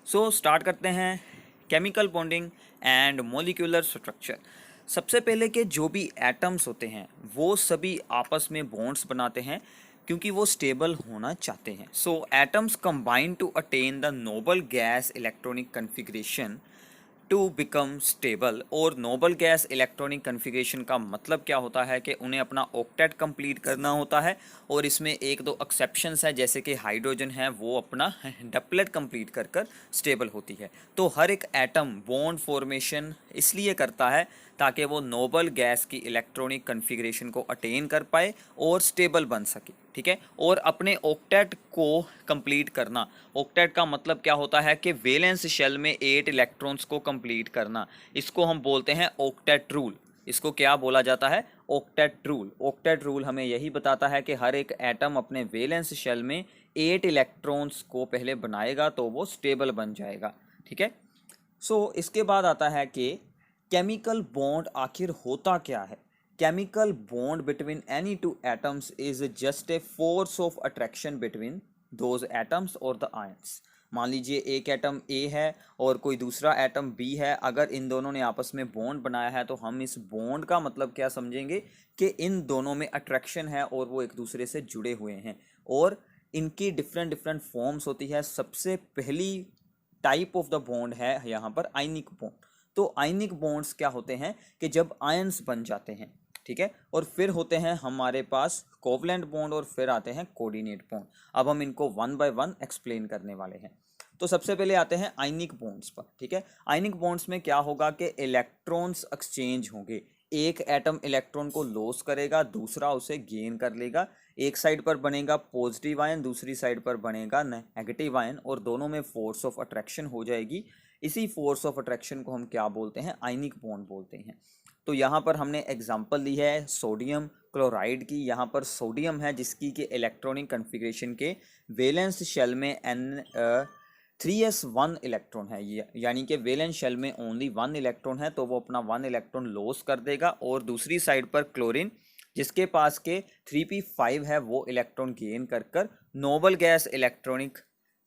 So start करते हैं chemical bonding and molecular structure. सबसे पहले के जो भी एटम्स होते हैं वो सभी आपस में बॉन्ड्स बनाते हैं क्योंकि वो स्टेबल होना चाहते हैं। So atoms combine to attain the noble gas electronic configuration to become stable. और नोबल गैस इलेक्ट्रॉनिक कन्फिग्रेशन का मतलब क्या होता है कि उन्हें अपना ऑक्टेट कंप्लीट करना होता है, और इसमें एक दो एक्सेप्शंस है जैसे कि हाइड्रोजन है वो अपना डपलेट कंप्लीट कर कर स्टेबल होती है। तो हर एक एटम बॉन्ड फॉर्मेशन इसलिए करता है ताकि वो नोबल गैस की इलेक्ट्रॉनिक कन्फिग्रेशन को अटेन कर पाए और स्टेबल बन सके। ठीक है, और अपने ऑक्टेट को कंप्लीट करना। ऑक्टेट का मतलब क्या होता है कि वैलेंस शेल में 8 इलेक्ट्रॉन्स को कंप्लीट करना। इसको हम बोलते हैं ऑक्टेट रूल। इसको क्या बोला जाता है? Octet rule. ऑक्टेट रूल हमें यही बताता है कि हर एक एटम अपने वैलेंस शेल में 8 इलेक्ट्रॉन्स को पहले बनाएगा तो वो स्टेबल बन जाएगा। ठीक है, सो इसके बाद आता है कि केमिकल बॉन्ड आखिर होता क्या है। Chemical bond between any two atoms is just a force of attraction between those atoms और द आयंस। मान लीजिए एक एटम ए है और कोई दूसरा एटम बी है, अगर इन दोनों ने आपस में बॉन्ड बनाया है तो हम इस बॉन्ड का मतलब क्या समझेंगे कि इन दोनों में अट्रैक्शन है और वो एक दूसरे से जुड़े हुए हैं, और इनकी डिफरेंट डिफरेंट फॉर्म्स होती है। सबसे पहली टाइप ऑफ द बॉन्ड है यहाँ पर आयनिक बॉन्ड। तो आयनिक बॉन्ड्स क्या होते हैं कि जब आयंस बन जाते हैं, ठीक है, और फिर होते हैं हमारे पास कोवलेंट बॉन्ड और फिर आते हैं कोऑर्डिनेट बॉन्ड। अब हम इनको वन बाय वन एक्सप्लेन करने वाले हैं। तो सबसे पहले आते हैं आयनिक बॉन्ड्स पर। ठीक है, आयनिक बॉन्ड्स में क्या होगा कि इलेक्ट्रॉन्स एक्सचेंज होंगे। एक एटम इलेक्ट्रॉन को लॉस करेगा, दूसरा उसे गेन कर लेगा। एक साइड पर बनेगा पॉजिटिव आयन, दूसरी साइड पर बनेगा नेगेटिव आयन, और दोनों में फोर्स ऑफ अट्रैक्शन हो जाएगी। इसी फोर्स ऑफ अट्रैक्शन को हम क्या बोलते हैं? आयनिक बॉन्ड बोलते हैं। तो यहाँ पर हमने एग्जांपल ली है सोडियम क्लोराइड की। यहाँ पर सोडियम है जिसकी के इलेक्ट्रॉनिक कन्फिग्रेशन के वैलेंस शेल में N3s1 इलेक्ट्रॉन है, यानी कि वैलेंस शेल में ओनली 1 इलेक्ट्रॉन है, तो वो अपना 1 इलेक्ट्रॉन लॉस कर देगा। और दूसरी साइड पर क्लोरीन जिसके पास के 3p5 है वो इलेक्ट्रॉन गेन कर कर नोबल गैस इलेक्ट्रॉनिक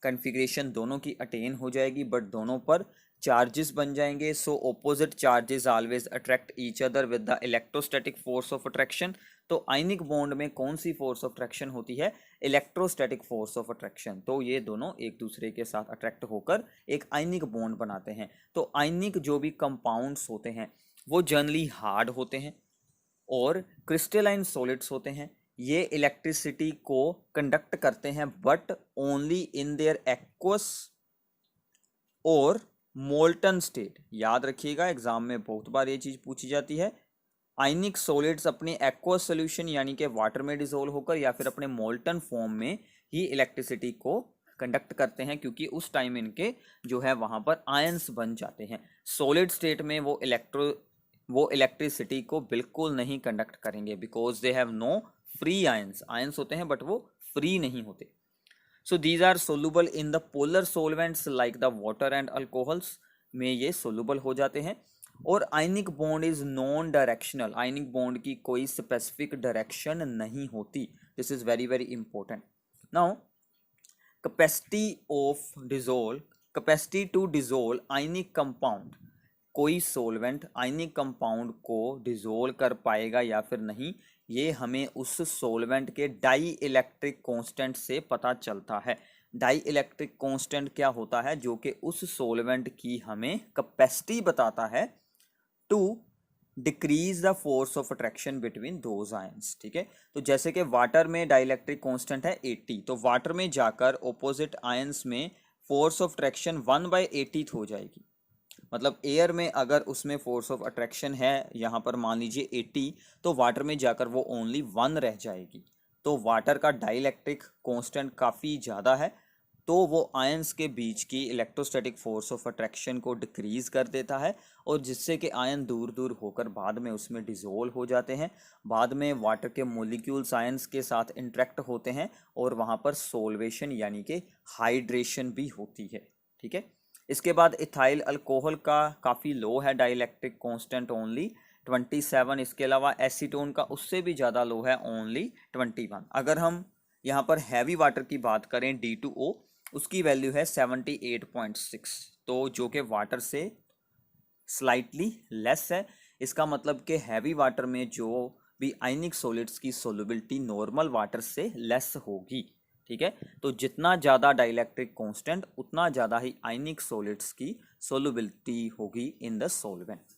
कन्फिग्रेशन दोनों की अटेन हो जाएगी, बट दोनों पर चार्जेस बन जाएंगे। So opposite charges always attract each other with the electrostatic force of attraction. तो आयनिक बॉन्ड में कौन सी फोर्स ऑफ अट्रैक्शन होती है? Electrostatic force of attraction. तो ये दोनों एक दूसरे के साथ अट्रैक्ट होकर एक आयनिक बॉन्ड बनाते हैं। तो आयनिक जो भी कंपाउंड्स होते हैं वो जनरली हार्ड होते हैं और क्रिस्टलाइन सॉलिड्स होते हैं। ये इलेक्ट्रिसिटी को कंडक्ट करते हैं but only in their aqueous और मोल्टन स्टेट। याद रखिएगा, एग्जाम में बहुत बार ये चीज पूछी जाती है। आयनिक सॉलिड्स अपने एक्वस सॉल्यूशन यानी कि वाटर में डिसोल्व होकर या फिर अपने मोल्टन फॉर्म में ही इलेक्ट्रिसिटी को कंडक्ट करते हैं, क्योंकि उस टाइम इनके जो है वहां पर आयंस बन जाते हैं। सॉलिड स्टेट में वो इलेक्ट्रिसिटी को बिल्कुल नहीं कंडक्ट करेंगे because they have no free ions. Ions होते हैं बट वो फ्री नहीं होते। So these are soluble in the polar solvents like the water and alcohols में ये सोलूबल हो जाते हैं। और ionic bond is non directional. Ionic bond की कोई स्पेसिफिक डायरेक्शन नहीं होती। This is very very important. Now capacity to dissolve ionic compound. कोई सोलवेंट आयनिक कंपाउंड को डिजोल्व कर पाएगा या फिर नहीं, ये हमें उस सोलवेंट के डाई इलेक्ट्रिक कॉन्स्टेंट से पता चलता है। डाई इलेक्ट्रिक कॉन्स्टेंट क्या होता है? जो कि उस सोलवेंट की हमें कैपेसिटी बताता है to decrease the force of attraction between those ions. ठीक है, तो जैसे कि वाटर में डाइलेक्ट्रिक कांस्टेंट है 80, तो वाटर में जाकर ऑपोजिट आयंस में फोर्स ऑफ अट्रैक्शन 1/80 हो जाएगी। मतलब एयर में अगर उसमें फोर्स ऑफ अट्रैक्शन है यहाँ पर मान लीजिए 80, तो वाटर में जाकर वो ओनली 1 रह जाएगी। तो वाटर का डाइलेक्ट्रिक कांस्टेंट काफ़ी ज़्यादा है, तो वो आयंस के बीच की इलेक्ट्रोस्टैटिक फोर्स ऑफ अट्रैक्शन को डिक्रीज कर देता है, और जिससे कि आयन दूर दूर होकर बाद में उसमें डिसोल्व हो जाते हैं। बाद में वाटर के मॉलिक्यूल्स आयंस के साथ इंटरेक्ट होते हैं और वहाँ पर सोल्वेशन यानी कि हाइड्रेशन भी होती है। ठीक है, इसके बाद इथाइल अल्कोहल का काफ़ी लो है डाइलेक्ट्रिक कांस्टेंट ओनली 27। इसके अलावा एसीटोन का उससे भी ज़्यादा लो है ओनली 21। अगर हम यहाँ पर हैवी वाटर की बात करें D2O, उसकी वैल्यू है 78.6, तो जो कि वाटर से स्लाइटली लेस है। इसका मतलब कि हैवी वाटर में जो भी आयनिक सॉलिड्स की सोलबिलिटी नॉर्मल वाटर से लेस होगी। ठीक है, तो जितना ज़्यादा डाइलेक्ट्रिक कांस्टेंट उतना ज़्यादा ही आयनिक सॉलिड्स की सोलबिलिटी होगी इन द सॉल्वेंट।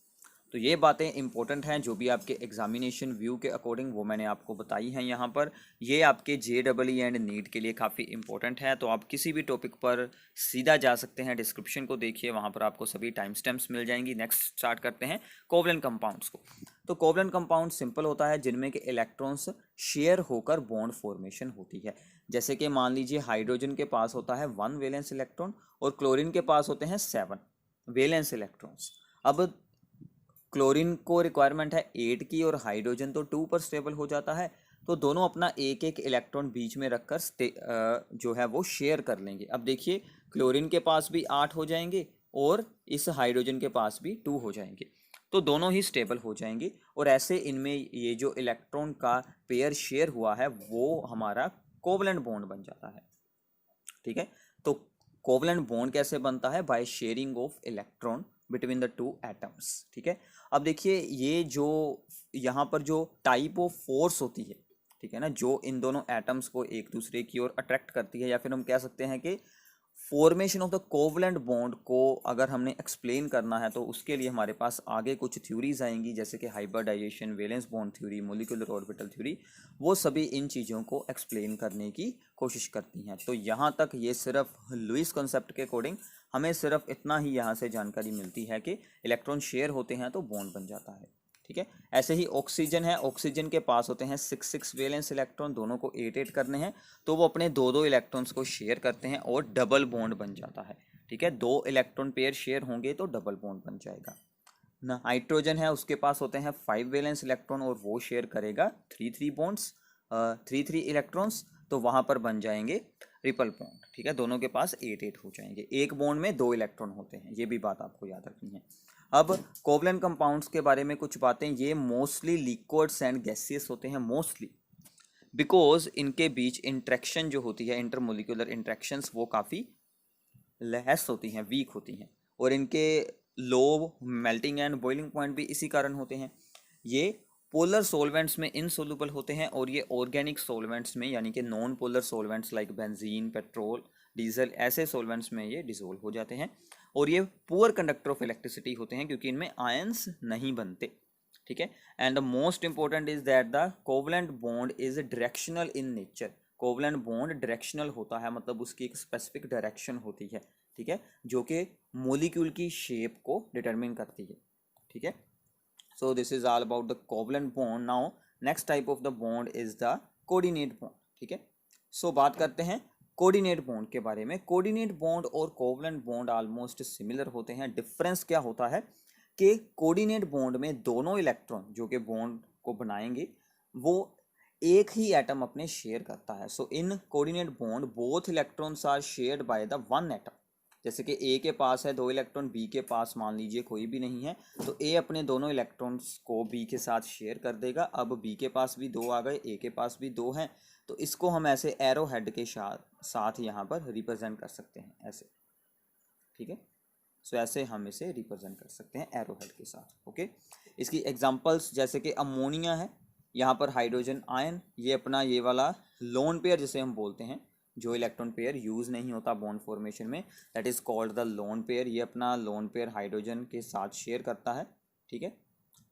तो ये बातें इंपॉर्टेंट हैं जो भी आपके एग्जामिनेशन व्यू के अकॉर्डिंग वो मैंने आपको बताई हैं यहाँ पर। ये आपके JEE एंड नीट के लिए काफ़ी इंपॉर्टेंट है। तो आप किसी भी टॉपिक पर सीधा जा सकते हैं, डिस्क्रिप्शन को देखिए, वहाँ पर आपको सभी टाइम स्टैम्प्स मिल जाएंगी। नेक्स्ट स्टार्ट करते हैं कोवलेंट कंपाउंड्स को। तो कोवलेंट कंपाउंड सिंपल होता है जिनमें के इलेक्ट्रॉन्स शेयर होकर बॉन्ड फॉर्मेशन होती है। जैसे कि मान लीजिए हाइड्रोजन के पास होता है 1 वैलेंस इलेक्ट्रॉन और क्लोरीन के पास होते हैं 7 वैलेंस इलेक्ट्रॉन्स। अब क्लोरीन को रिक्वायरमेंट है 8 की और हाइड्रोजन तो 2 पर स्टेबल हो जाता है, तो दोनों अपना एक एक इलेक्ट्रॉन बीच में रखकर जो है वो शेयर कर लेंगे। अब देखिए क्लोरीन के पास भी 8 हो जाएंगे और इस हाइड्रोजन के पास भी 2 हो जाएंगे, तो दोनों ही स्टेबल हो जाएंगे और ऐसे इनमें ये जो इलेक्ट्रॉन का पेयर शेयर हुआ है वो हमारा कोवलेंट बॉन्ड बन जाता है। ठीक है, तो कोवलेंट बॉन्ड कैसे बनता है? By sharing of electron between the two atoms. ठीक है, अब देखिए ये जो यहाँ पर जो टाइप ऑफ फोर्स होती है, ठीक है ना, जो इन दोनों एटम्स को एक दूसरे की ओर अट्रैक्ट करती है, या फिर हम कह सकते हैं कि formation of the covalent bond को अगर हमने एक्सप्लेन करना है तो उसके लिए हमारे पास आगे कुछ थ्योरीज आएंगी, जैसे कि hybridization, valence bond theory, molecular orbital theory. वो सभी इन चीज़ों को एक्सप्लेन करने की कोशिश करती हैं। तो यहाँ तक ये सिर्फ लुईस कॉन्सेप्ट के अकॉर्डिंग हमें सिर्फ इतना ही यहाँ से जानकारी मिलती है कि इलेक्ट्रॉन शेयर होते हैं तो बॉन्ड बन जाता है। ठीक है, ऐसे ही ऑक्सीजन है, ऑक्सीजन के पास होते हैं 6 वैलेंस इलेक्ट्रॉन, दोनों को 8 करने हैं, तो वो अपने 2 इलेक्ट्रॉन्स को शेयर करते हैं और डबल बॉन्ड बन जाता है। ठीक है, 2 इलेक्ट्रॉन पेयर शेयर होंगे तो डबल बॉन्ड बन जाएगा ना। हाइड्रोजन है, उसके पास होते हैं 5 वैलेंस इलेक्ट्रॉन और वो शेयर करेगा 3 बॉन्ड्स, 3 इलेक्ट्रॉन्स, तो वहाँ पर बन जाएंगे ट्रिपल बॉन्ड। ठीक है, दोनों के पास 8 हो जाएंगे। एक बॉन्ड में 2 इलेक्ट्रॉन होते हैं, ये भी बात आपको याद रखनी है। अब कोवलेंट कंपाउंड्स के बारे में कुछ बातें, ये मोस्टली लिक्विड्स एंड गैसियस होते हैं, मोस्टली बिकॉज इनके बीच इंट्रैक्शन जो होती है, इंटरमोलिकुलर इंट्रैक्शंस, वो काफ़ी लेस होती हैं, वीक होती हैं, और इनके low melting and boiling point भी इसी कारण होते हैं। ये पोलर सॉल्वेंट्स में इनसोल्यूबल होते हैं और ये ऑर्गेनिक सॉल्वेंट्स में, यानी कि non polar solvents like benzene, petrol, diesel, ऐसे सॉल्वेंट्स में ये डिसोल्व हो जाते हैं। और ये पुअर कंडक्टर ऑफ इलेक्ट्रिसिटी होते हैं क्योंकि इनमें आयंस नहीं बनते। ठीक है, and the most important is that the covalent bond is directional in nature. Covalent bond directional होता है, मतलब उसकी एक स्पेसिफिक डायरेक्शन होती है। ठीक है, जो कि मॉलिक्यूल की शेप को डिटरमिन करती है। ठीक है, so this is all about the covalent bond. now next type of the bond is the coordinate bond. ठीक है, so बात करते हैं कोऑर्डिनेट बॉन्ड के बारे में। कोऑर्डिनेट बॉन्ड और कोवलेंट बॉन्ड ऑलमोस्ट सिमिलर होते हैं। डिफरेंस क्या होता है कि कोऑर्डिनेट बॉन्ड में दोनों इलेक्ट्रॉन जो कि बॉन्ड को बनाएंगे वो एक ही एटम अपने शेयर करता है। So in coordinate bond both electrons are shared by the one atom. जैसे कि ए के पास है 2 इलेक्ट्रॉन, बी के पास मान लीजिए कोई भी नहीं है, तो ए अपने दोनों इलेक्ट्रॉन्स को बी के साथ शेयर कर देगा। अब बी के पास भी 2 आ गए, ए के पास भी 2 हैं, तो इसको हम ऐसे एरो हेड के साथ यहाँ पर रिप्रेजेंट कर सकते हैं, ऐसे। ठीक है, सो ऐसे हम इसे रिप्रेजेंट कर सकते हैं एरो हेड के साथ। ओके, इसकी एग्जांपल्स जैसे कि अमोनिया है, यहाँ पर हाइड्रोजन आयन, ये अपना ये वाला लोन पेयर जिसे हम बोलते हैं, जो इलेक्ट्रॉन पेयर यूज़ नहीं होता बॉन्ड फॉर्मेशन में, that is called the lone pair. ये अपना लोन पेयर हाइड्रोजन के साथ शेयर करता है। ठीक है,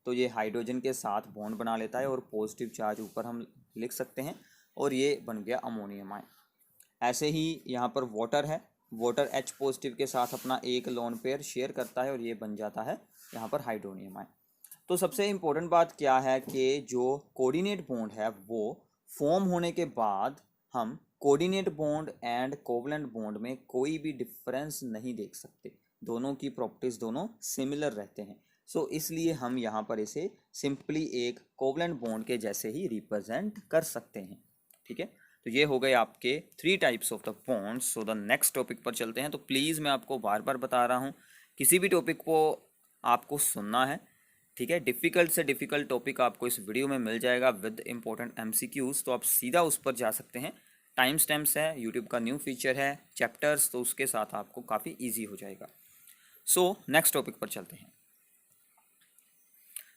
तो ये हाइड्रोजन के साथ बॉन्ड बना लेता है और पॉजिटिव चार्ज ऊपर हम लिख सकते हैं, और ये बन गया अमोनियम आयन। ऐसे ही यहाँ पर वाटर है, वाटर H पॉजिटिव के साथ अपना एक लोन पेयर शेयर करता है और ये बन जाता है यहाँ पर हाइड्रोनियम आयन। तो सबसे इम्पोर्टेंट बात क्या है कि जो कोऑर्डिनेट बॉन्ड है वो फॉर्म होने के बाद हम coordinate bond and covalent bond में कोई भी डिफरेंस नहीं देख सकते। दोनों की प्रॉपर्टीज दोनों सिमिलर रहते हैं। सो इसलिए हम यहाँ पर इसे सिंपली एक कोवलेंट बॉन्ड के जैसे ही रिप्रेजेंट कर सकते हैं। ठीक है, तो ये हो गए आपके 3 types of the bonds. So the next topic पर चलते हैं। तो प्लीज़ मैं आपको बार बार बता रहा हूँ, किसी भी टॉपिक को आपको सुनना है। ठीक है, डिफ़िकल्ट से डिफ़िकल्ट टॉपिक आपको इस वीडियो में मिल जाएगा विद इंपॉर्टेंट MCQs, तो आप सीधा उस पर जा सकते हैं। टाइम स्टैम्प्स है, यूट्यूब का न्यू फीचर है, चैप्टर्स, तो उसके साथ आपको काफ़ी ईजी हो जाएगा। सो नेक्स्ट टॉपिक पर चलते हैं।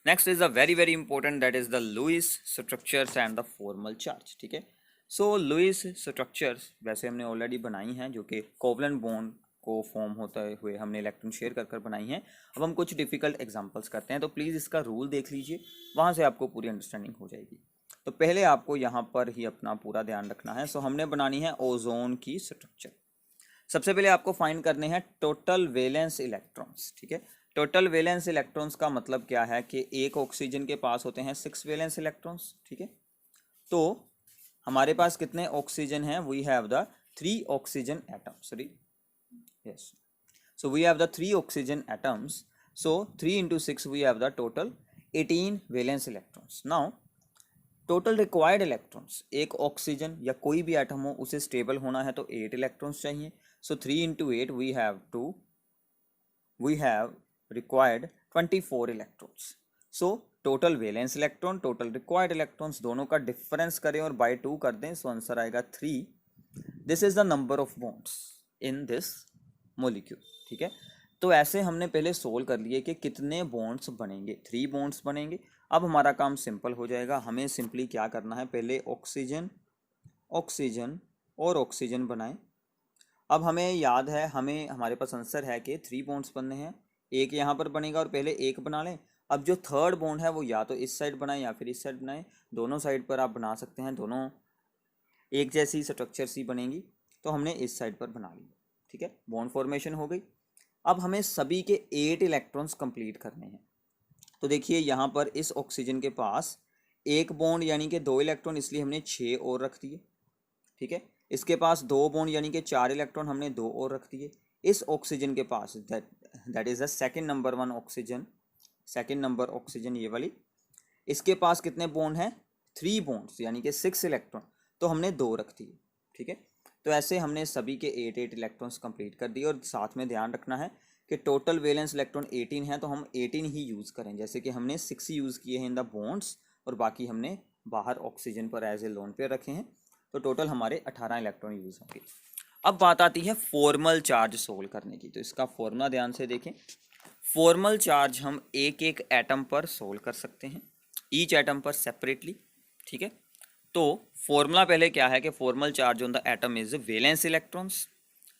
Next is a very very important, that is the Lewis structures and the formal charge. ठीक है, सो लुईस स्ट्रक्चर्स वैसे हमने ऑलरेडी बनाई हैं, जो कि कोवलेंट बॉन्ड को फॉर्म होते हुए हमने इलेक्ट्रॉन शेयर कर बनाई हैं। अब हम कुछ डिफिकल्ट एग्जांपल्स करते हैं, तो प्लीज़ इसका रूल देख लीजिए, वहाँ से आपको पूरी अंडरस्टैंडिंग हो जाएगी। तो पहले आपको यहाँ पर ही अपना पूरा ध्यान रखना है। सो हमने बनानी है ओजोन की स्ट्रक्चर। सबसे पहले आपको फाइंड करने हैं टोटल वैलेंस इलेक्ट्रॉन्स। ठीक है, टोटल वैलेंस इलेक्ट्रॉन्स का मतलब क्या है कि एक ऑक्सीजन के पास होते हैं 6 वैलेंस इलेक्ट्रॉन्स। ठीक है, तो हमारे पास कितने ऑक्सीजन हैं? We have the 3 oxygen atoms. Sorry, yes, so we have the 3 oxygen atoms, so 3 into 6 we have the total 18 valence electrons. Now total required electrons, एक ऑक्सीजन या कोई भी एटम हो उसे स्टेबल होना है तो 8 इलेक्ट्रॉन्स चाहिए। so 3 into 8 we have required 24 electrons. so total valence electron, total required electrons दोनों का डिफरेंस करें और बाय 2 कर दें, सो आंसर आएगा 3। This is the number of bonds in this molecule. ठीक है, तो ऐसे हमने पहले सोल्व कर लिए कि कितने बॉन्ड्स बनेंगे, 3 बॉन्ड्स बनेंगे। अब हमारा काम सिंपल हो जाएगा। हमें सिंपली क्या करना है, पहले ऑक्सीजन, ऑक्सीजन और ऑक्सीजन बनाएं। अब हमें याद है, हमारे पास आंसर है कि 3 बॉन्ड्स बनने हैं, एक यहाँ पर बनेगा और पहले एक बना लें। अब जो थर्ड बॉन्ड है वो या तो इस साइड बनाएं या फिर इस साइड बनाएं, दोनों साइड पर आप बना सकते हैं, दोनों एक जैसी स्ट्रक्चर सी बनेंगी। तो हमने इस साइड पर बना ली। ठीक है, बॉन्ड फॉर्मेशन हो गई। अब हमें सभी के 8 इलेक्ट्रॉन्स कंप्लीट करने हैं। तो देखिए यहाँ पर इस ऑक्सीजन के पास एक बॉन्ड यानी कि 2 इलेक्ट्रॉन, इसलिए हमने 6 और रख दिए। ठीक है, इसके पास 2 बॉन्ड यानी कि 4 इलेक्ट्रॉन, हमने 2 और रख दिए। इस ऑक्सीजन के पास that is the second number 1 oxygen, second number oxygen ये वाली, इसके पास कितने बॉन्ड हैं? 3 बॉन्ड्स यानी कि 6 इलेक्ट्रॉन, तो हमने 2 रख दिए। ठीक है, तो ऐसे हमने सभी के 8 इलेक्ट्रॉन्स कंप्लीट कर दिए। और साथ में ध्यान रखना है कि टोटल वैलेंस इलेक्ट्रॉन 18 है, तो हम 18 ही यूज़ करें। जैसे कि हमने 6 यूज़ किए हैं इन द बॉन्ड्स और बाकी हमने बाहर ऑक्सीजन पर एज ए लोन पेयर रखे हैं, तो टोटल हमारे 18 इलेक्ट्रॉन यूज़ होंगे। अब बात आती है फॉर्मल चार्ज सोल्व करने की, तो इसका फॉर्मूला ध्यान से देखें। फॉर्मल चार्ज हम एक एक एटम पर सोल्व कर सकते हैं, ईच एटम पर सेपरेटली। ठीक है, तो फॉर्मूला पहले क्या है कि formal charge on the atom is valence electrons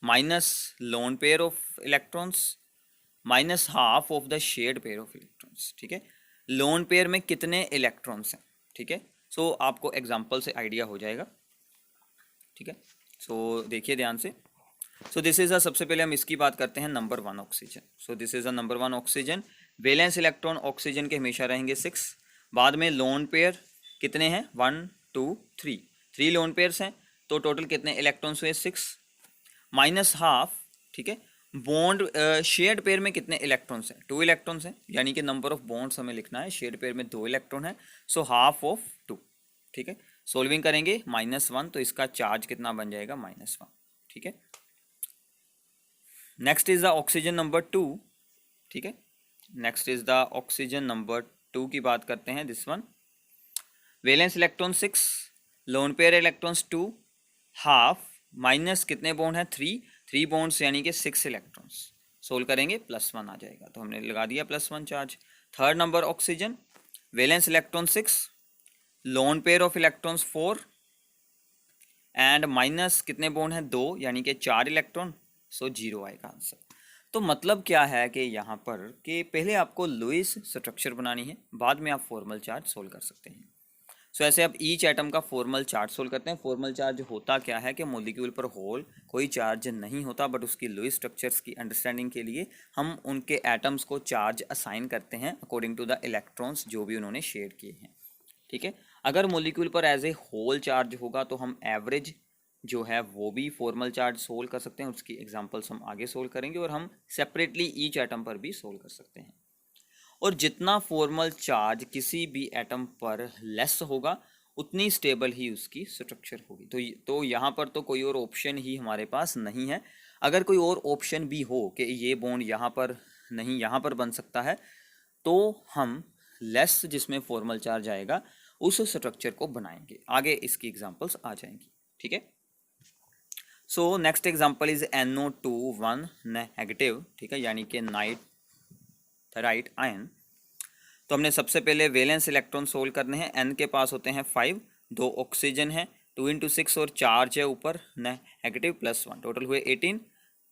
minus lone pair of electrons minus half of the shared pair of electrons. ठीक है, लोन पेयर में कितने इलेक्ट्रॉन्स हैं? ठीक है, सो आपको एग्जांपल से आइडिया हो जाएगा। ठीक है, सो देखिए ध्यान से। सो दिस इज सबसे पहले हम इसकी बात करते हैं, number 1 oxygen. So this is a number 1 oxygen. Valence electron oxygen के हमेशा रहेंगे 6। बाद में लोन पेयर कितने हैं? 1 2 3, 3 लोन पेयर्स हैं, तो टोटल कितने इलेक्ट्रॉन्स हुए? 6 माइनस हाफ। ठीक है, बॉन्ड शेयर्ड पेयर में कितने इलेक्ट्रॉन्स हैं? 2 इलेक्ट्रॉन्स हैं, यानी कि नंबर ऑफ बॉन्ड्स हमें लिखना है। शेयर्ड पेयर में 2 इलेक्ट्रॉन है, सो हाफ ऑफ 2। ठीक है, सोल्विंग करेंगे -1, तो इसका चार्ज कितना बन जाएगा? -1। ठीक है, next is the oxygen number 2। ठीक है, next is the oxygen number 2 की बात करते हैं। This one valence electron 6, lone pair electrons 2, half minus कितने बॉन्ड हैं? 3 बॉन्ड्स यानी कि 6 इलेक्ट्रॉन्स। सोल्व करेंगे +1 आ जाएगा, तो हमने लगा दिया +1 charge. Third number oxygen, valence electron 6, lone pair of electrons 4 and minus कितने बॉन्ड हैं? 2 यानी कि 4 इलेक्ट्रॉन, सो 0 आएगा आंसर। तो मतलब क्या है कि यहाँ पर कि पहले आपको लुईस स्ट्रक्चर बनानी है, बाद में आप फॉर्मल चार्ज सोल्व कर सकते हैं। सो ऐसे आप ईच एटम का फॉर्मल चार्ज सोल्व करते हैं। फॉर्मल चार्ज होता क्या है कि मॉलिक्यूल पर होल कोई चार्ज नहीं होता, बट उसकी लुईस स्ट्रक्चर्स की अंडरस्टैंडिंग के लिए हम उनके एटम्स को चार्ज असाइन करते हैं अकॉर्डिंग टू द इलेक्ट्रॉन्स जो भी उन्होंने शेयर किए हैं। ठीक है, अगर मॉलिक्यूल पर एज ए होल चार्ज होगा तो हम एवरेज जो है वो भी फॉर्मल चार्ज सोल्व कर सकते हैं। उसकी एग्जांपल्स हम आगे सोल्व करेंगे, और हम सेपरेटली ईच एटम पर भी सोल्व कर सकते हैं। और जितना फॉर्मल चार्ज किसी भी एटम पर लेस होगा उतनी स्टेबल ही उसकी स्ट्रक्चर होगी। तो यहाँ पर तो कोई और ऑप्शन ही हमारे पास नहीं है। अगर कोई और ऑप्शन भी हो कि ये बॉन्ड यहाँ पर नहीं यहाँ पर बन सकता है, तो हम लेस जिसमें फॉर्मल चार्ज आएगा उस स्ट्रक्चर को बनाएंगे। आगे इसकी एग्जांपल्स आ जाएंगी। ठीक है, so next example is NO2 1 negative, ठीक है, यानी कि नाइट्राइट आयन। तो हमने सबसे पहले वैलेंस इलेक्ट्रॉन सोल्व करने हैं। N के पास होते हैं 5, 2 ऑक्सीजन है, 2 × 6 और चार्ज है ऊपर नेगेटिव +1, टोटल हुए 18।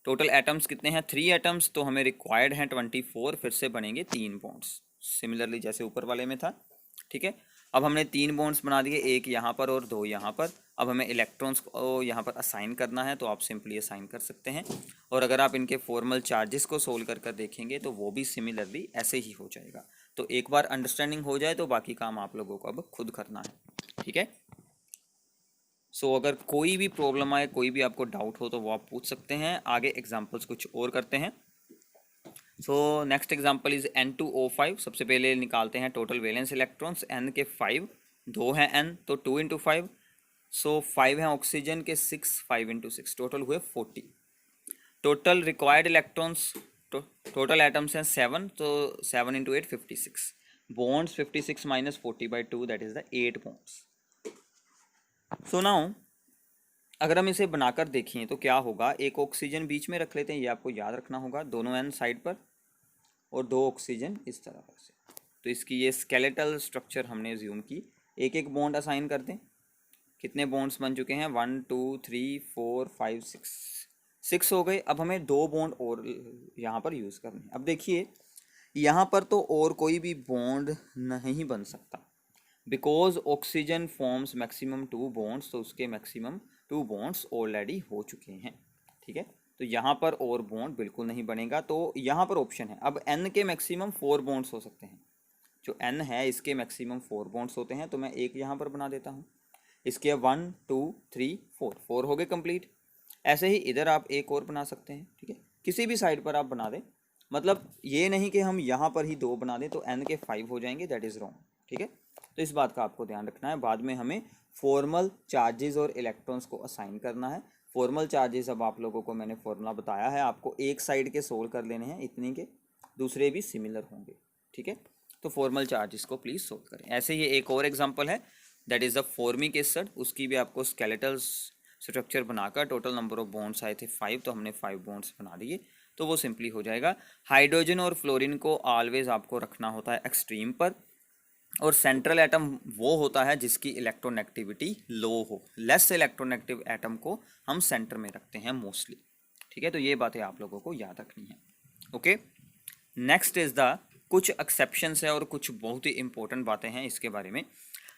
टोटल एटम्स कितने हैं? 3 एटम्स, तो हमें रिक्वायर्ड हैं 24। फिर से बनेंगे 3 बॉन्ड्स, सिमिलरली जैसे ऊपर वाले में था, ठीक है। अब हमने 3 बॉन्ड्स बना दिए, एक यहाँ पर और 2 यहाँ पर। अब हमें इलेक्ट्रॉन्स को यहाँ पर असाइन करना है, तो आप सिंपली असाइन कर सकते हैं। और अगर आप इनके फॉर्मल चार्जेस को सोल्व कर कर देखेंगे तो वो भी सिमिलरली ऐसे ही हो जाएगा। तो एक बार अंडरस्टैंडिंग हो जाए तो बाकी काम आप लोगों को अब खुद करना है, ठीक है। सो अगर कोई भी प्रॉब्लम आए, कोई भी आपको डाउट हो तो वो आप पूछ सकते हैं। आगे एग्जांपल्स कुछ और करते हैं। So next example is N2O5। सबसे पहले निकालते हैं टोटल वैलेंस इलेक्ट्रॉन्स। N के 5, 2 हैं N, तो 2 × 5, सो 5 हैं ऑक्सीजन के 6, 5 × 6, टोटल हुए 40। Total required electrons, total atoms हैं 7, तो 7 × 8 56। Bonds 56 - 40/2, that is the 8 bonds. So now अगर हम इसे बनाकर देखें तो क्या होगा, एक ऑक्सीजन बीच में रख लेते हैं, ये आपको याद रखना होगा, दोनों एन साइड पर और 2 ऑक्सीजन इस तरह से। तो इसकी ये स्केलेटल स्ट्रक्चर हमने ज्यूम की। एक एक बॉन्ड असाइन कर दें। कितने बॉन्ड्स बन चुके हैं? 1 2 3 4 5 6 हो गए। अब हमें 2 बॉन्ड और यहाँ पर यूज़ करने हैं। अब देखिए यहाँ पर तो और कोई भी बॉन्ड नहीं बन सकता, because oxygen forms maximum 2 bonds, तो उसके मैक्सिमम 2 बॉन्ड्स ऑलरेडी हो चुके हैं, ठीक है। तो यहाँ पर और बॉन्ड बिल्कुल नहीं बनेगा। तो यहाँ पर ऑप्शन है, अब N के मैक्सिमम 4 बॉन्ड्स हो सकते हैं। जो N है इसके मैक्सिमम 4 बॉन्ड्स होते हैं, तो मैं एक यहाँ पर बना देता हूँ। इसके 1 2 3 4 हो गए कंप्लीट। ऐसे ही इधर आप एक और बना सकते हैं, ठीक है, किसी भी साइड पर आप बना दें। मतलब ये नहीं कि हम यहाँ पर ही 2 बना दें तो N के 5 हो जाएंगे, दैट इज़ रॉन्ग, ठीक है। तो इस बात का आपको ध्यान रखना है। बाद में हमें फॉर्मल चार्जेस और इलेक्ट्रॉन्स को असाइन करना है। फॉर्मल चार्जेस अब आप लोगों को मैंने फॉर्मूला बताया है, आपको एक साइड के सोल्व कर लेने हैं, इतने के दूसरे भी सिमिलर होंगे, ठीक है। तो फॉर्मल चार्जेस को प्लीज़ सोल्व करें। ऐसे ही एक और एग्जांपल है, that is the formic acid. उसकी भी आपको स्केलेटल स्ट्रक्चर बनाकर टोटल नंबर ऑफ बॉन्ड्स आए थे 5, तो हमने 5 बॉन्ड्स बना दिए, तो वो सिंपली हो जाएगा। हाइड्रोजन और फ्लोरीन को ऑलवेज आपको रखना होता है एक्सट्रीम पर, और सेंट्रल एटम वो होता है जिसकी इलेक्ट्रोनेगेटिविटी लो हो। लेस इलेक्ट्रोनेगेटिव एटम को हम सेंटर में रखते हैं मोस्टली, ठीक है। तो ये बातें आप लोगों को याद रखनी है, ओके। नेक्स्ट इज द कुछ एक्सेप्शंस है और कुछ बहुत ही इंपॉर्टेंट बातें हैं इसके बारे में।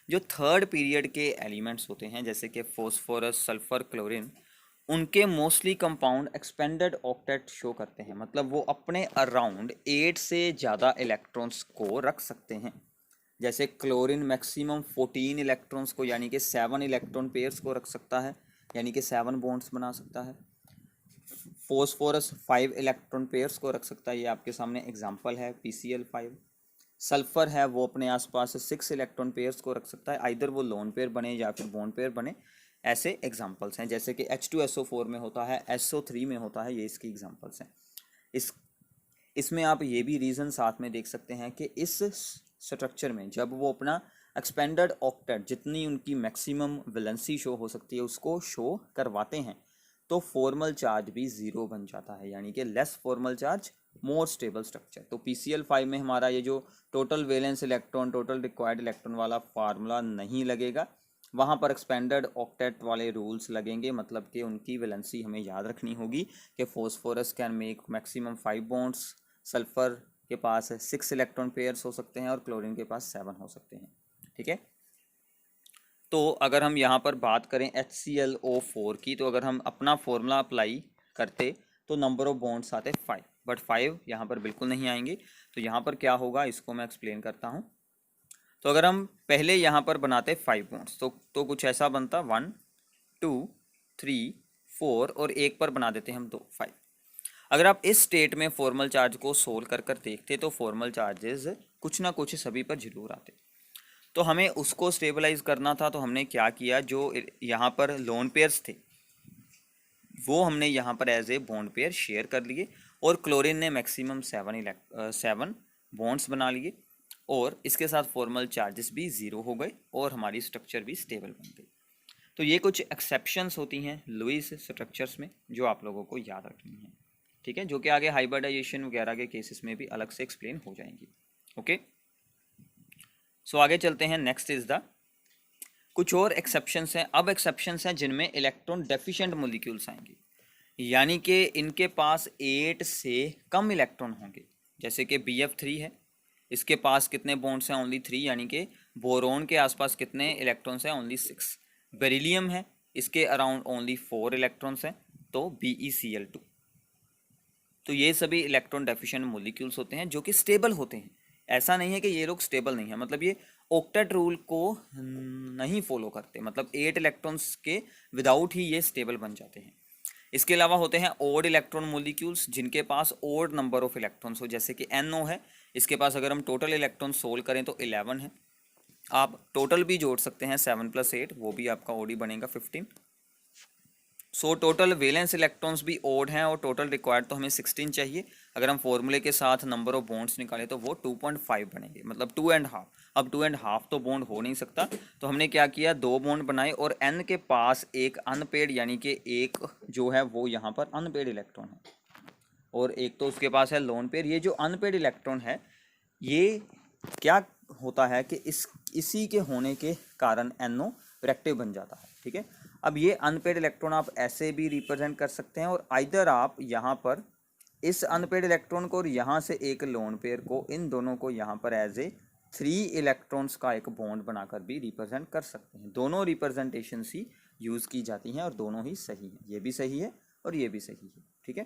जो थर्ड पीरियड के एलिमेंट्स होते हैं जैसे कि फॉस्फोरस, सल्फर, क्लोरीन, उनके mostly compound expanded octet show करते हैं। मतलब वो अपने अराउंड 8 से ज़्यादा इलेक्ट्रॉन्स को रख सकते हैं। जैसे क्लोरीन मैक्सिमम 14 इलेक्ट्रॉन्स को, यानी कि 7 इलेक्ट्रॉन पेयर्स को रख सकता है, यानी कि 7 बॉन्ड्स बना सकता है। फॉस्फोरस 5 इलेक्ट्रॉन पेयर्स को रख सकता है, ये आपके सामने एग्जांपल है PCl5। सल्फर है वो अपने आसपास 6 इलेक्ट्रॉन पेयर्स को रख सकता है, आइदर वो लोन पेयर बने या फिर बॉन्ड पेयर बने। ऐसे एग्जांपल्स हैं, जैसे कि H2SO4 में होता है, SO3 में होता है, ये इसकी एग्जांपल्स हैं। इसमें आप ये भी रीज़न साथ में देख सकते हैं कि इस स्ट्रक्चर में जब वो अपना एक्सपेंडेड ऑक्टेट, जितनी उनकी मैक्सिमम वैलेंसी शो हो सकती है, उसको शो करवाते हैं, तो फॉर्मल चार्ज भी 0 बन जाता है, यानी कि less formal charge more stable structure. तो PCl5 में हमारा ये जो total valence electron, total required electron वाला फार्मूला नहीं लगेगा, वहाँ पर एक्सपेंडेड ऑक्टेट वाले रूल्स लगेंगे। मतलब कि उनकी वैलेंसी हमें याद रखनी होगी कि phosphorus can make maximum 5 bonds, sulphur के पास 6 इलेक्ट्रॉन पेयर्स हो सकते हैं और क्लोरीन के पास 7 हो सकते हैं, ठीक है। तो अगर हम यहाँ पर बात करें HClO4 की, तो अगर हम अपना फॉर्मूला अप्लाई करते तो नंबर ऑफ बॉन्ड्स आते 5, बट 5 यहाँ पर बिल्कुल नहीं आएंगे। तो यहाँ पर क्या होगा इसको मैं एक्सप्लेन करता हूँ। तो अगर हम पहले यहाँ पर बनाते 5 बॉन्ड्स तो कुछ ऐसा बनता 1 2 3 4 और एक पर बना देते हम 2 5। अगर आप इस स्टेट में फॉर्मल चार्ज को सोल्व कर कर देखते तो फॉर्मल चार्जेस कुछ ना कुछ सभी पर जरूर आते। तो हमें उसको स्टेबलाइज करना था, तो हमने क्या किया, जो यहाँ पर लोन पेयर्स थे वो हमने यहाँ पर as a bond pair share कर लिए, और क्लोरीन ने मैक्सिमम 7 बॉन्ड्स बना लिए, और इसके साथ फॉर्मल चार्जेस भी 0 हो गए और हमारी स्ट्रक्चर भी स्टेबल बन गई। तो ये कुछ एक्सेप्शंस होती हैं लुईस स्ट्रक्चर्स में जो आप लोगों को याद रखनी है, ठीक है, जो कि आगे हाइब्रिडाइजेशन वगैरह के केसेस में भी अलग से एक्सप्लेन हो जाएंगी। ओके, सो आगे चलते हैं। नेक्स्ट इज द कुछ और एक्सेप्शंस हैं। अब एक्सेप्शंस हैं जिनमें इलेक्ट्रॉन डेफिशिएंट मॉलिक्यूल्स आएंगे, यानी कि इनके पास 8 से कम इलेक्ट्रॉन होंगे। जैसे कि BF3 है, इसके पास कितने बॉन्ड्स हैं? ओनली 3, यानी कि बोरोन के आसपास कितने इलेक्ट्रॉन्स हैं? ओनली 6। बेरिलियम है, इसके अराउंड ओनली 4 इलेक्ट्रॉन्स हैं, तो BeCl2। तो ये सभी इलेक्ट्रॉन डेफिशिएंट मॉलिक्यूल्स होते हैं जो कि स्टेबल होते हैं। ऐसा नहीं है कि ये लोग स्टेबल नहीं है, मतलब ये ऑक्टेट रूल को नहीं फॉलो करते, मतलब 8 इलेक्ट्रॉन्स के विदाउट ही ये स्टेबल बन जाते हैं। इसके अलावा होते हैं ओड इलेक्ट्रॉन मॉलिक्यूल्स जिनके पास ओड नंबर ऑफ इलेक्ट्रॉन्स हो, जैसे कि NO है, इसके पास अगर हम टोटल इलेक्ट्रॉन सोल्व करें तो 11 है। आप टोटल भी जोड़ सकते हैं 7 + 8, वो भी आपका ओड ही बनेगा 15। सो टोटल वैलेंस इलेक्ट्रॉन्स भी ओड हैं और टोटल रिक्वायर्ड तो हमें 16 चाहिए। अगर हम फॉर्मूले के साथ नंबर ऑफ बॉन्ड्स निकालें तो वो 2.5 बनेंगे, मतलब 2.5। अब 2.5 तो बॉन्ड हो नहीं सकता, तो हमने क्या किया, 2 बॉन्ड बनाए और N के पास एक अनपेड, यानी कि एक जो है वो यहाँ पर अनपेड इलेक्ट्रॉन है और एक तो उसके पास है लोन पेड। ये जो अनपेड इलेक्ट्रॉन है ये क्या होता है कि इसी के होने के कारण NO रिएक्टिव बन जाता है, ठीक है। अब ये अनपेड इलेक्ट्रॉन आप ऐसे भी रिप्रेजेंट कर सकते हैं, और आइदर आप यहाँ पर इस अनपेड इलेक्ट्रॉन को और यहाँ से एक लोन पेयर को, इन दोनों को यहाँ पर एज ए 3 इलेक्ट्रॉन्स का एक बॉन्ड बनाकर भी रिप्रेजेंट कर सकते हैं। दोनों रिप्रेजेंटेशन ही यूज़ की जाती हैं और दोनों ही सही है, ये भी सही है और ये भी सही है, ठीक है।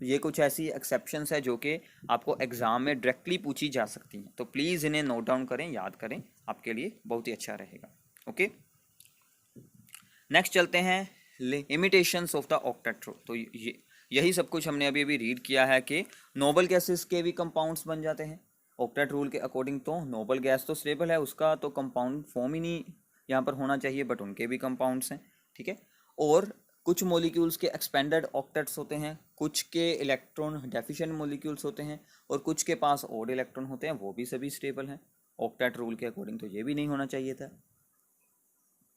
ये कुछ ऐसी एक्सेप्शंस है जो कि आपको एग्जाम में डायरेक्टली पूछी जा सकती हैं, तो प्लीज़ इन्हें नोट डाउन करें, याद करें, आपके लिए बहुत ही अच्छा रहेगा। ओके, नेक्स्ट चलते हैं limitations of the octet rule. तो यही सब कुछ हमने अभी अभी रीड किया है कि नोबल गैसेस के भी कंपाउंड्स बन जाते हैं ऑक्टेट रूल के अकॉर्डिंग। तो नोबल गैस तो स्टेबल है, उसका तो कंपाउंड फॉर्म ही नहीं यहाँ पर होना चाहिए, बट उनके भी कंपाउंड्स हैं, ठीक है। और कुछ मॉलिक्यूल्स के एक्सपेंडेड ऑक्टेट्स होते हैं, कुछ के इलेक्ट्रॉन डेफिशिएंट मॉलिक्यूल्स होते हैं और कुछ के पास ओड इलेक्ट्रॉन होते हैं, वो भी सभी स्टेबल हैं ऑक्टेट रूल के अकॉर्डिंग। तो ये भी नहीं होना चाहिए था।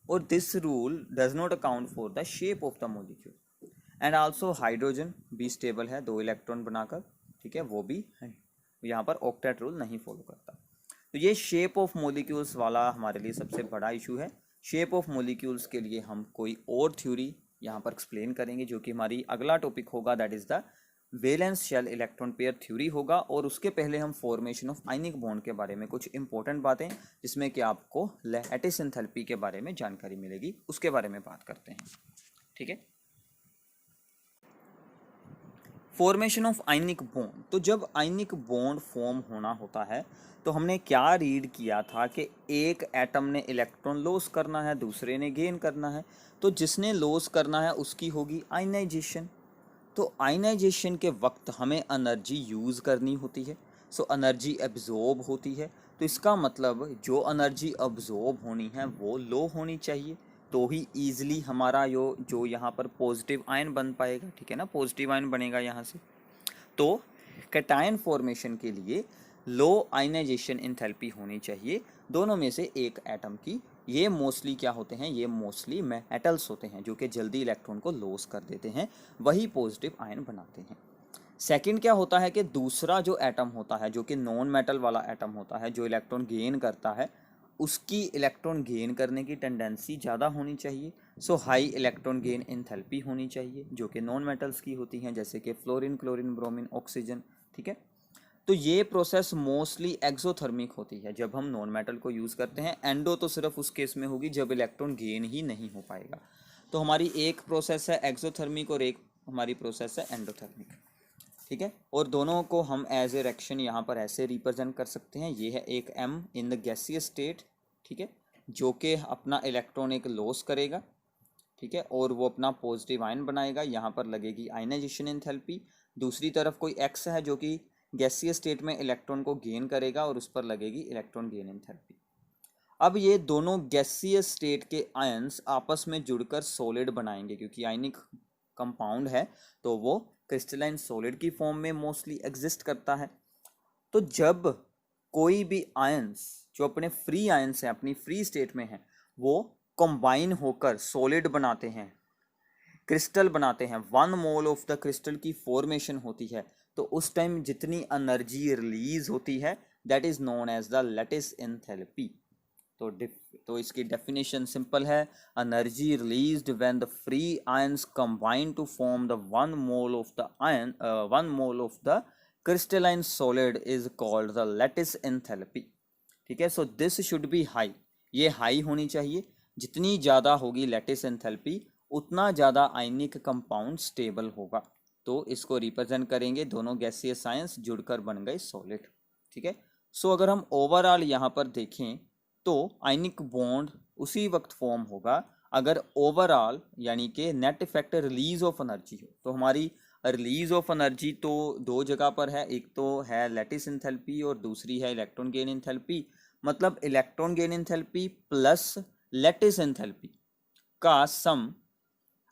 और this rule does not account for the shape of the molecule and also hydrogen भी स्टेबल है 2 इलेक्ट्रॉन बनाकर, ठीक है, वो भी है, यहाँ पर ऑक्टेट रूल नहीं फॉलो करता। तो ये शेप ऑफ मॉलिक्यूल्स वाला हमारे लिए सबसे बड़ा इशू है। शेप ऑफ मॉलिक्यूल्स के लिए हम कोई और थ्योरी यहाँ पर एक्सप्लेन करेंगे जो कि हमारी अगला टॉपिक होगा, that is the valence shell electron pair theory होगा। और उसके पहले हम फॉर्मेशन ऑफ आयनिक बॉन्ड के बारे में कुछ इंपॉर्टेंट बातें, जिसमें कि आपको लैटिस एंथैल्पी के बारे में जानकारी मिलेगी, उसके बारे में बात करते हैं, ठीक है। Formation of ionic bond. तो जब आयनिक बॉन्ड फॉर्म होना होता है तो हमने क्या रीड किया था कि एक एटम ने इलेक्ट्रॉन लॉस करना है, दूसरे ने गेन करना है। तो जिसने लॉस करना है उसकी होगी आयनाइजेशन। तो आयनाइजेशन के वक्त हमें एनर्जी यूज़ करनी होती है, सो एनर्जी एब्जॉर्ब होती है। तो इसका मतलब जो एनर्जी अब्जॉर्ब होनी है वो लो होनी चाहिए, तो ही ईजिली हमारा जो यहाँ पर पॉजिटिव आयन बन पाएगा, ठीक है ना, पॉजिटिव आयन बनेगा यहाँ से। तो कैटायन फॉर्मेशन के लिए लो आयनाइजेशन एंथैल्पी होनी चाहिए दोनों में से एक एटम की। ये मोस्टली क्या होते हैं, ये मोस्टली मेटल्स होते हैं जो कि जल्दी इलेक्ट्रॉन को लॉस कर देते हैं, वही पॉजिटिव आयन बनाते हैं। सेकंड क्या होता है कि दूसरा जो एटम होता है, जो कि नॉन मेटल वाला एटम होता है, जो इलेक्ट्रॉन गेन करता है, उसकी इलेक्ट्रॉन गेन करने की टेंडेंसी ज़्यादा होनी चाहिए। सो हाई इलेक्ट्रॉन गेन एंथैल्पी होनी चाहिए, जो कि नॉन मेटल्स की होती हैं, जैसे कि फ्लोरीन, क्लोरीन, ब्रोमीन, ऑक्सीजन, ठीक है। तो ये प्रोसेस मोस्टली एक्सोथर्मिक होती है जब हम नॉन मेटल को यूज़ करते हैं। एंडो तो सिर्फ उस केस में होगी जब इलेक्ट्रॉन गेन ही नहीं हो पाएगा। तो हमारी एक प्रोसेस है एक्सोथर्मिक और एक हमारी प्रोसेस है एंडोथर्मिक, ठीक है। और दोनों को हम एज ए रिएक्शन यहाँ पर ऐसे रिप्रेजेंट कर सकते हैं। ये है एक M in the gaseous state, ठीक है, जो कि अपना इलेक्ट्रॉन एक लॉस करेगा, ठीक है, और वो अपना पॉजिटिव आयन बनाएगा, यहाँ पर लगेगी आयनाइजेशन एंथैल्पी। दूसरी तरफ कोई X है जो कि गैसियस स्टेट में इलेक्ट्रॉन को गेन करेगा और उस पर लगेगी इलेक्ट्रॉन गेन एंथैल्पी। अब ये दोनों गैसियस स्टेट के आयंस आपस में जुड़कर सॉलिड बनाएंगे, क्योंकि आयनिक कंपाउंड है तो वो क्रिस्टलाइन सॉलिड की फॉर्म में मोस्टली एग्जिस्ट करता है। तो जब कोई भी आयंस जो अपने फ्री आयंस हैं, अपनी फ्री स्टेट में है, वो कंबाइन होकर सॉलिड बनाते हैं, क्रिस्टल बनाते हैं, 1 मोल ऑफ द क्रिस्टल की फॉर्मेशन होती है, तो उस टाइम जितनी एनर्जी रिलीज होती है that is known as the lattice enthalpy. तो इसकी डेफिनेशन सिंपल है, energy released when the free ions combine to form the 1 mole of the crystalline solid is called the lattice enthalpy. ठीक है, so this should be high, ये high होनी चाहिए। जितनी ज़्यादा होगी लैटिस एंथैल्पी उतना ज़्यादा आयनिक कंपाउंड स्टेबल होगा। तो इसको रिप्रेजेंट करेंगे, दोनों गैसियस आयंस जुड़कर बन गए सॉलिड। ठीक है, सो अगर हम ओवरऑल यहाँ पर देखें तो आयनिक बॉन्ड उसी वक्त फॉर्म होगा अगर ओवरऑल यानी कि net effect release of energy हो। तो हमारी रिलीज ऑफ एनर्जी तो दो जगह पर है, एक तो है लैटिस एंथैल्पी और दूसरी है इलेक्ट्रॉन गेन एंथैल्पी। मतलब electron gain enthalpy plus lattice enthalpy का सम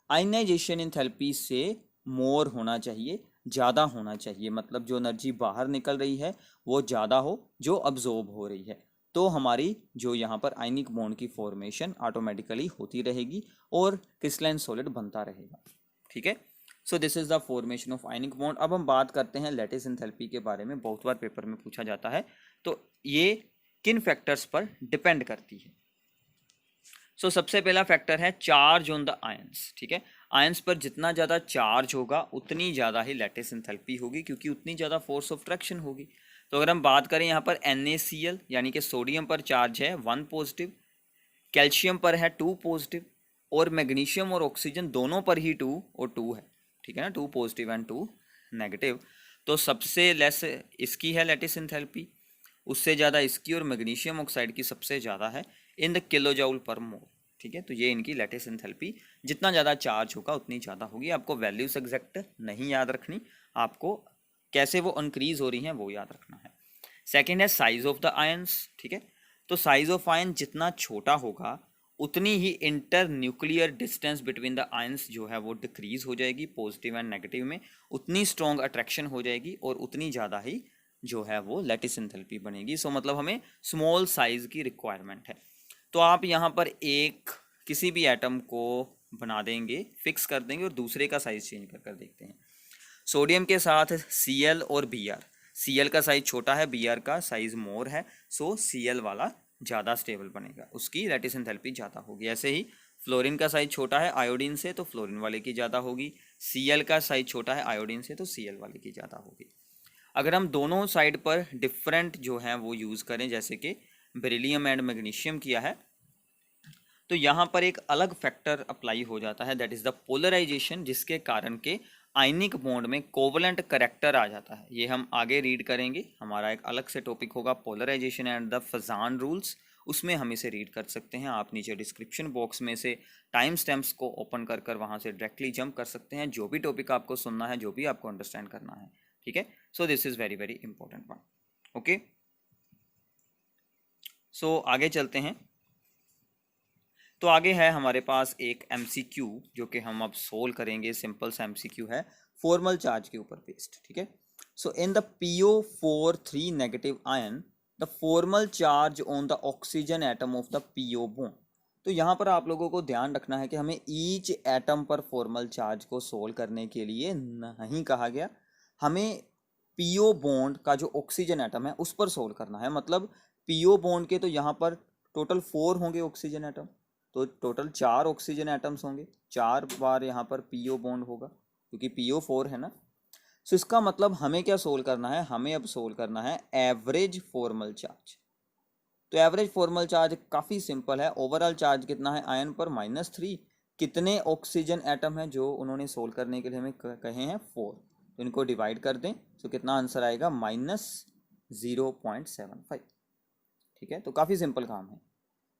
आयनाइजेशन एंथैल्पी से मोर होना चाहिए, ज़्यादा होना चाहिए। मतलब जो एनर्जी बाहर निकल रही है वो ज़्यादा हो जो अब्जॉर्ब हो रही है, तो हमारी जो यहाँ पर आयनिक बॉन्ड की फॉर्मेशन ऑटोमेटिकली होती रहेगी और क्रिस्टलाइन सॉलिड बनता रहेगा। ठीक है, so this is the formation of ionic bond. अब हम बात करते हैं लैटिस एंथैल्पी के बारे में, बहुत बार पेपर में पूछा जाता है। तो ये किन फैक्टर्स पर डिपेंड करती है? सो सबसे पहला फैक्टर है चार्ज ऑन द आयंस। ठीक है, आयंस पर जितना ज़्यादा चार्ज होगा उतनी ज़्यादा ही लैटिस एंथैल्पी होगी, क्योंकि उतनी ज़्यादा फोर्स ऑफ अट्रैक्शन होगी। तो अगर हम बात करें यहाँ पर NaCl यानी कि सोडियम पर चार्ज है 1 पॉजिटिव, कैल्शियम पर है 2 पॉजिटिव, और मैग्नीशियम और ऑक्सीजन दोनों पर ही 2 और 2 है। ठीक है ना, 2 पॉजिटिव एंड 2 नेगेटिव। तो सबसे लेस इसकी है लैटिस एंथैल्पी, उससे ज़्यादा इसकी, और मैग्नीशियम ऑक्साइड की सबसे ज़्यादा है इन द किलोजूल पर मोल। ठीक है, तो ये इनकी लैटिस एंथैल्पी, जितना ज़्यादा चार्ज होगा उतनी ज़्यादा होगी। आपको वैल्यूज एग्जैक्ट नहीं याद रखनी, आपको कैसे वो इंक्रीज हो रही हैं वो याद रखना है। सेकेंड है साइज ऑफ द आयंस। ठीक है, तो साइज ऑफ आयन जितना छोटा होगा उतनी ही inter nuclear distance between the ions जो है वो डिक्रीज हो जाएगी, पॉजिटिव एंड नेगेटिव में उतनी स्ट्रॉन्ग अट्रैक्शन हो जाएगी और उतनी ज़्यादा ही जो है वो लैटिस एंथैल्पी बनेगी। सो मतलब हमें स्मॉल साइज की रिक्वायरमेंट है। तो आप यहाँ पर एक किसी भी एटम को बना देंगे, फिक्स कर देंगे और दूसरे का साइज चेंज कर देखते हैं। सोडियम के साथ Cl और Br, Cl का साइज छोटा है, Br का साइज मोर है, सो Cl वाला ज़्यादा स्टेबल बनेगा, उसकी लैटिस एंथैल्पी ज़्यादा होगी। ऐसे ही फ्लोरीन का साइज छोटा है आयोडीन से, तो फ्लोरीन वाले की ज़्यादा होगी। Cl का साइज छोटा है आयोडीन से, तो Cl वाले की ज़्यादा होगी। अगर हम दोनों साइड पर डिफरेंट जो हैं वो यूज़ करें, जैसे कि बेरिलियम एंड मैग्नीशियम किया है, तो यहाँ पर एक अलग फैक्टर अप्लाई हो जाता है, दैट इज़ द पोलराइजेशन, जिसके कारण के आयनिक बॉन्ड में कोवलेंट करेक्टर आ जाता है। ये हम आगे रीड करेंगे, हमारा एक अलग से टॉपिक होगा polarisation and the Fazan rules, उसमें हम इसे रीड कर सकते हैं। आप नीचे डिस्क्रिप्शन बॉक्स में से टाइम स्टैम्प्स को ओपन कर कर वहाँ से डायरेक्टली जंप कर सकते हैं, जो भी टॉपिक आपको सुनना है, जो भी आपको अंडरस्टैंड करना है। ठीक है, so this is very very important one. Okay, so आगे चलते हैं। तो आगे है हमारे पास एक MCQ जो कि हम अब सोल्व करेंगे। सिंपल सा MCQ है, फॉर्मल चार्ज के ऊपर बेस्ड। ठीक है, so in the PO4 3 negative ion the formal charge on the oxygen atom of the PO bond. तो यहाँ पर आप लोगों को ध्यान रखना है कि हमें ईच एटम पर फॉर्मल चार्ज को सोल्व करने के लिए नहीं कहा गया, हमें PO बॉन्ड का जो ऑक्सीजन एटम है उस पर सोल्व करना है। मतलब PO बॉन्ड के तो यहाँ पर टोटल 4 होंगे ऑक्सीजन एटम, तो टोटल 4 ऑक्सीजन एटम्स होंगे, 4 बार यहाँ पर PO बॉन्ड होगा, क्योंकि PO4 है ना। सो इसका मतलब हमें क्या सोल्व करना है, हमें अब सोल्व करना है एवरेज फॉर्मल चार्ज। तो एवरेज फॉर्मल चार्ज काफ़ी सिंपल है। ओवरऑल चार्ज कितना है आयन पर, -3। कितने ऑक्सीजन एटम है जो उन्होंने सोल्व करने के लिए हमें कहे हैं 4, तो इनको डिवाइड कर दें तो कितना आंसर आएगा, -0.75। ठीक है, तो काफ़ी सिंपल काम है।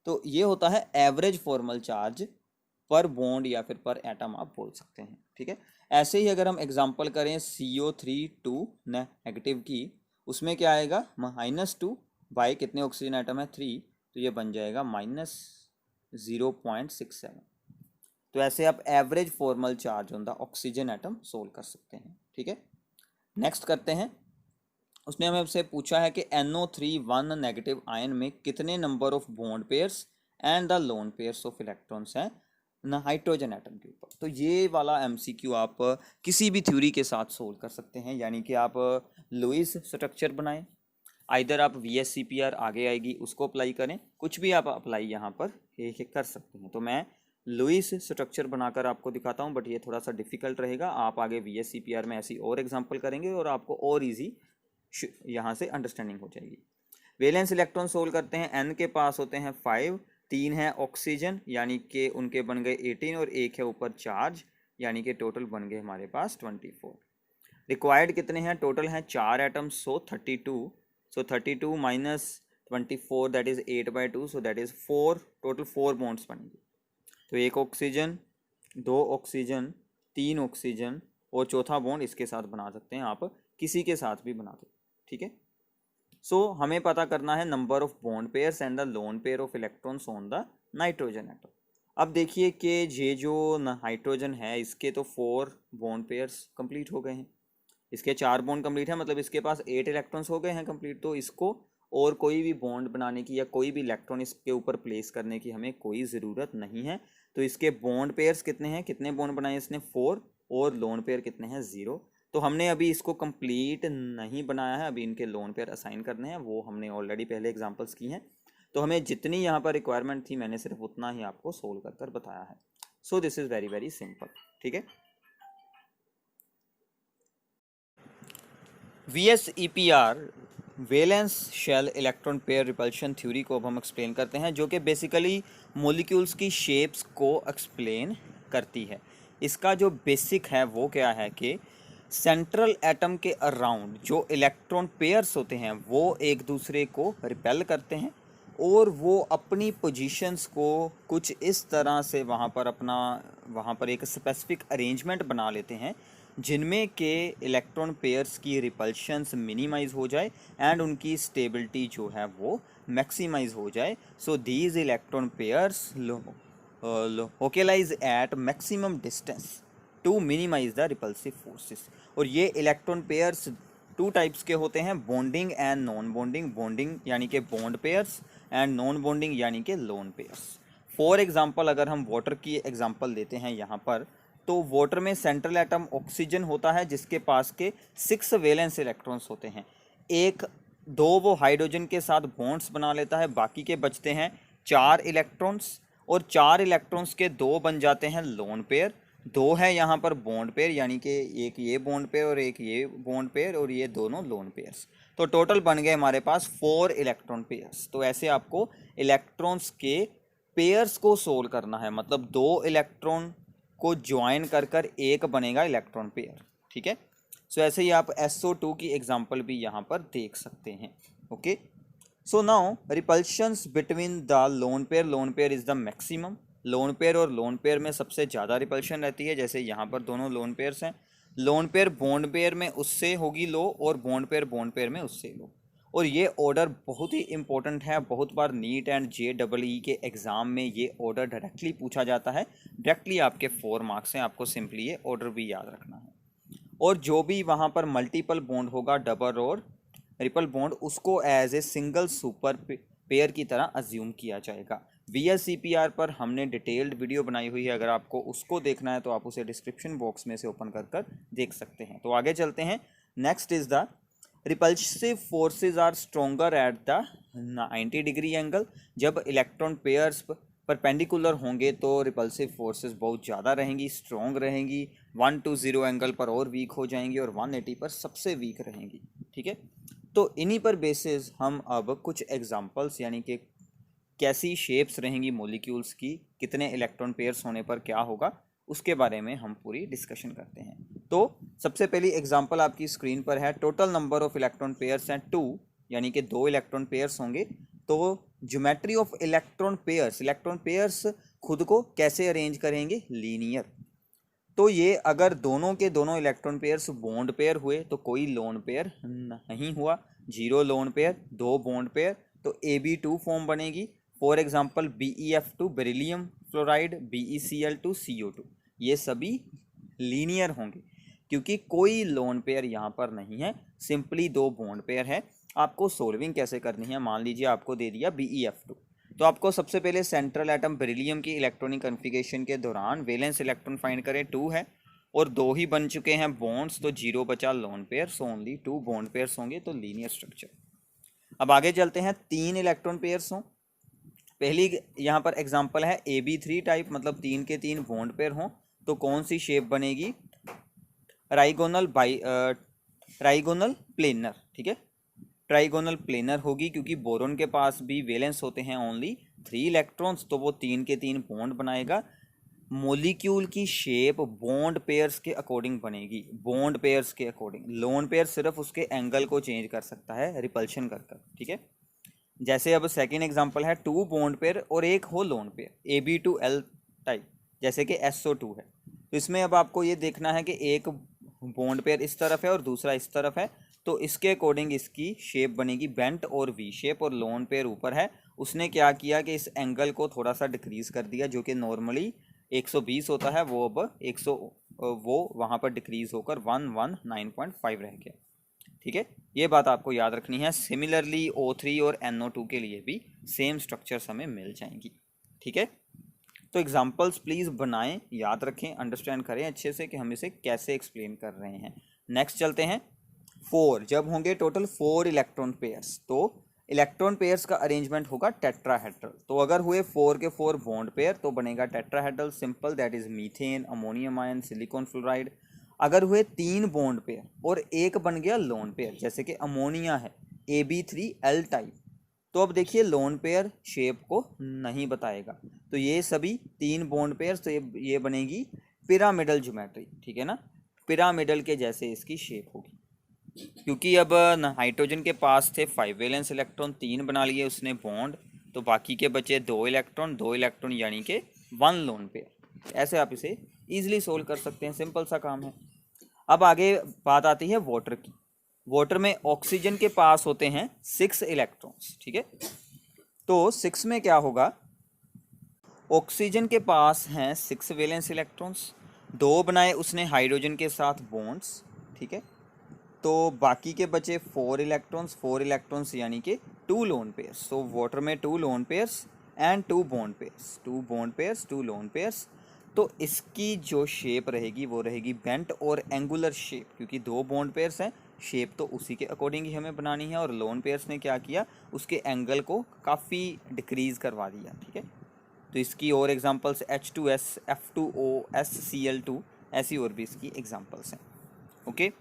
तो ये होता है एवरेज फॉर्मल चार्ज पर बॉन्ड या फिर पर एटम आप बोल सकते हैं। ठीक है, ऐसे ही अगर हम एग्जांपल करें CO3 नेगेटिव की, उसमें क्या आएगा, -2 बाई कितने ऑक्सीजन एटम है 3, तो ये बन जाएगा -0.67। तो ऐसे आप average formal charge on the oxygen atom solve कर सकते हैं। ठीक है, नेक्स्ट करते हैं। उसने हमें से पूछा है कि NO3 1 नेगेटिव आयन में कितने number of bond pairs and the lone pairs of electrons हैं हाइड्रोजन एटम के ऊपर। तो ये वाला एमसीक्यू आप किसी भी थ्योरी के साथ सोल्व कर सकते हैं, यानी कि आप लुईस स्ट्रक्चर बनाएं, आइदर आप VSCPR आगे आएगी उसको अप्लाई करें, कुछ भी आप अप्लाई यहाँ पर ये कर सकते हैं। तो मैं लुईस स्ट्रक्चर बनाकर आपको दिखाता हूँ, बट ये थोड़ा सा डिफिकल्ट रहेगा। आप आगे VSCPR में ऐसी और एग्जांपल करेंगे और आपको और इजी यहाँ से अंडरस्टैंडिंग हो जाएगी। वैलेंस इलेक्ट्रॉन सोल्व करते हैं, N के पास होते हैं 5, 3 है ऑक्सीजन यानी कि उनके बन गए 18 और एक है ऊपर चार्ज यानी कि टोटल बन गए हमारे पास 24। रिक्वायर्ड कितने हैं? टोटल हैं 4 atoms, so 32। So 32 minus 24 that is 8/2, so that is 4, total 4 bonds बनेंगे। तो एक ऑक्सीजन, 2 ऑक्सीजन, 3 ऑक्सीजन और चौथा बॉन्ड इसके साथ बना सकते हैं, आप किसी के साथ भी बना दो, ठीक है। सो हमें पता करना है number of bond pairs and the lone pair of electrons on the nitrogen atom. अब देखिए कि ये जो नाइट्रोजन है इसके तो 4 बॉन्ड पेयर्स कंप्लीट हो गए हैं, इसके 4 बॉन्ड कंप्लीट है, मतलब इसके पास 8 इलेक्ट्रॉन्स हो गए हैं कंप्लीट। तो इसको और कोई भी बॉन्ड बनाने की या कोई भी इलेक्ट्रॉन इसके ऊपर प्लेस करने की हमें कोई ज़रूरत नहीं है। तो इसके बॉन्ड पेयर्स कितने हैं, कितने बॉन्ड बनाए इसने? 4, और लोन पेयर कितने हैं? 0। तो हमने अभी इसको कंप्लीट नहीं बनाया है, अभी इनके लोन पेयर असाइन करने हैं, वो हमने ऑलरेडी पहले एग्जांपल्स की हैं। तो हमें जितनी यहाँ पर रिक्वायरमेंट थी मैंने सिर्फ उतना ही आपको सोल्व कर कर बताया है। So this is very very simple, ठीक है। VSEPR valence shell electron pair repulsion theory को अब हम एक्सप्लेन करते हैं, जो कि बेसिकली मॉलिक्यूल्स की शेप्स को एक्सप्लेन करती है। इसका जो बेसिक है वो क्या है कि सेंट्रल एटम के अराउंड जो इलेक्ट्रॉन पेयर्स होते हैं वो एक दूसरे को रिपेल करते हैं और वो अपनी पोजीशंस को कुछ इस तरह से वहाँ पर एक स्पेसिफिक अरेंजमेंट बना लेते हैं जिनमें के इलेक्ट्रॉन पेयर्स की रिपल्शंस मिनिमाइज हो जाए एंड उनकी स्टेबिलिटी जो है वो मैक्सिमाइज हो जाए। So these electron pairs localize at maximum distance to minimize the repulsive forces. और ये इलेक्ट्रॉन पेयर्स 2 टाइप्स के होते हैं, bonding and non bonding. Bonding यानी कि bond pairs and non bonding यानी कि लोन पेयर्स। फॉर एग्जांपल अगर हम वाटर की एग्जांपल लेते हैं यहाँ पर, तो वाटर में सेंट्रल एटम ऑक्सीजन होता है जिसके पास के 6 वैलेंस इलेक्ट्रॉन्स होते हैं। 2 वो हाइड्रोजन के साथ बॉन्ड्स बना लेता है, बाकी के बचते हैं 4 इलेक्ट्रॉन्स, और 4 इलेक्ट्रॉन्स के 2 बन जाते हैं लोन पेयर, 2 है यहाँ पर बॉन्ड पेयर यानी कि एक ये बॉन्ड पेयर और एक ये बॉन्ड पेयर, और ये दोनों लोन पेयर्स। तो टोटल बन गए हमारे पास 4 इलेक्ट्रॉन पेयर्स। तो ऐसे आपको इलेक्ट्रॉन्स के पेयर्स को सोल्व करना है, मतलब 2 इलेक्ट्रॉन को ज्वाइन कर कर एक बनेगा इलेक्ट्रॉन पेयर, ठीक है। सो ऐसे ही आप SO2 की एग्जांपल भी यहाँ पर देख सकते हैं, okay. So now repulsions between the lone pair is the maximum. Lone pair और लोन पेयर में सबसे ज़्यादा रिपल्शन रहती है, जैसे यहाँ पर दोनों लोन पेयर्स हैं। लोन पेयर बॉन्ड पेयर में उससे होगी लो, और बॉन्ड पेयर में उससे लो। और ये ऑर्डर बहुत ही इंपॉर्टेंट है, बहुत बार नीट एंड JEE के एग्ज़ाम में ये ऑर्डर डायरेक्टली पूछा जाता है। डायरेक्टली आपके 4 मार्क्स हैं, आपको सिंपली ये ऑर्डर भी याद रखना है। और जो भी वहाँ पर मल्टीपल बॉन्ड होगा, डबल और ट्रिपल बॉन्ड, उसको as a single super pair की तरह अज्यूम किया जाएगा। VSCPR पर हमने डिटेल्ड वीडियो बनाई हुई है, अगर आपको उसको देखना है तो आप उसे डिस्क्रिप्शन बॉक्स में से ओपन कर कर देख सकते हैं। तो आगे चलते हैं। Next is the repulsive forces are stronger at the 90 degree angle. जब इलेक्ट्रॉन पेयर्स परपेंडिकुलर होंगे तो रिपल्सिव फोर्सेस बहुत ज़्यादा रहेंगी, स्ट्रॉन्ग रहेंगी। 120 एंगल पर और वीक हो जाएंगी और 180 पर सबसे वीक रहेंगी, ठीक है। तो इन्हीं पर बेसिस हम अब कुछ एग्जांपल्स यानी कि कैसी शेप्स रहेंगी मॉलिक्यूल्स की, कितने इलेक्ट्रॉन पेयर्स होने पर क्या होगा, उसके बारे में हम पूरी डिस्कशन करते हैं। तो सबसे पहली एग्जांपल आपकी स्क्रीन पर है। Total number of electron pairs हैं 2, यानी कि 2 इलेक्ट्रॉन पेयर्स होंगे। तो ज्योमेट्री ऑफ इलेक्ट्रॉन पेयर्स खुद को कैसे अरेंज करेंगे? लीनियर। तो ये अगर दोनों के दोनों इलेक्ट्रॉन पेयर्स बॉन्ड पेयर हुए तो कोई लोन पेयर नहीं हुआ। 0 लोन पेयर, 2 बॉन्ड पेयर, तो AB2 फॉर्म बनेगी। For example BeF2 beryllium fluoride, BeCl2 CO2, ये सभी लीनियर होंगे क्योंकि कोई लोन पेयर यहाँ पर नहीं है, सिंपली 2 बॉन्ड पेयर है। आपको सोल्विंग कैसे करनी है? मान लीजिए आपको दे दिया BeF2, तो आपको सबसे पहले सेंट्रल एटम बेरिलियम की इलेक्ट्रॉनिक कॉन्फ़िगरेशन के दौरान वैलेंस इलेक्ट्रॉन फाइंड करें, 2 है और 2 ही बन चुके हैं बॉन्ड्स, तो 0 बचा lone pair, so only 2 bond pairs होंगे, तो लीनियर स्ट्रक्चर। अब आगे चलते हैं, 3 इलेक्ट्रॉन पेयर्स हों। पहली यहाँ पर एग्जांपल है AB3 टाइप, मतलब 3 के 3 बॉन्ड पेयर हों, तो कौन सी शेप बनेगी? राइगोनल प्लेनर, ठीक है, ट्राइगोनल प्लेनर होगी, क्योंकि बोरोन के पास भी वैलेंस होते हैं ओनली 3 इलेक्ट्रॉन्स, तो वो 3 के 3 बॉन्ड बनाएगा। मॉलिक्यूल की शेप बॉन्ड पेयर्स के अकॉर्डिंग बनेगी, बॉन्ड पेयर्स के अकॉर्डिंग। लोन पेयर सिर्फ उसके एंगल को चेंज कर सकता है रिपल्शन कर कर, ठीक है। जैसे अब सेकेंड एग्जांपल है 2 बॉन्ड पेयर और एक हो लोन पेयर AB2L टाइप, जैसे कि SO2 है। तो इसमें अब आपको ये देखना है कि एक बॉन्ड पेयर इस तरफ है और दूसरा इस तरफ है, तो इसके अकॉर्डिंग इसकी शेप बनेगी बेंट और वी शेप, और लोन पेयर ऊपर है, उसने क्या किया कि इस एंगल को थोड़ा सा डिक्रीज कर दिया, जो कि नॉर्मली 120 होता है, वो अब 100 वो वहाँ पर डिक्रीज होकर 119.5 रह गया, ठीक है। ये बात आपको याद रखनी है। सिमिलरली O3 और NO2 के लिए भी सेम स्ट्रक्चर्स हमें मिल जाएंगी, ठीक है। तो एग्जांपल्स प्लीज़ बनाएं, याद रखें, अंडरस्टैंड करें अच्छे से कि हम इसे कैसे एक्सप्लेन कर रहे हैं। नेक्स्ट चलते हैं 4, जब होंगे टोटल 4 इलेक्ट्रॉन पेयर्स, तो इलेक्ट्रॉन पेयर्स का अरेंजमेंट होगा टेट्राहेड्रल। तो अगर हुए 4 के 4 बॉन्ड पेयर तो बनेगा tetrahedral, simple, that is methane, ammonium ion, silicon fluoride. अगर हुए 3 बॉन्ड पेयर और एक बन गया लोन पेयर, जैसे कि अमोनिया है AB3L टाइप, तो अब देखिए लोन पेयर शेप को नहीं बताएगा, तो ये सभी 3 बॉन्ड पेयर, तो ये बनेगी पिरामिडल ज्योमेट्री, ठीक है ना, पिरामिडल के जैसे इसकी शेप होगी। क्योंकि अब हाइड्रोजन के पास थे 5 वैलेंस इलेक्ट्रॉन, 3 बना लिए उसने बॉन्ड, तो बाकी के बचे 2 इलेक्ट्रॉन यानी कि 1 लोन पेयर। ऐसे आप इसे इजीली सोल्व कर सकते हैं, सिंपल सा काम है। अब आगे बात आती है वाटर की। वाटर में ऑक्सीजन के पास होते हैं 6 इलेक्ट्रॉन्स, ठीक है। तो 6 में क्या होगा, ऑक्सीजन के पास हैं 6 वैलेंस इलेक्ट्रॉन्स, 2 बनाए उसने हाइड्रोजन के साथ बॉन्ड्स, ठीक है। तो बाकी के बचे 4 इलेक्ट्रॉन्स यानी कि 2 लोन पेयर्स। सो वाटर में 2 lone pairs and 2 bond pairs, 2 bond pairs 2 lone pairs. तो इसकी जो शेप रहेगी वो रहेगी बेंट और एंगुलर शेप, क्योंकि 2 बॉन्ड पेयर्स हैं, शेप तो उसी के अकॉर्डिंग ही हमें बनानी है, और लोन पेयर्स ने क्या किया, उसके एंगल को काफ़ी डिक्रीज करवा दिया, ठीक है। तो इसकी और एग्जांपल्स H2S, F2O, SCl2, ऐसी और भी इसकी एग्जांपल्स हैं, okay.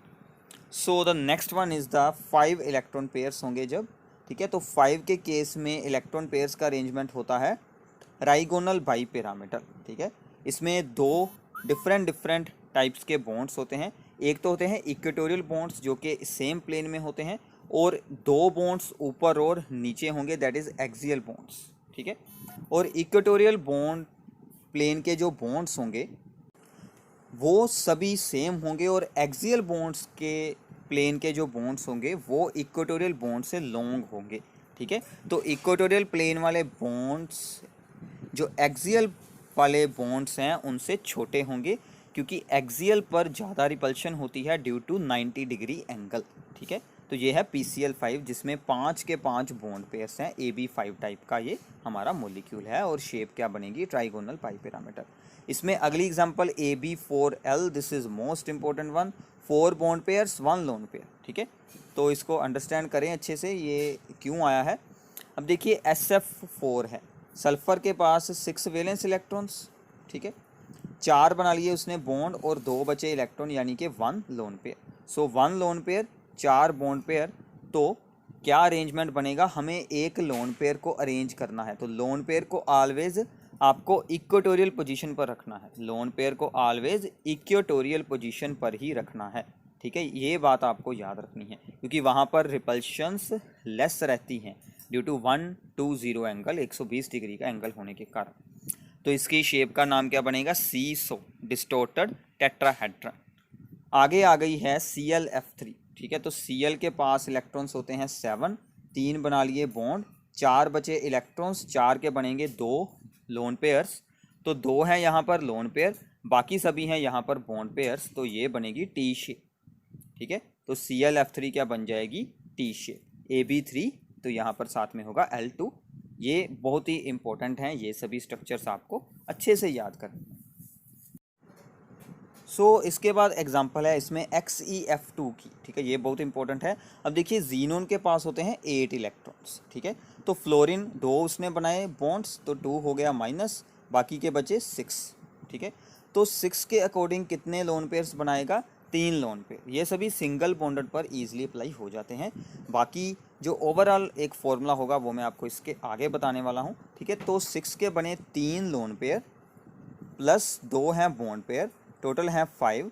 So the next one is the 5 electron pairs होंगे जब, ठीक है। तो 5 के केस में इलेक्ट्रॉन पेयर्स का अरेंजमेंट होता है राइगोनल बाई पिरामिडल, ठीक है। इसमें 2 डिफरेंट टाइप्स के बॉन्ड्स होते हैं। एक तो होते हैं इक्वेटोरियल बॉन्ड्स जो कि सेम प्लेन में होते हैं, और 2 बॉन्ड्स ऊपर और नीचे होंगे, दैट इज़ एक्सियल बॉन्ड्स, ठीक है। और इक्वेटोरियल बॉन्ड प्लेन के जो बॉन्ड्स होंगे वो सभी सेम होंगे, और एक्सियल बॉन्ड्स के प्लेन के जो बॉन्ड्स होंगे वो इक्वेटोरियल बॉन्ड से लॉन्ग होंगे, ठीक है। तो इक्वेटोरियल प्लेन वाले बॉन्ड्स जो एक्सियल वाले बॉन्ड्स हैं उनसे छोटे होंगे, क्योंकि एक्सियल पर ज़्यादा रिपल्शन होती है ड्यू टू 90 डिग्री एंगल, ठीक है। तो ये है PCl5, जिसमें 5 के 5 बॉन्ड पेयर्स हैं, AB5 टाइप का ये हमारा मॉलिक्यूल है, और शेप क्या बनेगी, ट्राइगोनल पाई पिरामिडल। इसमें अगली example AB4L, this is most important one, 4 bond pairs 1 lone pair, ठीक है। तो इसको अंडरस्टैंड करें अच्छे से, ये क्यों आया है। अब देखिए SF4 है, सल्फर के पास 6 वैलेंस इलेक्ट्रॉन्स, ठीक है, 4 बना लिए उसने बॉन्ड और 2 बचे इलेक्ट्रॉन यानी कि 1 लोन पेयर। सो 1 लोन पेयर 4 बॉन्ड पेयर, तो क्या अरेंजमेंट बनेगा, हमें एक लोन पेयर को अरेंज करना है, तो लोन पेयर को ऑलवेज आपको इक्वेटोरियल पोजीशन पर रखना है, लोन पेयर को ऑलवेज इक्वेटोरियल पोजीशन पर ही रखना है, ठीक है। ये बात आपको याद रखनी है, क्योंकि वहाँ पर रिपल्शंस लेस रहती हैं ड्यू टू 120 एंगल, 120 डिग्री का एंगल होने के कारण। तो इसकी शेप का नाम क्या बनेगा, सीसो, डिस्टोर्टेड टेट्राहेड्रन। आगे आ गई है ClF3, ठीक है। तो Cl के पास इलेक्ट्रॉन्स होते हैं 7, 3 बना लिए बॉन्ड, 4 बचे इलेक्ट्रॉन्स, 4 के बनेंगे 2 लोन पेयर्स, तो 2 हैं यहाँ पर लोन पेयर, बाकी सभी हैं यहाँ पर बॉन्ड पेयर्स, तो ये बनेगी टी शेप, ठीक है। तो ClF3 क्या बन जाएगी, टी शेप। AB3 तो यहाँ पर साथ में होगा L2, ये बहुत ही इंपॉर्टेंट हैं, ये सभी स्ट्रक्चर्स आपको अच्छे से याद करने। इसके बाद एग्जांपल है इसमें XeF2 की, ठीक है, ये बहुत इंपॉर्टेंट है। अब देखिए जीनोन के पास होते हैं 8 इलेक्ट्रॉन्स, ठीक है, तो फ्लोरीन 2 उसने बनाए बॉन्ड्स, तो 2 हो गया माइनस, बाकी के बचे 6, ठीक है। तो 6 के अकॉर्डिंग कितने लोन पेयर्स बनाएगा? 3 लोन पेयर। ये सभी सिंगल बॉन्डेड पर ईजिली अप्लाई हो जाते हैं। बाकी जो ओवरऑल एक फॉर्मूला होगा वो मैं आपको इसके आगे बताने वाला हूँ, ठीक है। तो 6 के बने 3 लोन पेयर प्लस 2 हैं बॉन्ड पेयर, टोटल हैं 5।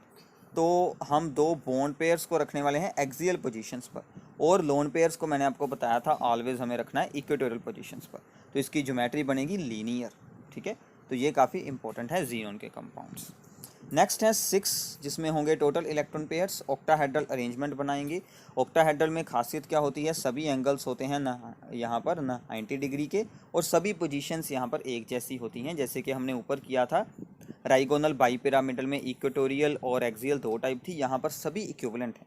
तो हम 2 बॉन्ड पेयर्स को रखने वाले हैं एक्सियल पोजीशंस पर, और लोन पेयर्स को मैंने आपको बताया था ऑलवेज हमें रखना है इक्वेटोरियल पोजीशंस पर। तो इसकी ज्योमेट्री बनेगी लीनियर, ठीक है। तो ये काफ़ी इंपॉर्टेंट है जीनोन के कंपाउंड्स। नेक्स्ट है 6, जिसमें होंगे total electron pairs. Octahedral arrangement बनाएंगे। ऑक्टाहेड्रल में खासियत क्या होती है? सभी एंगल्स होते हैं ना यहाँ पर ना 90 डिग्री के, और सभी पोजीशंस यहाँ पर एक जैसी होती हैं। जैसे कि हमने ऊपर किया था राइगोनल बाईपिरामिडल में इक्वेटोरियल और एक्सियल 2 टाइप थी, यहाँ पर सभी इक्विवेलेंट हैं।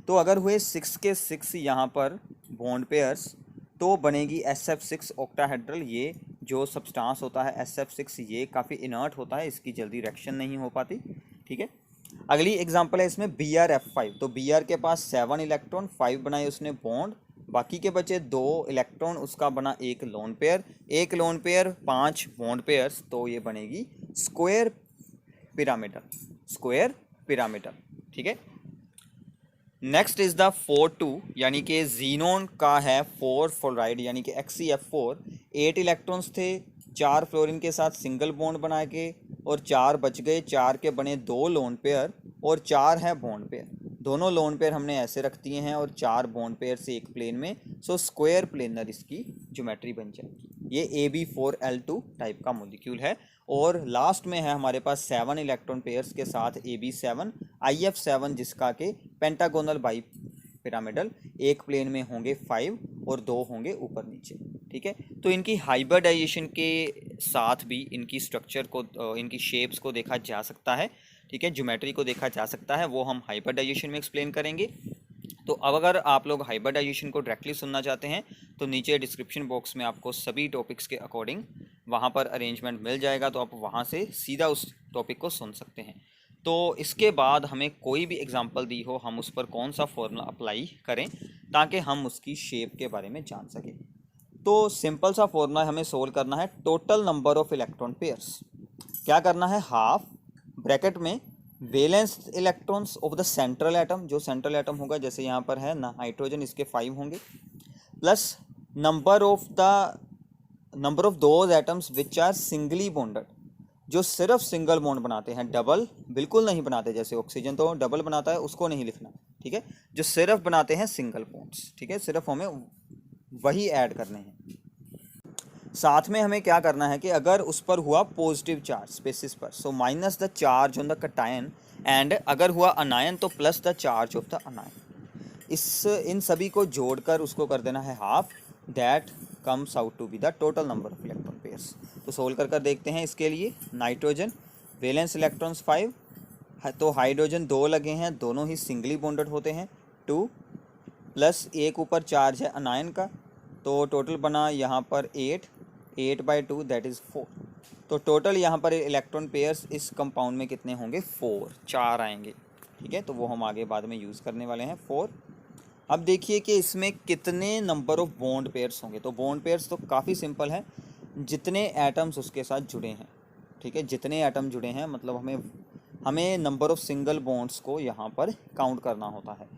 तो अगर हुए 6 के 6 यहाँ पर बॉन्ड पेयर्स, तो बनेगी SF6 ऑक्टाहेड्रल। ये जो सब्सटेंस होता है SF6 ये काफ़ी इनर्ट होता है, इसकी जल्दी रिएक्शन नहीं हो पाती, ठीक है। अगली एग्जांपल है इसमें BrF5। तो Br के पास 7 इलेक्ट्रॉन, 5 बनाए उसने बॉन्ड, बाकी के बचे 2 इलेक्ट्रॉन, उसका बना एक लोन पेयर, एक लोन पेयर 5 बॉन्ड पेयर्स, तो ये बनेगी स्क्वायर पिरामिडल, ठीक है। नेक्स्ट इज द 4-2, यानी कि जीनोन का है 4 फ्लोराइड यानी कि XeF4। 8 इलेक्ट्रॉन्स थे, 4 फ्लोरीन के साथ सिंगल बॉन्ड बना के, और 4 बच गए। 4 के बने 2 लोन पेयर और 4 है बॉन्ड पेयर। दोनों लोन पेयर हमने ऐसे रख दिए हैं और 4 बॉन्ड पेयर से एक प्लेन में, सो स्क्वायर प्लेनर इसकी ज्योमेट्री बन जाएगी। ये AB4L2 टाइप का मॉलिक्यूल है। और लास्ट में है हमारे पास 7 इलेक्ट्रॉन पेयर्स के साथ AB7 IF7, जिसका के पेंटागोनल बाई पिरामिडल, एक प्लेन में होंगे 5 और 2 होंगे ऊपर नीचे, ठीक है। तो इनकी हाइब्रिडाइजेशन के साथ भी इनकी स्ट्रक्चर को, इनकी शेप्स को देखा जा सकता है, ठीक है, ज्योमेट्री को देखा जा सकता है, वो हम हाइब्रिडाइजेशन में एक्सप्लेन करेंगे। तो अब अगर आप लोग हाइब्रिडाइजेशन को डायरेक्टली सुनना चाहते हैं तो नीचे डिस्क्रिप्शन बॉक्स में आपको सभी टॉपिक्स के अकॉर्डिंग वहाँ पर अरेंजमेंट मिल जाएगा, तो आप वहाँ से सीधा उस टॉपिक को सुन सकते हैं। तो इसके बाद हमें कोई भी एग्जांपल दी हो, हम उस पर कौन सा फॉर्मूला अप्लाई करें ताकि हम उसकी शेप के बारे में जान सकें। तो सिंपल सा फॉर्मूला हमें सोल्व करना है total number of electron pairs. क्या करना है? हाफ ब्रैकेट में valence electrons of the central atom, जो सेंट्रल एटम होगा जैसे यहाँ पर है ना नाइट्रोजन, इसके 5 होंगे, plus number of those atoms which are singly bonded, जो सिर्फ सिंगल बॉन्ड बनाते हैं, डबल बिल्कुल नहीं बनाते। जैसे ऑक्सीजन तो डबल बनाता है, उसको नहीं लिखना, ठीक है। जो सिर्फ बनाते हैं सिंगल बॉन्ड्स, ठीक है, सिर्फ हमें वही ऐड करने हैं। साथ में हमें क्या करना है कि अगर उस पर हुआ पॉजिटिव चार्ज स्पेसिस पर, so minus the charge on the cation, and अगर हुआ अनायन तो plus the charge of the anion. इन सभी को जोड़कर उसको कर देना है half, that comes out to be the total number of electron pairs. तो सोल्व कर देखते हैं इसके लिए। नाइट्रोजन वैलेंस इलेक्ट्रॉन्स 5, तो हाइड्रोजन 2 लगे हैं, दोनों ही सिंगली बॉन्डेड होते हैं 2, प्लस एक ऊपर चार्ज है अनायन का, तो टोटल बना यहाँ पर 8/2 दैट इज़ 4। तो टोटल यहाँ पर इलेक्ट्रॉन पेयर्स इस कंपाउंड में कितने होंगे? 4 आएंगे, ठीक है। तो वो हम आगे बाद में यूज़ करने वाले हैं 4। अब देखिए कि इसमें कितने नंबर ऑफ बॉन्ड पेयर्स होंगे। तो बॉन्ड पेयर्स तो काफ़ी सिंपल है, जितने एटम्स उसके साथ जुड़े हैं, ठीक है, जितने एटम जुड़े हैं, मतलब हमें नंबर ऑफ सिंगल बॉन्ड्स को यहाँ पर काउंट करना होता है।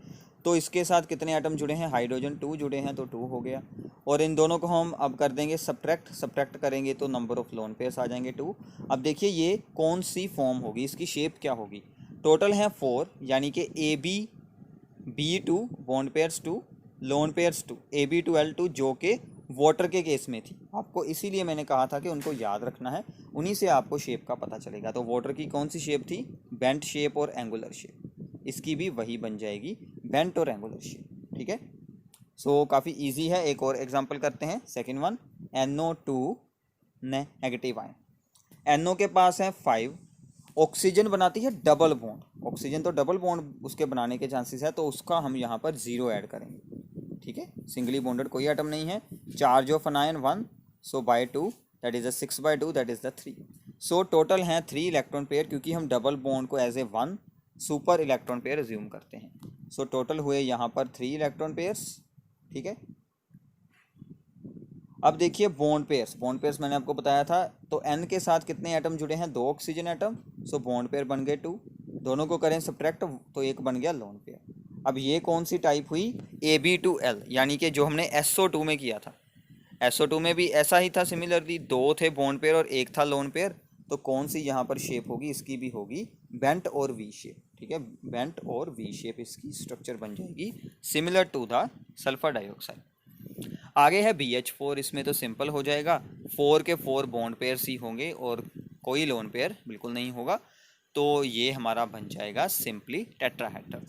तो इसके साथ कितने एटम जुड़े हैं? हाइड्रोजन 2 जुड़े हैं, तो 2 हो गया। और इन दोनों को हम अब कर देंगे सब्ट्रैक्ट करेंगे तो नंबर ऑफ लोन पेयर्स आ जाएंगे 2। अब देखिए ये कौन सी फॉर्म होगी, इसकी शेप क्या होगी? टोटल है 4, यानी कि AB2 bond pairs 2, lone pairs 2, AB2L2, जो कि वाटर के केस में थी। आपको इसीलिए मैंने कहा था कि उनको याद रखना है, उन्हीं से आपको शेप का पता चलेगा। तो वाटर की कौन सी शेप थी? बेंट शेप और एंगुलर शेप। इसकी भी वही बन जाएगी, बेंट और एंगुलर शेप, ठीक है। सो काफ़ी इजी है। एक और एग्जांपल करते हैं, second one, NO2 negative ion. NO के पास है 5, ऑक्सीजन बनाती है डबल बॉन्ड, ऑक्सीजन तो डबल बॉन्ड उसके बनाने के चांसेस है, तो उसका हम यहाँ पर 0 ऐड करेंगे, ठीक है। सिंगली बॉन्डेड कोई एटम नहीं है। Charge of anion 1, so by 2 that is the 6/2 that is the 3। So total हैं 3 इलेक्ट्रॉन पेयर, क्योंकि हम डबल बॉन्ड को as a 1 super electron pair assume करते हैं। सो टोटल हुए यहाँ पर 3 इलेक्ट्रॉन पेयर्स, ठीक है। अब देखिए बॉन्ड पेयर्स मैंने आपको बताया था, तो N के साथ कितने एटम जुड़े हैं, 2 oxygen atom. So bond pair बन गए 2, दोनों को करें सब्ट्रैक्ट तो एक बन गया लोन पेयर। अब ये कौन सी टाइप हुई, AB2L, यानी कि जो हमने SO2 में किया था। SO2 में भी ऐसा ही था, सिमिलरली 2 थे बॉन्ड पेयर और 1 था लोन पेयर। तो कौन सी यहाँ पर शेप होगी, इसकी भी होगी बेंट और वी शेप, ठीक है। बेंट और वी शेप इसकी स्ट्रक्चर बन जाएगी, similar to the sulphur dioxide. आगे है BH4, इसमें तो सिंपल हो जाएगा, 4 के 4 बॉन्ड पेयर्स ही होंगे और कोई लोन पेयर बिल्कुल नहीं होगा। तो ये हमारा बन जाएगा सिंपली टेट्राहेड्रल।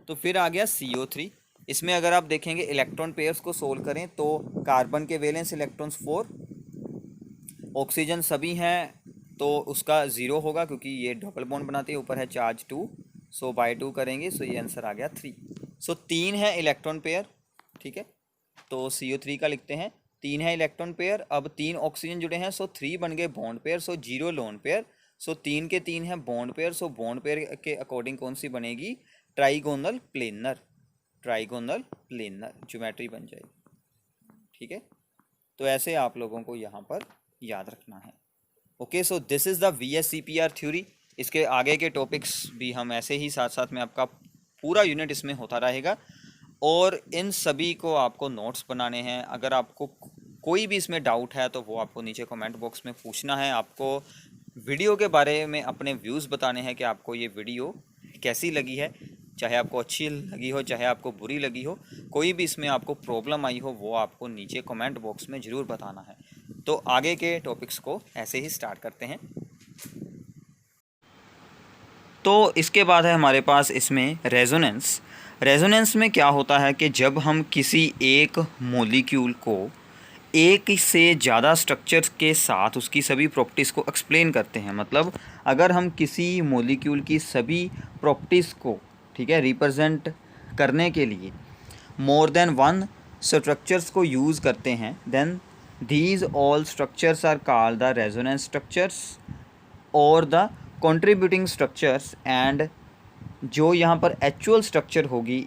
तो फिर आ गया CO3। इसमें अगर आप देखेंगे इलेक्ट्रॉन पेयर्स को सोल्व करें तो कार्बन के वैलेंस इलेक्ट्रॉन्स 4, ऑक्सीजन सभी हैं तो उसका 0 होगा क्योंकि ये डबल बॉन्ड बनाते हैं, ऊपर है चार्ज 2। सो बाय 2 करेंगे, सो ये आंसर आ गया 3। सो 3 है इलेक्ट्रॉन पेयर, ठीक है। तो CO3 का लिखते हैं, 3 है इलेक्ट्रॉन पेयर। अब 3 ऑक्सीजन जुड़े हैं, सो 3 बन गए बॉन्ड पेयर, सो 0 लोन पेयर। सो 3 के 3 है bond pair, so bond pair के अकॉर्डिंग कौन सी बनेगी, trigonal planar, trigonal planar geometry बन जाएगी, ठीक है। तो ऐसे आप लोगों को यहाँ पर याद रखना है। Okay, so this is the VSEPR theory. इसके आगे के टॉपिक्स भी हम ऐसे ही साथ साथ में, आपका पूरा यूनिट इसमें होता रहेगा और इन सभी को आपको नोट्स बनाने हैं। अगर आपको कोई भी इसमें डाउट है तो वो आपको नीचे कमेंट बॉक्स में पूछना है। आपको वीडियो के बारे में अपने व्यूज़ बताने हैं कि आपको ये वीडियो कैसी लगी है, चाहे आपको अच्छी लगी हो चाहे आपको बुरी लगी हो, कोई भी इसमें आपको प्रॉब्लम आई हो वो आपको नीचे कमेंट बॉक्स में ज़रूर बताना है। तो आगे के टॉपिक्स को ऐसे ही स्टार्ट करते हैं। तो इसके बाद है हमारे पास इसमें रेजोनेंस। रेजोनेंस में क्या होता है कि जब हम किसी एक मॉलिक्यूल को एक से ज़्यादा स्ट्रक्चर्स के साथ उसकी सभी प्रॉपर्टीज़ को एक्सप्लेन करते हैं, मतलब अगर हम किसी मॉलिक्यूल की सभी प्रॉपर्टीज़ को, ठीक है, रिप्रेजेंट करने के लिए मोर देन वन स्ट्रक्चर्स को यूज़ करते हैं, then these all structures are called the resonance structures और the contributing structures। and जो यहाँ पर एक्चुअल स्ट्रक्चर होगी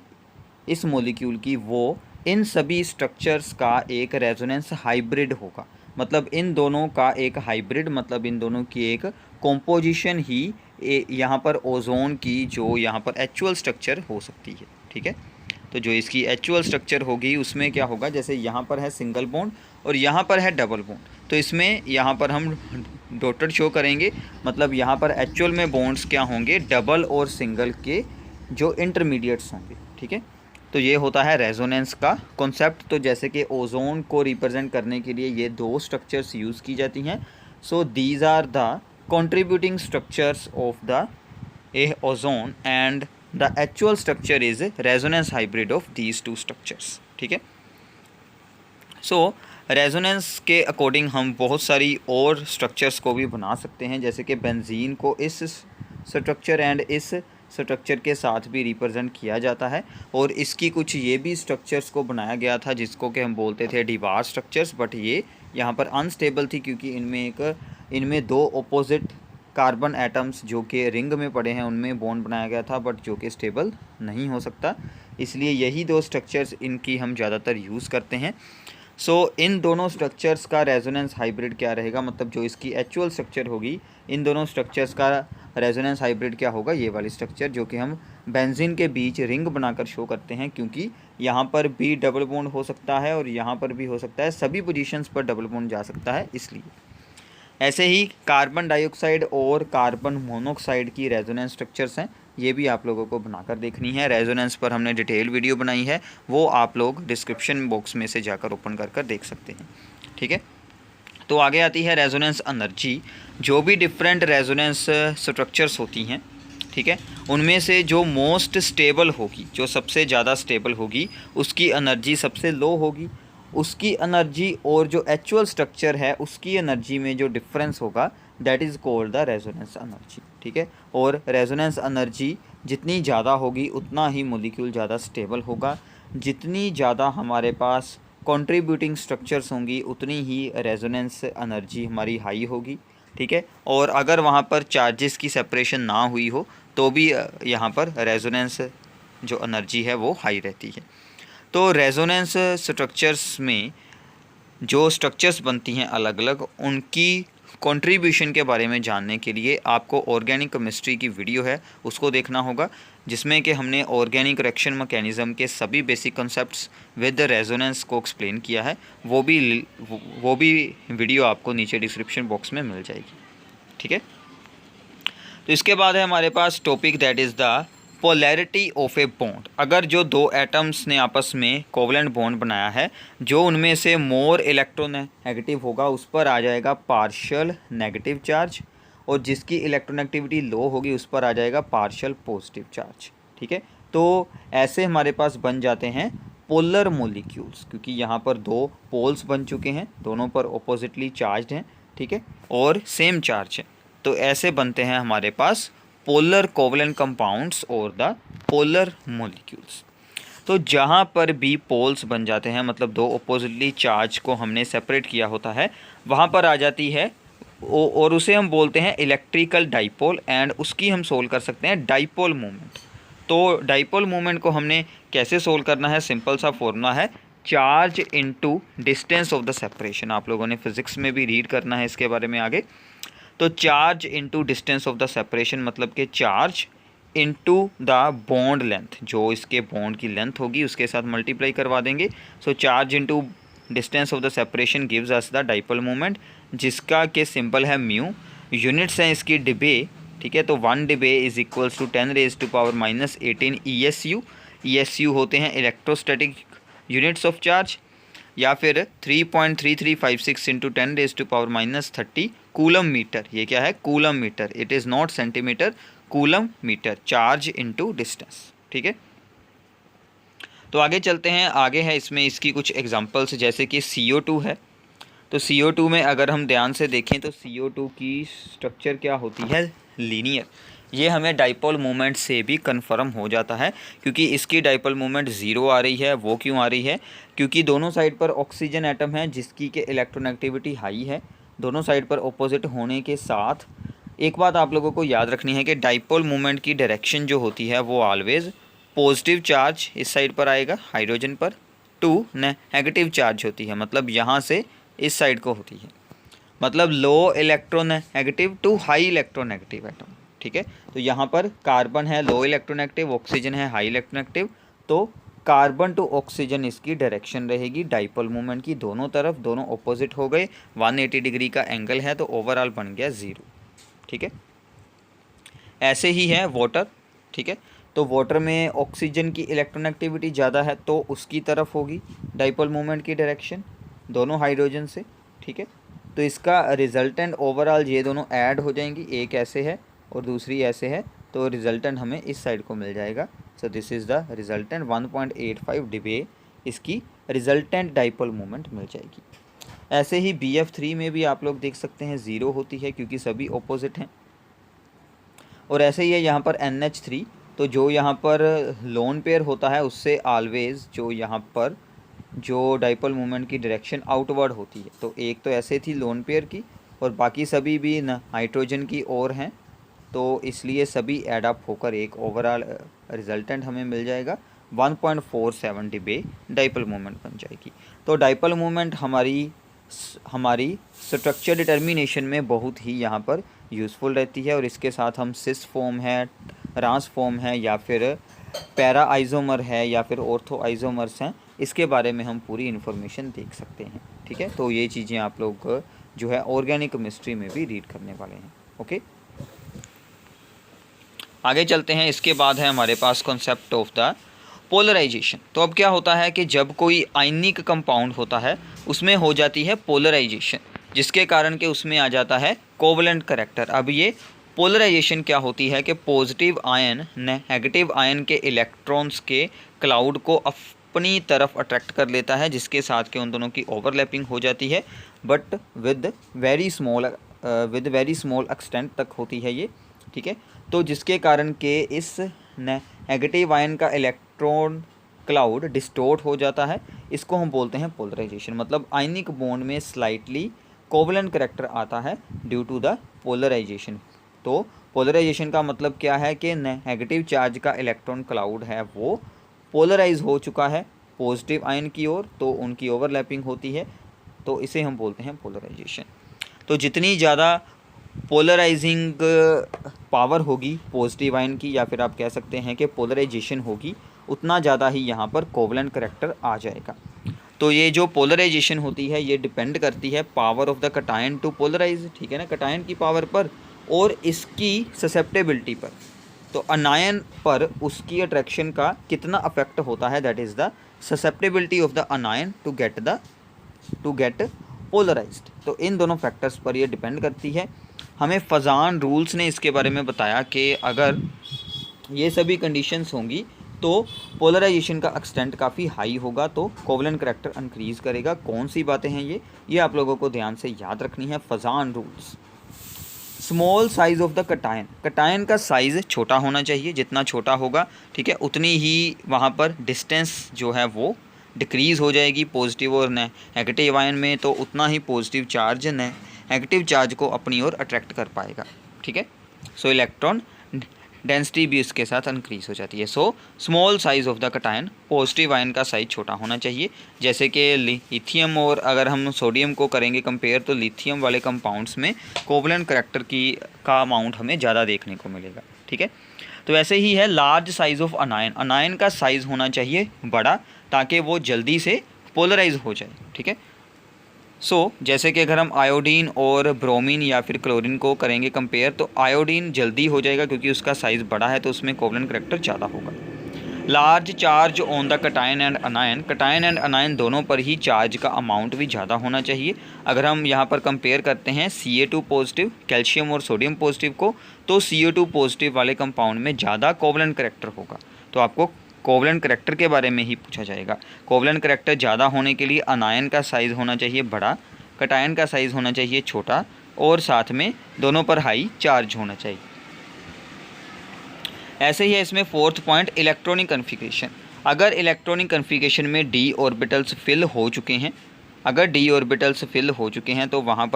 इस मॉलिक्यूल की, वो इन सभी स्ट्रक्चर्स का एक रेजोनेंस हाइब्रिड होगा। मतलब इन दोनों का एक हाइब्रिड, मतलब इन दोनों की एक कॉम्पोजिशन ही यहाँ पर ओजोन की जो यहाँ पर एक्चुअल स्ट्रक्चर हो सकती है, ठीक है। तो जो इसकी एक्चुअल स्ट्रक्चर होगी उसमें क्या होगा, जैसे यहाँ पर है सिंगल बॉन्ड और यहाँ पर है डबल बॉन्ड, तो इसमें यहाँ पर हम डॉटेड शो करेंगे, मतलब यहाँ पर एक्चुअल में बॉन्ड्स क्या होंगे, डबल और सिंगल के जो इंटरमीडिएट्स होंगे, ठीक है। तो ये होता है रेजोनेंस का कॉन्सेप्ट। तो जैसे कि ओजोन को रिप्रेजेंट करने के लिए ये 2 स्ट्रक्चर्स यूज़ की जाती हैं। So these are the contributing structures of the ozone and the actual structure is a resonance hybrid of these two structures, ठीक है। सो रेजोनेंस के अकॉर्डिंग हम बहुत सारी और स्ट्रक्चर्स को भी बना सकते हैं, जैसे कि बेंजीन को इस स्ट्रक्चर एंड इस स्ट्रक्चर के साथ भी रिप्रेजेंट किया जाता है। और इसकी कुछ ये भी स्ट्रक्चर्स को बनाया गया था जिसको कि हम बोलते थे डिवार स्ट्रक्चर्स, बट ये यहाँ पर अनस्टेबल थी क्योंकि इनमें 2 ऑपोजिट कार्बन एटम्स जो कि रिंग में पड़े हैं उनमें बॉन्ड बनाया गया था, बट जो कि स्टेबल नहीं हो सकता, इसलिए यही 2 स्ट्रक्चर्स इनकी हम ज़्यादातर यूज़ करते हैं। सो इन दोनों स्ट्रक्चर्स का रेजोनेंस हाइब्रिड क्या रहेगा, मतलब जो इसकी एक्चुअल स्ट्रक्चर होगी इन दोनों स्ट्रक्चर्स का रेजोनेंस हाइब्रिड क्या होगा, ये वाली स्ट्रक्चर जो कि हम बेंजीन के बीच रिंग बनाकर शो करते हैं, क्योंकि यहाँ पर भी डबल बॉन्ड हो सकता है और यहाँ पर भी हो सकता है, सभी पोजीशंस पर डबल बॉन्ड जा सकता है इसलिए। ऐसे ही कार्बन डाइऑक्साइड और कार्बन मोनोऑक्साइड की रेजोनेंस स्ट्रक्चर्स हैं, ये भी आप लोगों को बनाकर देखनी है। रेजोनेंस पर हमने डिटेल वीडियो बनाई है, वो आप लोग डिस्क्रिप्शन बॉक्स में से जाकर ओपन कर देख सकते हैं, ठीक है। तो आगे आती है रेजोनेंस एनर्जी। जो भी डिफरेंट रेजोनेंस स्ट्रक्चर्स होती हैं, ठीक है, उनमें से जो मोस्ट स्टेबल होगी, जो सबसे ज़्यादा स्टेबल होगी, उसकी एनर्जी सबसे लो होगी। उसकी एनर्जी और जो एक्चुअल स्ट्रक्चर है उसकी एनर्जी में जो डिफरेंस होगा that is called the resonance energy, ठीक है। और रेजोनेंस एनर्जी जितनी ज़्यादा होगी उतना ही मॉलिक्यूल ज़्यादा स्टेबल होगा। जितनी ज़्यादा हमारे पास कंट्रीब्यूटिंग स्ट्रक्चर्स होंगी उतनी ही रेजोनेंस एनर्जी हमारी हाई होगी, ठीक है। और अगर वहाँ पर चार्जेस की सेपरेशन ना हुई हो तो भी यहाँ पर रेजोनेंस जो एनर्जी है वो हाई रहती है। तो रेजोनेंस स्ट्रक्चर्स में जो स्ट्रक्चर्स बनती हैं अलग अलग, उनकी कंट्रीब्यूशन के बारे में जानने के लिए आपको ऑर्गेनिक केमिस्ट्री की वीडियो है उसको देखना होगा, जिसमें कि हमने ऑर्गेनिक रिएक्शन मैकेनिज़्म के सभी बेसिक कॉन्सेप्ट्स विद रेजोनेंस को एक्सप्लेन किया है। वो भी वीडियो आपको नीचे डिस्क्रिप्शन बॉक्स में मिल जाएगी, ठीक है। तो इसके बाद है हमारे पास topic that is the polarity of a bond. अगर जो दो एटम्स ने आपस में कोवलेंट बॉन्ड बनाया है, जो उनमें से मोर इलेक्ट्रोनेगेटिव होगा उस पर आ जाएगा पार्शियल नेगेटिव चार्ज, और जिसकी इलेक्ट्रोनेगेटिविटी लो होगी उस पर आ जाएगा पार्शियल पॉजिटिव चार्ज, ठीक है। तो ऐसे हमारे पास बन जाते हैं पोलर मॉलिक्यूल्स, क्योंकि यहाँ पर दो पोल्स बन चुके हैं, दोनों पर ऑपोजिटली चार्ज हैं, ठीक है, और सेम चार्ज है। तो ऐसे बनते हैं हमारे पास पोलर कोवलेंट कंपाउंड्स और द पोलर मॉलिक्यूल्स। तो जहाँ पर भी पोल्स बन जाते हैं, मतलब दो ऑपोजिटली चार्ज को हमने सेपरेट किया होता है, वहाँ पर आ जाती है और उसे हम बोलते हैं इलेक्ट्रिकल डाइपोल, एंड उसकी हम सोल्व कर सकते हैं डाइपोल मोमेंट। तो डाइपोल मोमेंट को हमने कैसे सोल्व करना है, सिंपल सा फॉर्मूला है charge into distance of the separation. आप लोगों ने फिजिक्स में भी रीड करना है इसके बारे में आगे। तो charge into distance of the separation मतलब कि charge into the bond length, जो इसके बॉन्ड की लेंथ होगी उसके साथ मल्टीप्लाई करवा देंगे। So charge into distance of the separation gives us the dipole moment, जिसका के सिंबल है म्यू। यूनिट्स हैं इसकी डिबे, ठीक है। तो 1 debye is equals to 10⁻⁻18 ESU। ESU होते हैं इलेक्ट्रोस्टैटिक यूनिट्स ऑफ चार्ज, या फिर 3.3356 इंटू 10⁻⁻30 कूलम मीटर। ये क्या है, coulomb metre, it is not centimetre, coulomb metre, charge into distance, ठीक है। तो आगे चलते हैं, आगे है इसमें इसकी कुछ एग्जांपल्स, जैसे कि CO2 है। तो CO2 में अगर हम ध्यान से देखें तो CO2 की स्ट्रक्चर क्या होती है, लीनियर। ये हमें डाइपोल मोमेंट से भी कंफर्म हो जाता है, क्योंकि इसकी डाइपोल मोमेंट 0 आ रही है। वो क्यों आ रही है, क्योंकि दोनों साइड पर ऑक्सीजन एटम है जिसकी के इलेक्ट्रोनेगेटिविटी हाई है। दोनों साइड पर ऑपोजिट होने के साथ एक बात आप लोगों को याद रखनी है कि डाइपोल मोमेंट की डायरेक्शन जो होती है वो ऑलवेज पॉजिटिव चार्ज इस साइड पर आएगा हाइड्रोजन पर, टू नेगेटिव चार्ज होती है, मतलब यहाँ से इस साइड को होती है, मतलब low electronegative to high electronegative atom, ठीक है। तो यहाँ पर कार्बन है लो इलेक्ट्रोनेगेटिव, ऑक्सीजन है हाई इलेक्ट्रोनेगेटिव, तो कार्बन टू ऑक्सीजन इसकी डायरेक्शन रहेगी डाइपोल मोमेंट की, दोनों तरफ, दोनों ऑपोजिट हो गए, 180 डिग्री का एंगल है, तो ओवरऑल बन गया 0, ठीक है। ऐसे ही है वाटर, ठीक है। तो वाटर में ऑक्सीजन की इलेक्ट्रोनेगेटिविटी ज़्यादा है तो उसकी तरफ होगी डाइपोल मोमेंट की डायरेक्शन, दोनों हाइड्रोजन से, ठीक है। तो इसका रिजल्टेंट ओवरऑल ये दोनों ऐड हो जाएंगी, एक ऐसे है और दूसरी ऐसे है, तो रिजल्टेंट हमें इस साइड को मिल जाएगा। सो दिस इज़ द रिजल्टेंट, 1.85 डिबे इसकी रिजल्टेंट डाइपोल मोमेंट मिल जाएगी। ऐसे ही BF3 में भी आप लोग देख सकते हैं 0 होती है, क्योंकि सभी ऑपोजिट हैं। और ऐसे ही है यहाँ पर NH3, तो जो यहाँ पर लोन पेयर होता है उससे ऑलवेज जो यहाँ पर जो डाइपोल मोमेंट की डायरेक्शन आउटवर्ड होती है, तो एक तो ऐसे थी लोन पेयर की और बाकी सभी भी नाइट्रोजन की ओर हैं, तो इसलिए सभी एड अप होकर एक ओवरऑल रिजल्टेंट हमें मिल जाएगा, 1.47 डिबे डाइपोल मोमेंट बन जाएगी। तो डाइपोल मोमेंट हमारी स्ट्रक्चर डिटर्मिनेशन में बहुत ही यहाँ पर यूज़फुल रहती है, और इसके साथ हम सिस फॉर्म है, ट्रांस फॉर्म है, या फिर पैरा आइसोमर है, या फिर ऑर्थो आइसोमर्स हैं, इसके बारे में हम पूरी इन्फॉर्मेशन देख सकते हैं, ठीक है। तो ये चीज़ें आप लोग जो है ऑर्गेनिक केमिस्ट्री में भी रीड करने वाले हैं, ओके। आगे चलते हैं, इसके बाद है हमारे पास कॉन्सेप्ट ऑफ द पोलराइजेशन। तो अब क्या होता है कि जब कोई आयनिक कंपाउंड होता है उसमें हो जाती है पोलराइजेशन, जिसके कारण के उसमें आ जाता है कोवलेंट करैक्टर। अब ये पोलराइजेशन क्या होती है कि पॉजिटिव आयन नेगेटिव आयन के इलेक्ट्रॉन्स के क्लाउड को अपनी तरफ अट्रैक्ट कर लेता है, जिसके साथ के उन दोनों की ओवरलैपिंग हो जाती है, but with very small extent तक होती है ये, ठीक है। तो जिसके कारण के इस नेगेटिव आयन का इलेक्ट्रॉन क्लाउड डिस्टोर्ट हो जाता है, इसको हम बोलते हैं पोलराइजेशन। मतलब आयनिक बॉन्ड में स्लाइटली कोवलेंट करैक्टर आता है ड्यू टू द पोलराइजेशन। तो पोलराइजेशन का मतलब क्या है कि नेगेटिव चार्ज का इलेक्ट्रॉन क्लाउड है वो पोलराइज हो चुका है पॉजिटिव आयन की ओर, तो उनकी ओवरलैपिंग होती है, तो इसे हम बोलते हैं पोलराइजेशन। तो जितनी ज़्यादा पोलराइजिंग पावर होगी पॉजिटिव आयन की, या फिर आप कह सकते हैं कि पोलराइजेशन होगी, उतना ज़्यादा ही यहाँ पर कोवलेंट करैक्टर आ जाएगा। तो ये जो पोलराइजेशन होती है ये डिपेंड करती है power of the cation to polarize, ठीक है ना, कटायन की पावर पर और इसकी ससेप्टेबिलिटी पर। तो अनायन पर उसकी अट्रैक्शन का कितना अफेक्ट होता है, that is the susceptibility of the anion to get polarized. तो इन दोनों फैक्टर्स पर ये डिपेंड करती है। हमें फजान रूल्स ने इसके बारे में बताया कि अगर ये सभी कंडीशंस होंगी तो पोलराइजेशन का एक्सटेंट काफ़ी हाई होगा, तो कोवलेंट करैक्टर इंक्रीज़ करेगा। कौन सी बातें हैं ये आप लोगों को ध्यान से याद रखनी है। Fajans rules, small size of the cation, cation का साइज़ छोटा होना चाहिए, जितना छोटा होगा ठीक है उतनी ही वहाँ पर डिस्टेंस जो है वो डिक्रीज़ हो जाएगी पॉजिटिव और नेगेटिव आयन में, तो उतना ही पॉजिटिव चार्ज नेगेटिव चार्ज को अपनी ओर अट्रैक्ट कर पाएगा, ठीक है। सो इलेक्ट्रॉन डेंसिटी भी इसके साथ इंक्रीज़ हो जाती है। So small size of the cation, positive ion का साइज़ छोटा होना चाहिए। जैसे कि लिथियम और अगर हम सोडियम को करेंगे कंपेयर, तो लिथियम वाले कंपाउंड्स में कोवलेंट करैक्टर का अमाउंट हमें ज़्यादा देखने को मिलेगा, ठीक है। तो ऐसे ही है लार्ज साइज़ ऑफ अनायन, अनायन का साइज़ होना चाहिए बड़ा ताकि वो जल्दी से पोलराइज हो जाए, ठीक है। सो जैसे कि अगर हम आयोडीन और ब्रोमीन या फिर क्लोरीन को करेंगे कंपेयर, तो आयोडीन जल्दी हो जाएगा क्योंकि उसका साइज़ बड़ा है, तो उसमें कोवलेंट करैक्टर ज़्यादा होगा। Large charge on the cation and अनायन, cation and अनायन दोनों पर ही चार्ज का अमाउंट भी ज़्यादा होना चाहिए। अगर हम यहाँ पर कंपेयर करते हैं Ca2 पॉजिटिव, कैल्शियम और सोडियम पॉजिटिव को, तो CO2 पॉजिटिव वाले कंपाउंड में ज़्यादा कोवलेंट करैक्टर होगा। तो आपको कोवलेंट करैक्टर के बारे में ही पूछा जाएगा। कोवलेंट करैक्टर ज़्यादा होने के लिए अनायन का साइज़ होना चाहिए बड़ा, कटायन का साइज़ होना चाहिए छोटा, और साथ में दोनों पर हाई चार्ज होना चाहिए। ऐसे ही है इसमें फोर्थ पॉइंट, इलेक्ट्रॉनिक कन्फिगरेशन। अगर इलेक्ट्रॉनिक कन्फिगरेशन में डी ऑर्बिटल्स फिल हो चुके हैं, अगर डी ऑर्बिटल्स फिल हो चुके हैं तो वहाँ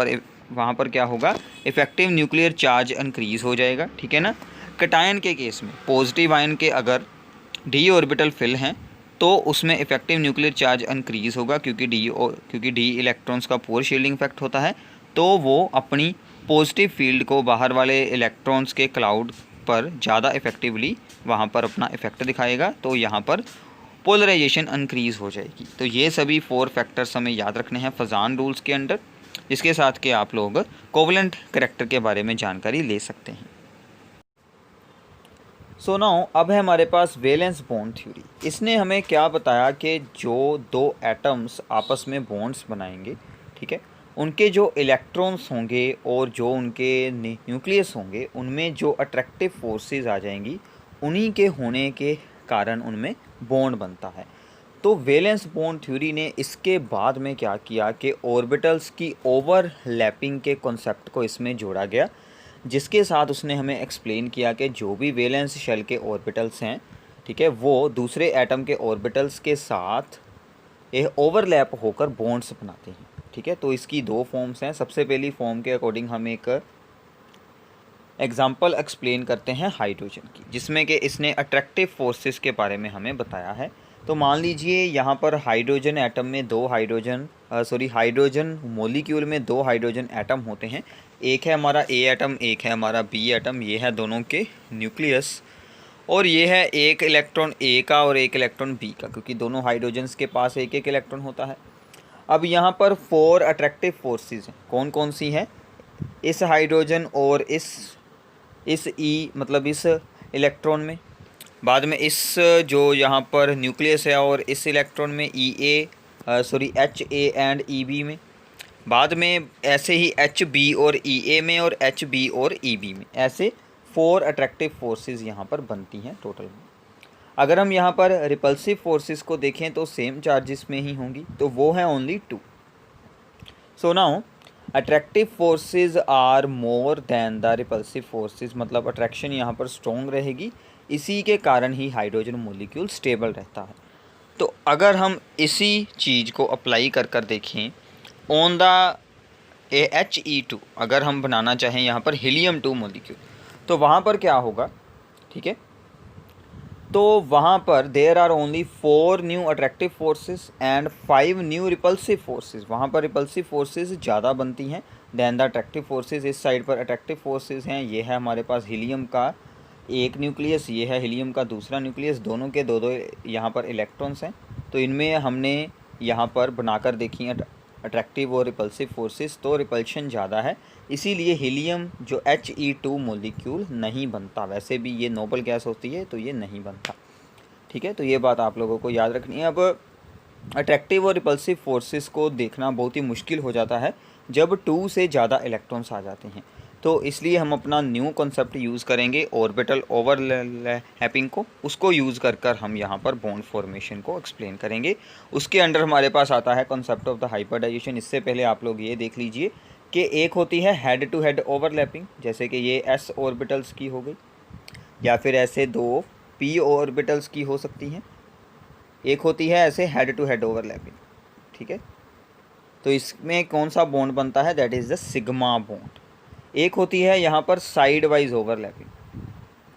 पर क्या होगा, इफेक्टिव न्यूक्लियर चार्ज इंक्रीज़ हो जाएगा, ठीक है ना। कटायन के केस में पॉजिटिव आयन के अगर डी ऑर्बिटल फिल हैं तो उसमें इफेक्टिव न्यूक्लियर चार्ज इंक्रीज़ होगा, क्योंकि डी इलेक्ट्रॉन्स का पुअर शील्डिंग इफेक्ट होता है, तो वो अपनी पॉजिटिव फील्ड को बाहर वाले इलेक्ट्रॉन्स के क्लाउड पर ज़्यादा इफेक्टिवली वहाँ पर अपना इफेक्ट दिखाएगा, तो यहाँ पर पोलराइजेशन इंक्रीज़ हो जाएगी। तो ये सभी 4 फैक्टर्स हमें याद रखने हैं फजान रूल्स के अंडर, जिसके साथ के आप लोग कोवलेंट करैक्टर के बारे में जानकारी ले सकते हैं। सो नाउ अब है हमारे पास वैलेंस बॉन्ड थ्योरी। इसने हमें क्या बताया कि जो 2 एटम्स आपस में बॉन्ड्स बनाएंगे, ठीक है, उनके जो इलेक्ट्रॉन्स होंगे और जो उनके न्यूक्लियस होंगे, उनमें जो अट्रैक्टिव फोर्सेस आ जाएंगी, उन्हीं के होने के कारण उनमें बॉन्ड बनता है। तो वैलेंस बॉन्ड थ्योरी ने इसके बाद में क्या किया कि ऑर्बिटल्स की ओवरलैपिंग के कॉन्सेप्ट को इसमें जोड़ा गया, जिसके साथ उसने हमें एक्सप्लेन किया कि जो भी वैलेंस शेल के ऑर्बिटल्स हैं, ठीक है, वो दूसरे एटम के ऑर्बिटल्स के साथ ओवरलैप होकर बॉन्ड्स बनाते हैं, ठीक है। तो इसकी 2 फॉर्म्स हैं। सबसे पहली फॉर्म के अकॉर्डिंग हम एक एग्जांपल एक्सप्लेन करते हैं हाइड्रोजन की, जिसमें कि इसने अट्रैक्टिव फोर्सेस के बारे में हमें बताया है। तो मान लीजिए यहाँ पर हाइड्रोजन एटम में हाइड्रोजन मॉलिक्यूल में 2 हाइड्रोजन एटम होते हैं। एक है हमारा ए एटम, एक है हमारा बी एटम, ये है दोनों के न्यूक्लियस, और ये है एक इलेक्ट्रॉन ए का और एक इलेक्ट्रॉन बी का, क्योंकि दोनों हाइड्रोजन्स के पास एक एक इलेक्ट्रॉन होता है। अब यहाँ पर 4 अट्रैक्टिव फोर्सेस हैं। कौन कौन सी हैं? इस हाइड्रोजन और इस ई मतलब इस इलेक्ट्रॉन में, बाद में इस जो यहाँ पर न्यूक्लियस है और इस इलेक्ट्रॉन में H A and E B में, बाद में ऐसे ही एच बी और ई ए में और एच बी और ई बी में, ऐसे 4 अट्रैक्टिव फोर्सेस यहाँ पर बनती हैं टोटल में। अगर हम यहाँ पर रिपल्सिव फोर्सेस को देखें तो सेम चार्जेस में ही होंगी, तो वो है only 2। So now attractive forces are more than the repulsive forces, मतलब अट्रैक्शन यहाँ पर स्ट्रॉन्ग रहेगी, इसी के कारण ही हाइड्रोजन मॉलिक्यूल स्टेबल रहता है। तो अगर हम इसी चीज़ को अप्लाई कर कर देखें ऑन द He2, अगर हम बनाना चाहें यहाँ पर हीलियम 2 मॉलिक्यूल, तो वहाँ पर क्या होगा, ठीक है। तो वहाँ पर there are only 4 new attractive forces and 5 new repulsive forces. वहाँ पर रिपल्सिव फोर्सेस ज़्यादा बनती हैं दैन द अट्रैक्टिव फोर्सेस। इस साइड पर अट्रैक्टिव फोर्सेस हैं, ये है हमारे पास हीलियम का एक न्यूक्लियस, ये है हीलियम का दूसरा न्यूक्लियस, दोनों के दो यहाँ पर इलेक्ट्रॉन्स हैं। तो इनमें हमने यहाँ पर बनाकर देखी हैं अट्रैक्टिव और रिपल्सिव फोर्सेस, तो रिपल्शन ज़्यादा है, इसीलिए हीलियम जो He2 मॉलिक्यूल नहीं बनता। वैसे भी ये नोबल गैस होती है तो ये नहीं बनता, ठीक है। तो ये बात आप लोगों को याद रखनी है। अब अट्रैक्टिव और रिपल्सिव फोर्सेस को देखना बहुत ही मुश्किल हो जाता है जब 2 से ज़्यादा इलेक्ट्रॉन्स आ जाते हैं, तो इसलिए हम अपना न्यू कॉन्सेप्ट यूज़ करेंगे ऑर्बिटल ओवरलैपिंग को, उसको यूज़ कर कर हम यहाँ पर बॉन्ड फॉर्मेशन को एक्सप्लेन करेंगे। उसके अंडर हमारे पास आता है कॉन्सेप्ट ऑफ द हाइब्रिडाइजेशन। इससे पहले आप लोग ये देख लीजिए कि एक होती है हेड टू हेड ओवरलैपिंग, जैसे कि ये s ऑर्बिटल्स की हो गई, या फिर ऐसे 2 p ऑर्बिटल्स की हो सकती हैं। एक होती है ऐसे हेड टू हेड ओवरलैपिंग, ठीक है। तो इसमें कौन सा बॉन्ड बनता है, that is the sigma bond. एक होती है यहाँ पर साइड वाइज ओवरलैपिंग,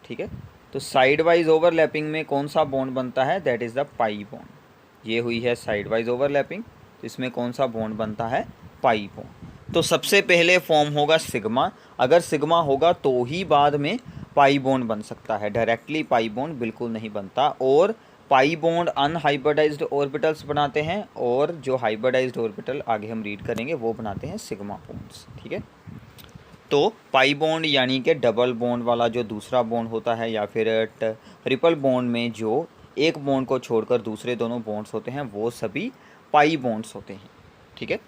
ठीक है। तो साइड वाइज ओवरलैपिंग में कौन सा बॉन्ड बनता है, that is the pi bond. ये हुई है साइड वाइज ओवरलैपिंग, तो इसमें कौन सा बॉन्ड बनता है, पाई बॉन्ड। तो सबसे पहले फॉर्म होगा सिग्मा, अगर सिग्मा होगा तो ही बाद में पाई बॉन्ड बन सकता है, डायरेक्टली पाई बॉन्ड बिल्कुल नहीं बनता। और पाई बॉन्ड अनहाइब्रिडाइज्ड ऑर्बिटल्स बनाते हैं, और जो हाइब्रिडाइज्ड ऑर्बिटल आगे हम रीड करेंगे वो बनाते हैं सिग्मा बॉन्ड्स, ठीक है। तो पाई बॉन्ड यानी कि डबल बॉन्ड वाला जो दूसरा बॉन्ड होता है, या फिर ट्रिपल बॉन्ड में जो एक बॉन्ड को छोड़कर दूसरे दोनों बॉन्ड्स होते हैं, वो सभी पाई बॉन्ड्स होते हैं, ठीक है।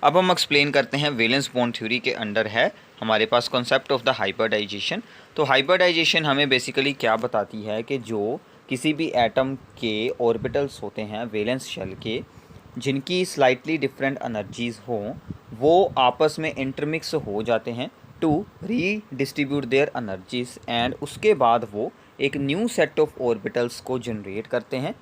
अब हम एक्सप्लेन करते हैं वैलेंस बॉन्ड थ्योरी के अंडर है हमारे पास कॉन्सेप्ट ऑफ द हाइब्रिडाइजेशन। तो हाइब्रिडाइजेशन हमें बेसिकली क्या बताती है कि जो किसी भी एटम के ऑर्बिटल्स होते हैं वैलेंस शेल के, जिनकी स्लाइटली डिफरेंट एनर्जीज़ हों, वो आपस में इंटरमिक्स हो जाते हैं to redistribute their energies, and उसके बाद वो एक न्यू सेट ऑफ ऑर्बिटल्स को जनरेट करते हैं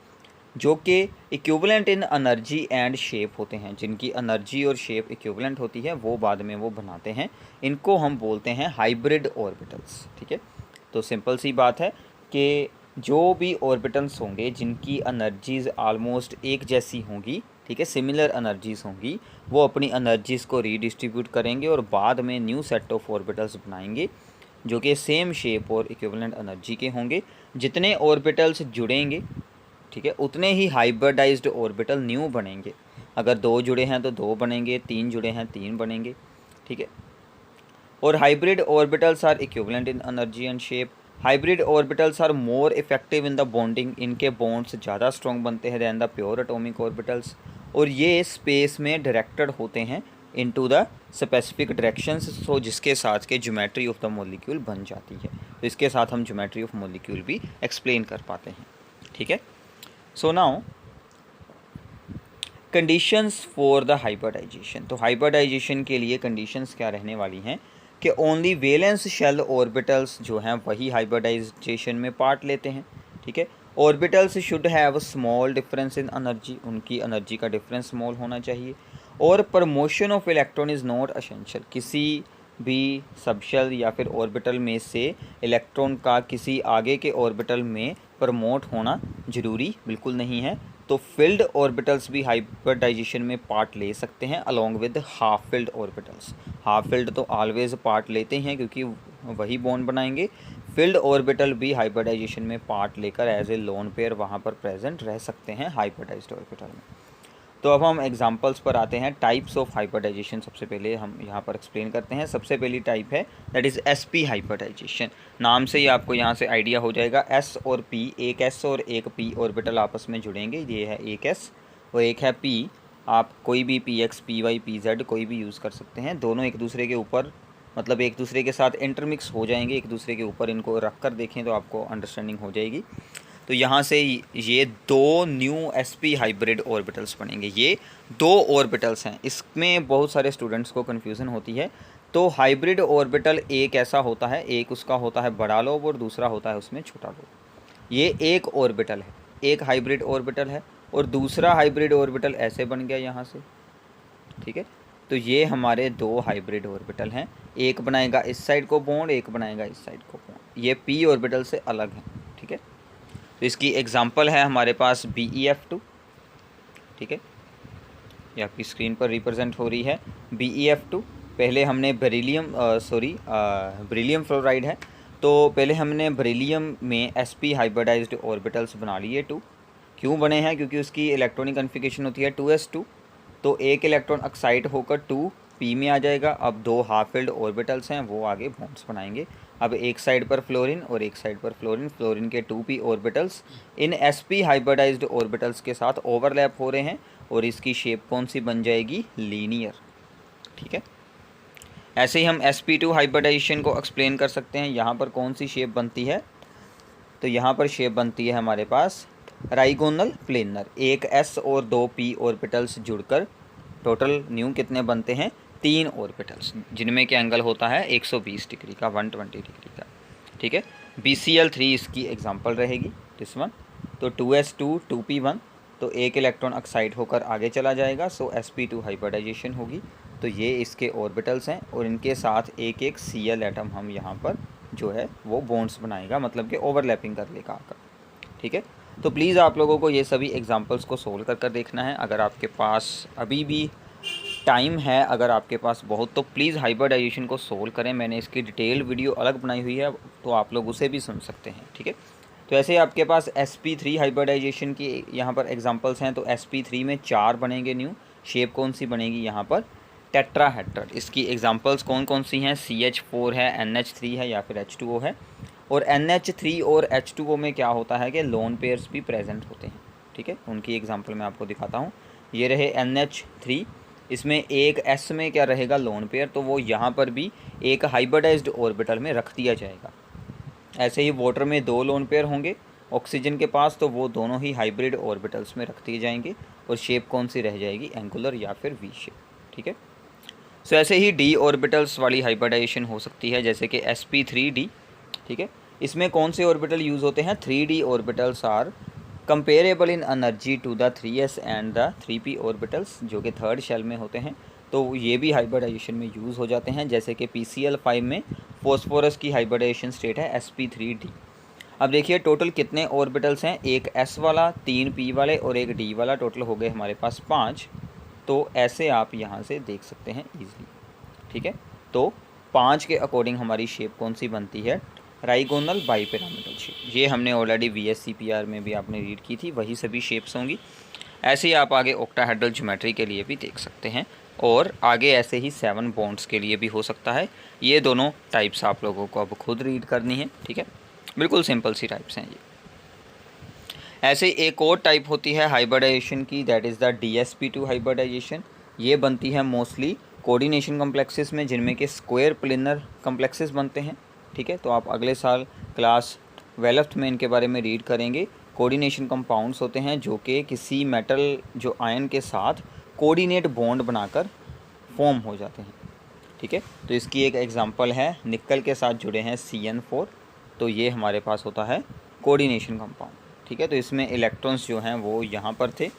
जो कि equivalent in energy and shape होते हैं। जिनकी एनर्जी और शेप इक्विवेलेंट होती है वो बाद में वो बनाते हैं, इनको हम बोलते हैं हाइब्रिड ऑर्बिटल्स, ठीक है। तो सिंपल सी बात है कि जो भी ऑर्बिटल्स होंगे जिनकी एनर्जीज़ आलमोस्ट एक जैसी होंगी, ठीक है, सिमिलर एनर्जीज़ होंगी, वो अपनी एनर्जीज़ को रीडिस्ट्रीब्यूट करेंगे और बाद में न्यू सेट ऑफ ऑर्बिटल्स बनाएंगे जो कि सेम शेप और इक्विवेलेंट एनर्जी के होंगे। जितने ऑर्बिटल्स जुड़ेंगे, ठीक है, उतने ही हाइब्रिडाइज्ड ऑर्बिटल न्यू बनेंगे। अगर 2 जुड़े हैं तो 2 बनेंगे, 3 जुड़े हैं 3 बनेंगे, ठीक है। और hybrid orbitals are equivalent in energy and shape. Hybrid orbitals are more effective in the bonding, इनके बॉन्ड्स ज़्यादा स्ट्रॉन्ग बनते हैं than the pure atomic orbitals, और ये स्पेस में डायरेक्टेड होते हैं into the specific directions, so जिसके साथ के ज्योमेट्री ऑफ द मॉलिक्यूल बन जाती है। तो इसके साथ हम ज्योमेट्री ऑफ मॉलिक्यूल भी एक्सप्लेन कर पाते हैं, ठीक है। So now conditions for the hybridization. तो हाइब्रिडाइजेशन के लिए कंडीशंस क्या रहने वाली हैं कि ओनली वैलेंस शेल ऑर्बिटल्स जो हैं वही हाइब्रिडाइजेशन में पार्ट लेते हैं, ठीक है। Orbitals should have small difference in energy, उनकी एनर्जी का डिफरेंस स्मॉल होना चाहिए। और promotion of electron is not essential, किसी भी सबशेल या फिर ऑर्बिटल में से इलेक्ट्रॉन का किसी आगे के ऑर्बिटल में प्रमोट होना ज़रूरी बिल्कुल नहीं है। तो फील्ड ऑर्बिटल्स भी हाइब्रिडाइजेशन में पार्ट ले सकते हैं along with half field orbitals. Half field तो ऑलवेज पार्ट लेते हैं क्योंकि वही बॉन्ड बनाएंगे। फील्ड ऑर्बिटल भी हाइब्रिडाइजेशन में पार्ट लेकर एज ए लोन पेयर वहाँ पर प्रेजेंट रह सकते हैं हाइब्रिडाइज्ड ऑर्बिटल में। तो अब हम एग्जांपल्स पर आते हैं। टाइप्स ऑफ हाइब्रिडाइजेशन सबसे पहले हम यहाँ पर एक्सप्लेन करते हैं। सबसे पहली टाइप है दैट इज़ sp हाइब्रिडाइजेशन। नाम से ही आपको यहाँ से आइडिया हो जाएगा, s और p, एक s और एक p ऑर्बिटल आपस में जुड़ेंगे, ये है एक s और एक है p। आप कोई भी px, py, pz कोई भी यूज़ कर सकते हैं। दोनों एक दूसरे के ऊपर मतलब एक दूसरे के साथ इंटरमिक्स हो जाएंगे, एक दूसरे के ऊपर इनको रख कर देखें तो आपको अंडरस्टैंडिंग हो जाएगी। तो यहाँ से ये 2 न्यू sp हाइब्रिड ऑर्बिटल्स बनेंगे। ये 2 ऑर्बिटल्स हैं, इसमें बहुत सारे स्टूडेंट्स को कन्फ्यूज़न होती है। तो हाइब्रिड ऑर्बिटल एक ऐसा होता है, एक उसका होता है बड़ा लोब और दूसरा होता है उसमें छोटा लोब। ये एक ऑर्बिटल है, एक हाइब्रिड ऑर्बिटल है। और दूसरा हाइब्रिड ऑर्बिटल ऐसे बन गया यहाँ से, ठीक है। तो ये हमारे दो हाइब्रिड ऑर्बिटल हैं, एक बनाएगा इस साइड को बॉन्ड, एक बनाएगा इस साइड को बॉन्ड, ये p ऑर्बिटल से अलग है, ठीक है। तो इसकी एग्जांपल है हमारे पास BeF2, ठीक है, ये आपकी स्क्रीन पर रिप्रेजेंट हो रही है BeF2। पहले हमने बेरिलियम फ्लोराइड है, तो पहले हमने बेरिलियम में sp हाइब्रिडाइज्ड ऑर्बिटल्स बना लिए 2। क्यों बने हैं? क्योंकि उसकी इलेक्ट्रॉनिक कन्फिगरेशन होती है 2s2, तो एक इलेक्ट्रॉन एक्साइट होकर 2p में आ जाएगा। अब दो हाफ फिल्ड ऑर्बिटल्स हैं, वो आगे बॉन्ड्स बनाएंगे। अब एक साइड पर फ्लोरीन और एक साइड पर फ्लोरीन के 2p ऑर्बिटल्स इन sp हाइब्रिडाइज्ड ऑर्बिटल्स के साथ ओवरलैप हो रहे हैं और इसकी शेप कौन सी बन जाएगी? लीनियर, ठीक है। ऐसे ही हम sp2 हाइब्रिडाइजेशन को एक्सप्लेन कर सकते हैं। यहाँ पर कौन सी शेप बनती है? तो यहाँ पर शेप बनती है हमारे पास राइगोनल प्लेनर, एक s और दो p ऑर्बिटल्स जुड़कर टोटल न्यू कितने बनते हैं? 3 ऑर्बिटल्स, जिनमें के एंगल होता है 120 डिग्री का, 120 डिग्री का, ठीक है। BCl3 इसकी एग्जांपल रहेगी, दिस वन। तो 2s2 2p1, तो एक इलेक्ट्रॉन एक्साइट होकर आगे चला जाएगा, सो sp2 हाइब्रिडाइजेशन होगी। तो ये इसके ऑर्बिटल्स हैं और इनके साथ एक एक Cl एटम हम यहाँ पर जो है वो बॉन्ड्स बनाएगा, मतलब कि ओवरलैपिंग कर लेगा आकर, ठीक है। तो प्लीज़ आप लोगों को ये सभी एग्जांपल्स को सोल्व कर देखना है। अगर आपके पास अभी भी टाइम है, अगर आपके पास बहुत, तो प्लीज़ हाइब्रिडाइजेशन को सोल्व करें। मैंने इसकी डिटेल वीडियो अलग बनाई हुई है, तो आप लोग उसे भी सुन सकते हैं, ठीक है। तो ऐसे आपके पास sp3 हाइब्रिडाइजेशन की यहाँ पर एग्जांपल्स हैं। तो sp3 में 4 बनेंगे न्यू, शेप कौन सी बनेगी यहाँ पर? टेट्राहेड्रल। इसकी एग्जांपल्स कौन कौन सी हैं? CH4 है, NH3 है या फिर H2O है। और NH3 और H2O में क्या होता है कि लोन पेयर्स भी प्रेजेंट होते हैं, ठीक है। उनकी एग्जांपल मैं आपको दिखाता हूँ। ये रहे NH3, इसमें एक S में क्या रहेगा? लोन पेयर, तो वो यहाँ पर भी एक हाइब्रिडाइज्ड ऑर्बिटल में रख दिया जाएगा। ऐसे ही वाटर में 2 लोन पेयर होंगे ऑक्सीजन के पास, तो वो दोनों ही हाइब्रिड ऑर्बिटल्स में रख दिए जाएंगे और शेप कौन सी रह जाएगी? एंगुलर या फिर वी शेप, ठीक है। सो ऐसे ही d ऑर्बिटल्स वाली हाइब्रिडाइजेशन हो सकती है, जैसे कि sp3d, ठीक है। इसमें कौन से ऑर्बिटल यूज़ होते हैं? 3d orbitals are comparable in energy to the 3s and the 3p orbitals, जो कि थर्ड शेल में होते हैं, तो ये भी हाइब्रिडाइजेशन में यूज़ हो जाते हैं। जैसे कि PCl5 में फॉस्फोरस की हाइब्रिडाइजेशन स्टेट है sp3d। अब देखिए टोटल कितने ऑर्बिटल्स हैं? एक s वाला, 3 p वाले और एक d वाला, टोटल हो गए हमारे पास 5। तो ऐसे आप यहाँ से देख सकते हैं ईजिली, ठीक है। तो 5 के अकॉर्डिंग हमारी शेप कौन सी बनती है? राइगोनल बाईपिरामिडल शेप। ये हमने ऑलरेडी VSCPR में भी आपने रीड की थी, वही सभी शेप्स होंगी। ऐसे ही आप आगे ऑक्टाहेड्रल ज्योमेट्री के लिए भी देख सकते हैं, और आगे ऐसे ही 7 बॉन्ड्स के लिए भी हो सकता है। ये दोनों टाइप्स आप लोगों को अब खुद रीड करनी है, ठीक है। बिल्कुल सिंपल सी टाइप्स हैं ये। ऐसे एक और टाइप होती है हाइब्रिडाइजेशन की, that is the DsP2 hybridisation. ये बनती है मोस्टली कोऑर्डिनेशन कॉम्प्लेक्सेस में, जिनमें के स्क्वायर प्लेनर कॉम्प्लेक्सेस बनते हैं, ठीक है। तो आप अगले साल क्लास 12th में इनके बारे में रीड करेंगे। कोऑर्डिनेशन कंपाउंड्स होते हैं जो कि किसी मेटल जो आयन के साथ कोऑर्डिनेट बॉन्ड बनाकर फॉर्म हो जाते हैं, ठीक है। तो इसकी एक एग्जांपल है, निकल के साथ जुड़े हैं CN4, तो ये हमारे पास होता है कोऑर्डिनेशन कंपाउंड, ठीक है। तो इसमें इलेक्ट्रॉन्स जो हैं वो यहाँ पर थे,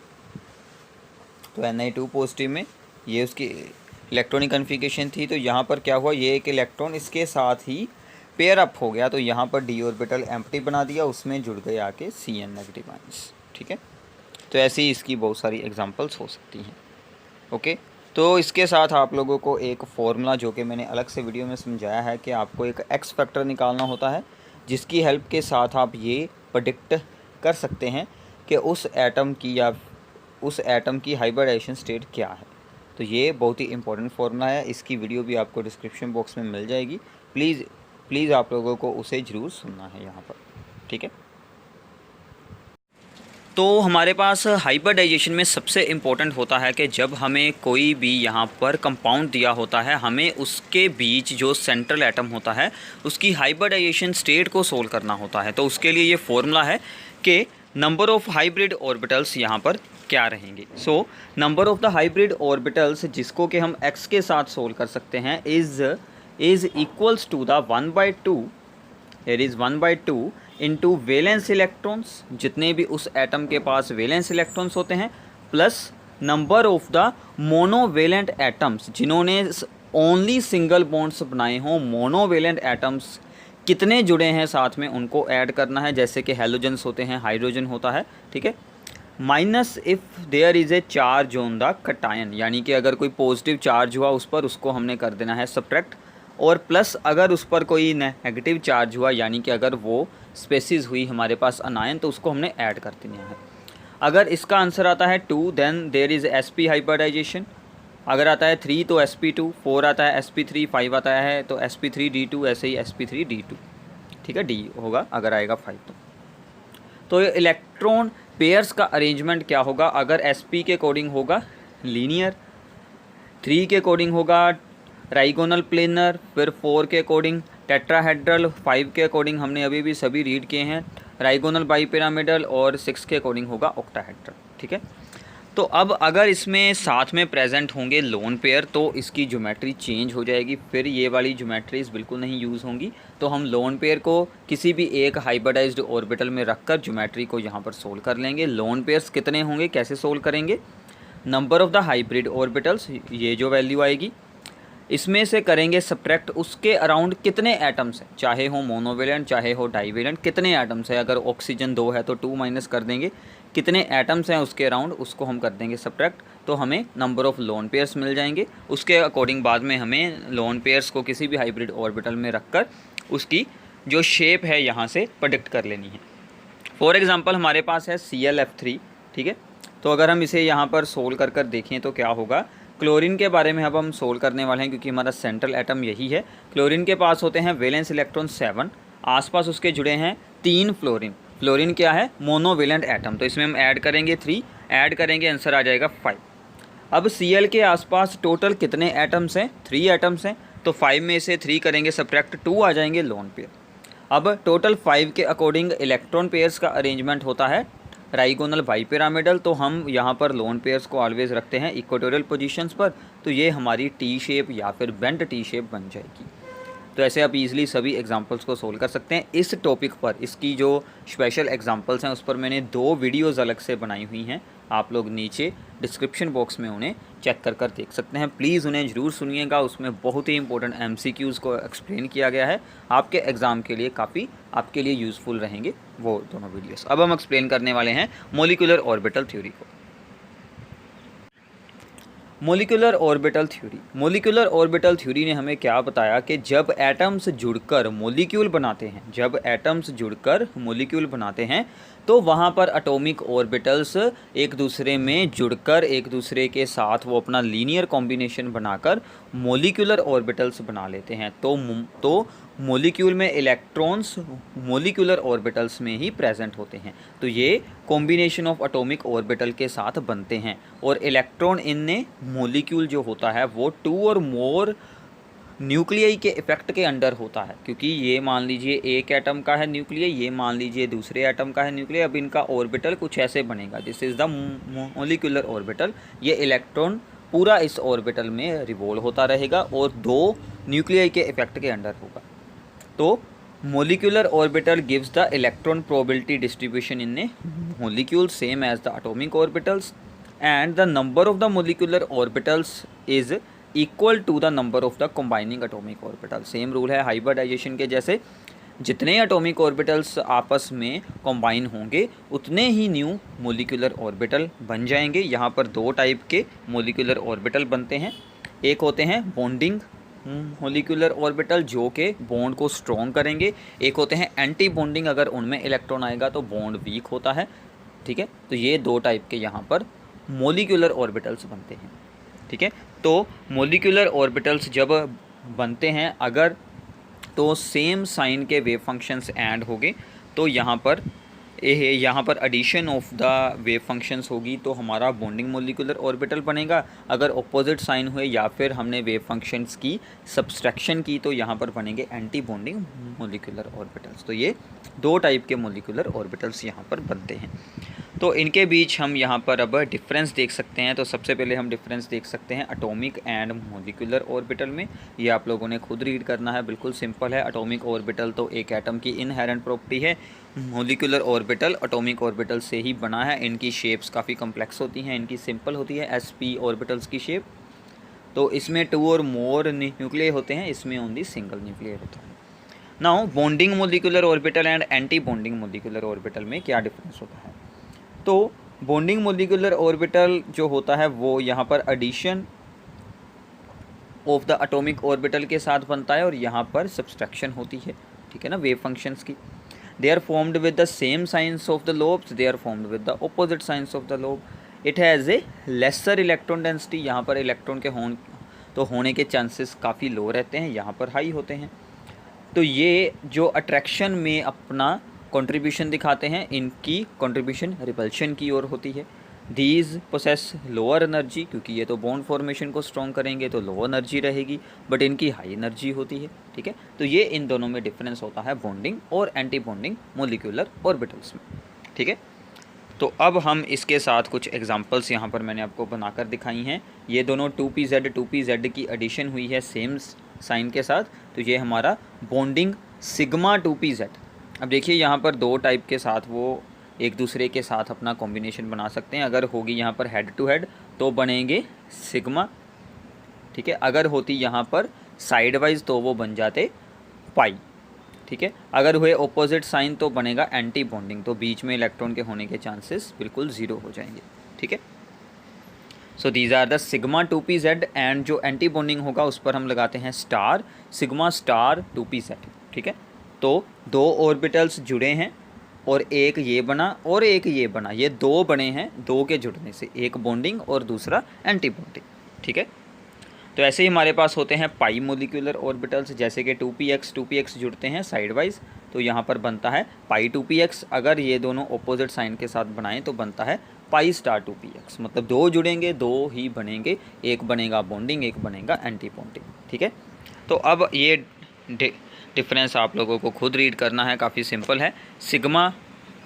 तो Ni2 पॉजिटिव में ये उसकी इलेक्ट्रॉनिक कन्फिगरेशन थी। तो यहाँ पर क्या हुआ? ये एक इलेक्ट्रॉन इसके साथ ही पेयर अप हो गया, तो यहाँ पर d ऑर्बिटल एम्प्टी बना दिया, उसमें जुड़ गए आके Cn नेगेटिव आयंस, ठीक है। तो ऐसी इसकी बहुत सारी एग्जांपल्स हो सकती हैं, ओके। तो इसके साथ आप लोगों को एक फॉर्मूला, जो कि मैंने अलग से वीडियो में समझाया है, कि आपको एक एक्स फैक्टर निकालना होता है, जिसकी हेल्प के साथ आप ये प्रेडिक्ट कर सकते हैं कि उस एटम की या उस एटम की हाइब्रिडाइजेशन स्टेट क्या है। तो ये बहुत ही इंपॉर्टेंट फार्मूला है, इसकी वीडियो भी आपको डिस्क्रिप्शन बॉक्स में मिल जाएगी। प्लीज़ आप लोगों को उसे ज़रूर सुनना है यहाँ पर, ठीक है। तो हमारे पास हाइब्रिडाइजेशन में सबसे इम्पोर्टेंट होता है कि जब हमें कोई भी यहाँ पर कंपाउंड दिया होता है, हमें उसके बीच जो सेंट्रल एटम होता है उसकी हाइब्रिडाइजेशन स्टेट को सोल्व करना होता है। तो उसके लिए ये फॉर्मूला है कि नंबर ऑफ़ हाइब्रिड ऑर्बिटल्स यहाँ पर क्या रहेंगे। So number of the hybrid orbitals, जिसको कि हम x के साथ सोल्व कर सकते हैं, is equals to the 1/2, here is 1/2 into valence electrons, जितने भी उस एटम के पास वैलेंस इलेक्ट्रॉन्स होते हैं, plus number of the monovalent atoms, जिन्होंने ओनली सिंगल बॉन्ड्स बनाए हों, मोनोवेलेंट एटम्स कितने जुड़े हैं साथ में, उनको ऐड करना है। जैसे कि हेलोजन्स होते हैं, हाइड्रोजन होता है, ठीक है। Minus if there is a charge on the cation, यानी कि अगर कोई पॉजिटिव चार्ज हुआ उस पर, उसको हमने कर देना है सब्ट्रैक्ट। और प्लस अगर उस पर कोई नेगेटिव चार्ज हुआ, यानी कि अगर वो स्पेसिस हुई हमारे पास अनायन, तो उसको हमने ऐड कर देना है। अगर इसका आंसर आता है 2, then there is sp hybridization. अगर आता है 3 तो sp2, 4 आता है sp3, 5 आता है तो sp3d2, ऐसे ही sp3d2, ठीक है, d होगा अगर आएगा 5 तो इलेक्ट्रॉन पेयर्स का अरेंजमेंट क्या होगा? अगर sp के अकॉर्डिंग होगा लीनियर, 3 के अकॉर्डिंग होगा ट्राइगोनल प्लेनर, फिर 4 के अकॉर्डिंग टेट्राहेड्रल, 5 के अकॉर्डिंग हमने अभी भी सभी रीड किए हैं ट्राइगोनल बाईपिरामिडल, और 6 के अकॉर्डिंग होगा ऑक्टाहेड्रल, ठीक है। तो अब अगर इसमें साथ में प्रेजेंट होंगे लोन पेयर तो इसकी ज्योमेट्री चेंज हो जाएगी, फिर ये वाली ज्योमेट्रीज बिल्कुल नहीं यूज़ होंगी। तो हम लोन पेयर को किसी भी एक हाइब्रिडाइज्ड ऑर्बिटल में रखकर ज्योमेट्री को यहाँ पर सोल्व कर लेंगे। लोन पेयर्स कितने होंगे, कैसे सोल्व करेंगे? Number of the hybrid orbitals, ये जो वैल्यू आएगी, इसमें से करेंगे सब्ट्रैक्ट उसके अराउंड कितने एटम्स हैं, चाहे हो मोनोवेलेंट चाहे हो डाईवेलेंट, कितने एटम्स हैं। अगर ऑक्सीजन 2 है तो 2 माइनस कर देंगे, कितने एटम्स हैं उसके अराउंड, उसको हम कर देंगे सब्ट्रैक्ट, तो हमें नंबर ऑफ़ लोन पेयर्स मिल जाएंगे। उसके अकॉर्डिंग बाद में हमें लोन पेयर्स को किसी भी हाइब्रिड ऑर्बिटल में रखकर उसकी जो शेप है यहाँ से प्रेडिक्ट कर लेनी है। फॉर एग्ज़ाम्पल हमारे पास है ClF3, ठीक है। तो अगर हम इसे यहाँ पर सोल्व कर देखें तो क्या होगा? क्लोरीन के बारे में अब हम सोल्व करने वाले हैं, क्योंकि हमारा सेंट्रल एटम यही है। क्लोरीन के पास होते हैं वैलेंस इलेक्ट्रॉन 7, आसपास उसके जुड़े हैं 3 फ्लोरीन। फ्लोरीन क्या है? मोनोवेलेंट एटम, तो इसमें हम ऐड करेंगे 3, ऐड करेंगे आंसर आ जाएगा 5। अब Cl के आसपास टोटल कितने एटम्स हैं? 3 एटम्स हैं, तो 5 में से 3 करेंगे सब्ट्रैक्ट, 2 आ जाएंगे लोन पेयर। अब टोटल 5 के अकॉर्डिंग इलेक्ट्रॉन पेयर्स का अरेंजमेंट होता है ट्राइगोनल बाईपिरामिडल, तो हम यहाँ पर लोन पेयर्स को ऑलवेज रखते हैं इक्वेटोरियल पोजीशंस पर, तो ये हमारी टी शेप या फिर बेंट टी शेप बन जाएगी। तो ऐसे आप इजीली सभी एग्जांपल्स को सोल्व कर सकते हैं। इस टॉपिक पर इसकी जो स्पेशल एग्जांपल्स हैं उस पर मैंने 2 वीडियोज़ अलग से बनाई हुई हैं, आप लोग नीचे डिस्क्रिप्शन बॉक्स में उन्हें चेक कर देख सकते हैं। प्लीज़ उन्हें ज़रूर सुनिएगा, उसमें बहुत ही इंपॉर्टेंट MCQs को एक्सप्लेन किया गया है, आपके एग्ज़ाम के लिए काफ़ी आपके लिए यूज़फुल रहेंगे वो दोनों वीडियोस। अब हम एक्सप्लेन करने वाले हैं मॉलिक्यूलर ऑर्बिटल थ्योरी को। Molecular orbital theory, molecular orbital theory ने हमें क्या बताया कि जब एटम्स जुड़कर मॉलिक्यूल बनाते हैं, जब एटम्स जुड़कर मॉलिक्यूल बनाते हैं तो वहाँ पर एटॉमिक ऑर्बिटल्स एक दूसरे में जुड़कर एक दूसरे के साथ वो अपना लीनियर कॉम्बिनेशन बनाकर मॉलिक्यूलर ऑर्बिटल्स बना लेते हैं। तो मॉलिक्यूल में इलेक्ट्रॉन्स मॉलिक्यूलर ऑर्बिटल्स में ही प्रेजेंट होते हैं, तो ये कॉम्बिनेशन ऑफ एटॉमिक ऑर्बिटल के साथ बनते हैं। और इलेक्ट्रॉन इनने मॉलिक्यूल जो होता है वो 2 और मोर न्यूक्लियाई के इफेक्ट के अंडर होता है, क्योंकि ये मान लीजिए एक एटम का है न्यूक्लियर, ये मान लीजिए दूसरे एटम का है न्यूक्लियर। अब इनका ऑर्बिटल कुछ ऐसे बनेगा, this is the molecular orbital. ये इलेक्ट्रॉन पूरा इस ऑर्बिटल में रिवॉल्व होता रहेगा और 2 न्यूक्लियाई के इफेक्ट के अंडर होगा। तो molecular orbital gives the electron probability distribution in a molecule same as the atomic orbitals, and the number of the molecular orbitals is equal to the number of the combining atomic orbital। Same rule है hybridisation के जैसे, जितने atomic orbitals आपस में combine होंगे उतने ही new molecular orbital बन जाएंगे। यहाँ पर 2 टाइप के मोलिकुलर ऑर्बिटल बनते हैं, एक होते हैं बॉन्डिंग मोलिकुलर ऑर्बिटल जो कि बॉन्ड को स्ट्रॉन्ग करेंगे, एक होते हैं एंटी बॉन्डिंग, अगर उनमें इलेक्ट्रॉन आएगा तो बॉन्ड वीक होता है, ठीक है। तो ये 2 टाइप के यहाँ पर मोलिकुलर ऑर्बिटल्स बनते हैं, ठीक है। तो मोलिकुलर ऑर्बिटल्स जब बनते हैं अगर तो सेम साइन के वेव फंक्शंस ऐड होंगे, तो यहाँ पर addition of the wave functions होगी तो हमारा बॉन्डिंग मोलिकुलर ऑर्बिटल बनेगा। अगर ऑपोजिट साइन हुए या फिर हमने वेव फंक्शंस की सब्सट्रैक्शन की तो यहाँ पर बनेंगे एंटी बॉन्डिंग मोलिकुलर ऑर्बिटल्स। तो ये 2 टाइप के मोलिकुलर ऑर्बिटल्स यहाँ पर बनते हैं। तो इनके बीच हम यहाँ पर अब डिफरेंस देख सकते हैं। तो सबसे पहले हम डिफरेंस देख सकते हैं एटॉमिक एंड मोलिकुलर ऑर्बिटल में। ये आप लोगों ने खुद रीड करना है, बिल्कुल सिंपल है। एटॉमिक ऑर्बिटल तो एक एटम की इनहेरेंट प्रॉपर्टी है, मोलिकुलर ऑर्बिटल एटॉमिक ऑर्बिटल से ही बना है। इनकी शेप्स काफ़ी कॉम्प्लेक्स होती हैं, इनकी सिंपल होती है sp ऑर्बिटल्स की शेप। तो इसमें 2 और मोर न्यूक्लियर होते हैं, इसमें ओनली सिंगल न्यूक्लियर होता है। Now bonding molecular orbital and anti bonding molecular orbital में क्या डिफरेंस होता है? तो बॉन्डिंग मोलिकुलर ऑर्बिटल जो होता है वो यहाँ पर addition of the atomic orbital के साथ बनता है और यहाँ पर सब्सट्रैक्शन होती है, ठीक है ना, वेव फंक्शंस की। They are formed with the same signs of the lobes, they are formed with the opposite signs of the lobe. It has a lesser electron density, यहाँ पर इलेक्ट्रॉन के होने के चांसेस काफ़ी लो रहते हैं, यहाँ पर हाई होते हैं। तो ये जो अट्रैक्शन में अपना कंट्रीब्यूशन दिखाते हैं, इनकी कंट्रीब्यूशन रिपल्शन की ओर होती है। दीज पोसेस लोअर एनर्जी, क्योंकि ये तो बॉन्ड फॉर्मेशन को स्ट्रॉन्ग करेंगे तो लो एनर्जी रहेगी, बट इनकी हाई एनर्जी होती है, ठीक है। तो ये इन दोनों में डिफरेंस होता है बॉन्डिंग और एंटी बॉन्डिंग मोलिकुलर ऑर्बिटल्स में, ठीक है। तो अब हम इसके साथ कुछ एग्जांपल्स यहाँ पर मैंने आपको बनाकर दिखाई हैं। ये दोनों 2pz की एडिशन हुई है सेम साइन के साथ, तो ये हमारा बॉन्डिंग सिग्मा 2pz। अब देखिए यहाँ पर 2 टाइप के साथ वो एक दूसरे के साथ अपना कॉम्बिनेशन बना सकते हैं। अगर होगी यहाँ पर हेड टू हेड तो बनेंगे सिग्मा, ठीक है। अगर होती यहाँ पर साइड वाइज तो वो बन जाते पाई, ठीक है। अगर हुए ऑपोजिट साइन तो बनेगा एंटी बॉन्डिंग, तो बीच में इलेक्ट्रॉन के होने के चांसेस बिल्कुल ज़ीरो हो जाएंगे, ठीक है। So these are the sigma 2pz and जो एंटी बॉन्डिंग होगा उस पर हम लगाते हैं स्टार, सिग्मा स्टार 2pz, ठीक है। तो 2 ऑर्बिटल्स जुड़े हैं और एक ये बना और एक ये बना, ये 2 बने हैं, 2 के जुड़ने से, एक बॉन्डिंग और दूसरा एंटी बॉन्डिंग, ठीक है। तो ऐसे ही हमारे पास होते हैं पाई मोलिकुलर ऑर्बिटल्स, जैसे कि 2px जुड़ते हैं साइड वाइज, तो यहाँ पर बनता है पाई 2px। अगर ये दोनों ऑपोजिट साइन के साथ बनाएं तो बनता है पाई स्टार 2px। मतलब 2 जुड़ेंगे, 2 ही बनेंगे, एक बनेगा बॉन्डिंग, एक बनेगा एंटी बॉन्डिंग, ठीक है। तो अब ये डिफरेंस आप लोगों को खुद रीड करना है, काफ़ी सिंपल है। Sigma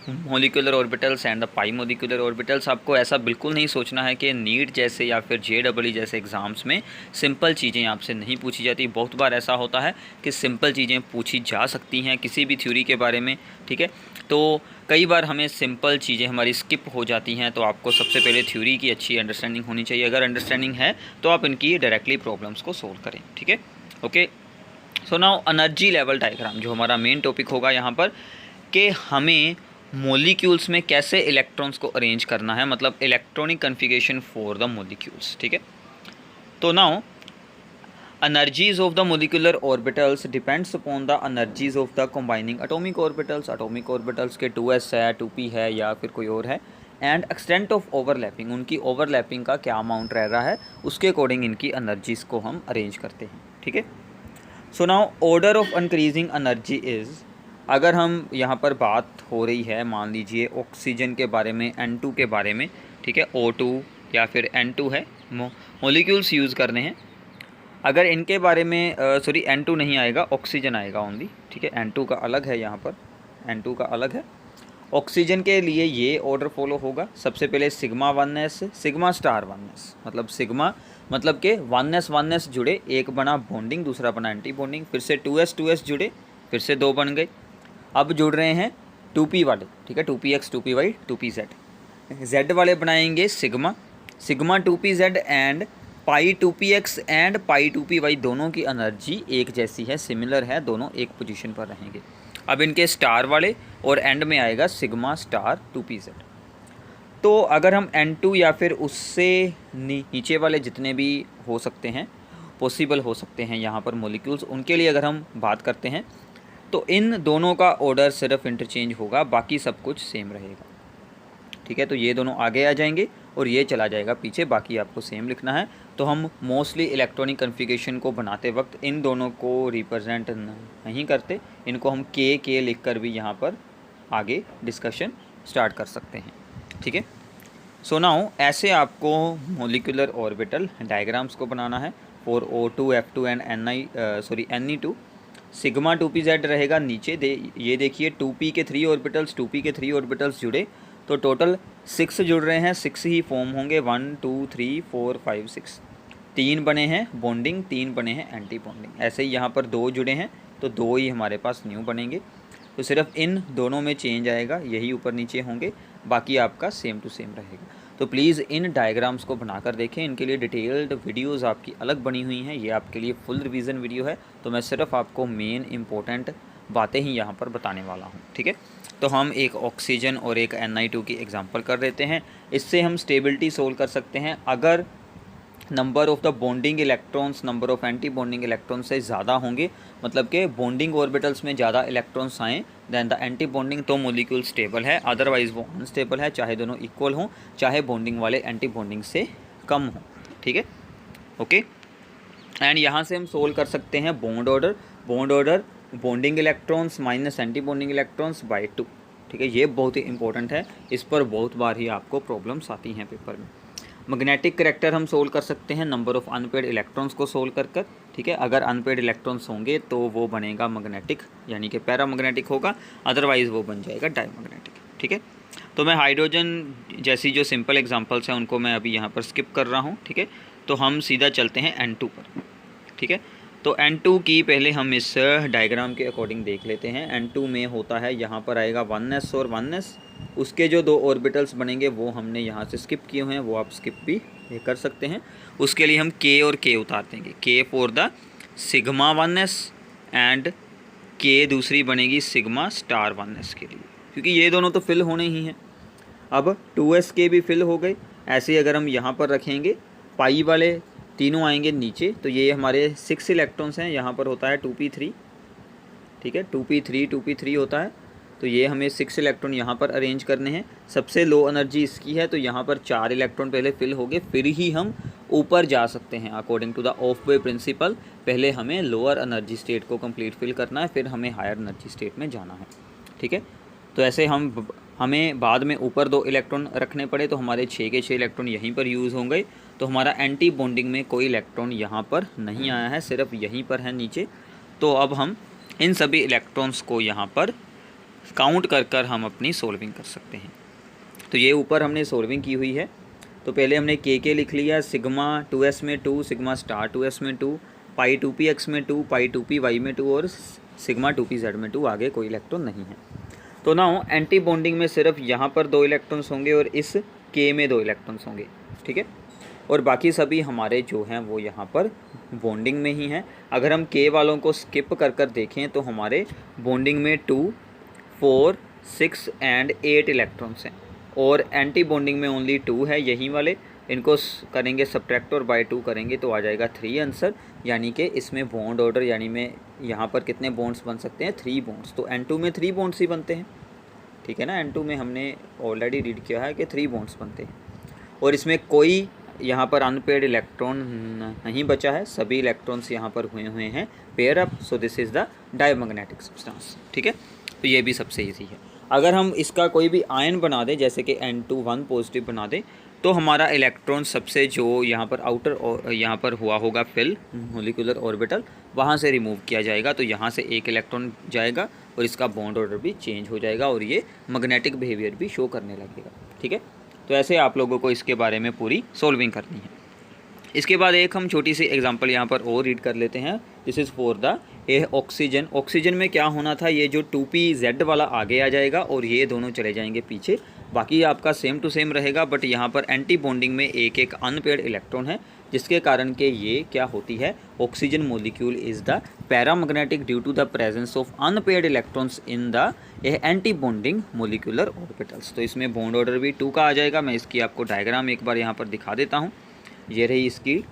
molecular orbitals and the pi molecular orbitals. आपको ऐसा बिल्कुल नहीं सोचना है कि नीट जैसे या फिर JEE जैसे एग्ज़ाम्स में सिंपल चीज़ें आपसे नहीं पूछी जाती। बहुत बार ऐसा होता है कि सिंपल चीज़ें पूछी जा सकती हैं किसी भी थ्योरी के बारे में, ठीक है। तो कई बार हमें सिंपल चीज़ें हमारी स्किप हो जाती हैं, तो आपको सबसे पहले थ्योरी की अच्छी अंडरस्टैंडिंग होनी चाहिए। अगर अंडरस्टैंडिंग है तो आप इनकी डायरेक्टली प्रॉब्लम्स को सोल्व करें, ठीक है। Okay, so now energy level diagram जो हमारा मेन टॉपिक होगा यहाँ पर, कि हमें मोलिक्यूल्स में कैसे इलेक्ट्रॉन्स को अरेंज करना है, मतलब electronic configuration for the molecules, ठीक है। तो now energies of the molecular orbitals depends upon the energies of the combining atomic orbitals. Atomic orbitals के 2s है, 2p है या फिर कोई और है, एंड एक्सटेंट ऑफ ओवरलैपिंग, उनकी ओवरलैपिंग का क्या अमाउंट रह रहा है उसके अकॉर्डिंग इनकी एनर्जीज़ को हम अरेंज करते हैं, ठीक है। So now order of increasing energy is, अगर हम यहाँ पर बात हो रही है, मान लीजिए ऑक्सीजन के बारे में, N2 के बारे में, ठीक है, O2 या फिर N2 है, मोलिक्यूल्स यूज़ करने हैं। अगर इनके बारे में सॉरी N2 नहीं आएगा, ऑक्सीजन आएगा ओनली, ठीक है। N2 का अलग है, यहाँ पर N2 का अलग है। ऑक्सीजन के लिए ये ऑर्डर फॉलो होगा। सबसे पहले sigma 1s, sigma star 1s, मतलब सिग्मा मतलब के 1s जुड़े, एक बना बॉन्डिंग, दूसरा बना एंटी बॉन्डिंग, फिर से 2s जुड़े, फिर से 2 बन गए। अब जुड़ रहे हैं 2p वाले, ठीक है, 2px 2py 2pz। z वाले बनाएंगे sigma, sigma 2pz and pi 2px and pi 2py, दोनों की एनर्जी एक जैसी है, सिमिलर है, दोनों एक पोजीशन पर रहेंगे। अब इनके स्टार वाले और एंड में आएगा सिग्मा स्टार 2pz। तो अगर हम N2 या फिर उससे नीचे वाले जितने भी हो सकते हैं, पॉसिबल हो सकते हैं यहाँ पर मोलिक्यूल्स, उनके लिए अगर हम बात करते हैं तो इन दोनों का ऑर्डर सिर्फ इंटरचेंज होगा, बाकी सब कुछ सेम रहेगा, ठीक है। तो ये दोनों आगे आ जाएंगे और ये चला जाएगा पीछे, बाकी आपको सेम लिखना है। तो हम मोस्टली इलेक्ट्रॉनिक कन्फिगरेशन को बनाते वक्त इन दोनों को रिप्रेजेंट नहीं करते, इनको हम के लिख कर भी यहाँ पर आगे डिस्कशन स्टार्ट कर सकते हैं, ठीक है। सो नाउ ऐसे आपको मोलिकुलर ऑर्बिटल डायग्राम्स को बनाना है for O2 F2 and Ne2। Sigma 2pz रहेगा नीचे, ये देखिए 2p के 3 ऑर्बिटल्स, 2p के 3 ऑर्बिटल्स जुड़े, तो टोटल 6 जुड़ रहे हैं, 6 ही फॉर्म होंगे, 1 2 3 4 5 6, 3 बने हैं बॉन्डिंग, 3 बने हैं एंटी बॉन्डिंग। ऐसे ही यहाँ पर 2 जुड़े हैं तो 2 ही हमारे पास न्यू बनेंगे। तो सिर्फ इन दोनों में चेंज आएगा, यही ऊपर नीचे होंगे, बाकी आपका सेम टू सेम रहेगा। तो प्लीज़ इन डायग्राम्स को बनाकर देखें, इनके लिए डिटेल्ड वीडियोस आपकी अलग बनी हुई हैं। ये आपके लिए फुल रिवीजन वीडियो है, तो मैं सिर्फ आपको मेन इंपॉर्टेंट बातें ही यहाँ पर बताने वाला हूँ, ठीक है। तो हम एक ऑक्सीजन और एक Ni2 की एग्जांपल कर देते हैं। इससे हम स्टेबिलिटी सोल्व कर सकते हैं। अगर number of the bonding electrons number of anti bonding electrons से ज़्यादा होंगे, मतलब कि बॉन्डिंग ऑर्बिटल्स में ज़्यादा इलेक्ट्रॉन्स आएँ दैन द एंटी बॉन्डिंग, तो मॉलिक्यूल स्टेबल है, अदरवाइज़ वो अनस्टेबल है, चाहे दोनों इक्वल हों, चाहे बॉन्डिंग वाले एंटी बॉन्डिंग से कम हों, ठीक है, ओके। एंड यहाँ से हम सोल्व कर सकते हैं bond order bonding electrons minus anti bonding electrons by 2, ठीक है। ये बहुत ही इंपॉर्टेंट है, इस पर बहुत बार ही आपको प्रॉब्लम्स आती हैं पेपर में। मैग्नेटिक करैक्टर हम सोल्व कर सकते हैं नंबर ऑफ़ अनपेड इलेक्ट्रॉन्स को सोल्व कर, ठीक है। अगर अनपेड इलेक्ट्रॉन्स होंगे तो वो बनेगा मैग्नेटिक, यानी कि पैरामैग्नेटिक होगा, अदरवाइज़ वो बन जाएगा डायमैग्नेटिक, ठीक है। तो मैं हाइड्रोजन जैसी जो सिंपल एग्जांपल्स हैं उनको मैं अभी यहाँ पर स्किप कर रहा हूँ, ठीक है। तो हम सीधा चलते हैं N2 पर, ठीक है। तो N2 की पहले हम इस डायग्राम के अकॉर्डिंग देख लेते हैं। N2 में होता है, यहाँ पर आएगा 1s और 1s, उसके जो 2 ऑर्बिटल्स बनेंगे वो हमने यहाँ से स्किप किए हुए हैं, वो आप स्किप भी कर सकते हैं। उसके लिए हम K और K उतार देंगे, K for the sigma 1s and K दूसरी बनेगी सिग्मा स्टार 1s के लिए, क्योंकि ये दोनों तो फिल होने ही हैं। अब 2s के भी फिल हो गए। ऐसे ही अगर हम यहाँ पर रखेंगे, पाई वाले तीनों आएंगे नीचे, तो ये हमारे 6 इलेक्ट्रॉन्स हैं। यहाँ पर होता है 2p3, ठीक है, 2p3 होता है। तो ये हमें 6 इलेक्ट्रॉन यहाँ पर अरेंज करने हैं। सबसे लो एनर्जी इसकी है, तो यहाँ पर 4 इलेक्ट्रॉन पहले फिल हो गए, फिर ही हम ऊपर जा सकते हैं according to the Aufbau principle. पहले हमें लोअर एनर्जी स्टेट को कंप्लीट फिल करना है, फिर हमें हायर एनर्जी स्टेट में जाना है, ठीक है। तो ऐसे हमें बाद में ऊपर 2 इलेक्ट्रॉन रखने पड़े, तो हमारे 6 के 6 इलेक्ट्रॉन यहीं पर यूज़ होंगे। तो हमारा एंटी बॉन्डिंग में कोई इलेक्ट्रॉन यहाँ पर नहीं आया है, सिर्फ यहीं पर है नीचे। तो अब हम इन सभी इलेक्ट्रॉन्स को यहाँ पर काउंट कर हम अपनी सोल्विंग कर सकते हैं। तो ये ऊपर हमने सोल्विंग की हुई है। तो पहले हमने के लिख लिया, सिग्मा 2s में 2, सिग्मा स्टार 2s में 2, पाई 2px में 2, पाई 2py में 2 और सिग्मा 2pz में 2, आगे कोई इलेक्ट्रॉन नहीं है। तो नाउ एंटी बॉन्डिंग में सिर्फ यहाँ पर 2 इलेक्ट्रॉन्स होंगे और इस के में 2 इलेक्ट्रॉन्स होंगे, ठीक है। और बाकी सभी हमारे जो हैं वो यहाँ पर बॉन्डिंग में ही हैं। अगर हम के वालों को स्किप कर देखें तो हमारे बॉन्डिंग में 2, 4, 6 एंड 8 इलेक्ट्रॉन्स हैं, और एंटी बॉन्डिंग में ओनली 2 है, यही वाले। इनको करेंगे सब्ट्रैक्ट और बाय 2 करेंगे तो आ जाएगा 3 आंसर। यानी कि इसमें बॉन्ड ऑर्डर, यानी में यहाँ पर कितने बॉन्ड्स बन सकते हैं, 3 बॉन्ड्स। तो N2 में 3 बॉन्ड्स ही बनते हैं, ठीक है ना। N2 में हमने ऑलरेडी रीड किया है कि 3 बॉन्ड्स बनते हैं, और इसमें कोई यहाँ पर अनपेड इलेक्ट्रॉन नहीं बचा है, सभी इलेक्ट्रॉन्स यहाँ पर हुए हैं pair up. So this is the diamagnetic substance, ठीक है। तो ये भी सबसे ईजी है। अगर हम इसका कोई भी आयन बना दें, जैसे कि N2 1 पॉजिटिव बना दें, तो हमारा इलेक्ट्रॉन सबसे जो यहाँ पर आउटर और यहाँ पर हुआ होगा फिल मोलिकुलर ऑर्बिटल, वहाँ से रिमूव किया जाएगा। तो यहाँ से 1 इलेक्ट्रॉन जाएगा और इसका बॉन्ड ऑर्डर भी चेंज हो जाएगा और ये मैग्नेटिक बिहेवियर भी शो करने लगेगा, ठीक है। तो ऐसे आप लोगों को इसके बारे में पूरी सोल्विंग करनी है। इसके बाद एक हम छोटी सी एग्जांपल यहाँ पर और रीड कर लेते हैं। This is for the oxygen. Oxygen में क्या होना था, ये जो 2pz वाला आगे आ जाएगा और ये दोनों चले जाएंगे पीछे, बाकी आपका सेम टू सेम रहेगा। बट यहाँ पर एंटी बॉन्डिंग में एक अनपेड इलेक्ट्रॉन है, जिसके कारण के ये क्या होती है, oxygen molecule is the paramagnetic due to the presence of unpaired electrons in the anti bonding molecular orbitals. तो इसमें बॉन्ड ऑर्डर भी 2 का आ जाएगा। मैं इसकी आपको डायग्राम एक बार यहाँ पर दिखा देता हूँ। ये रही इसकी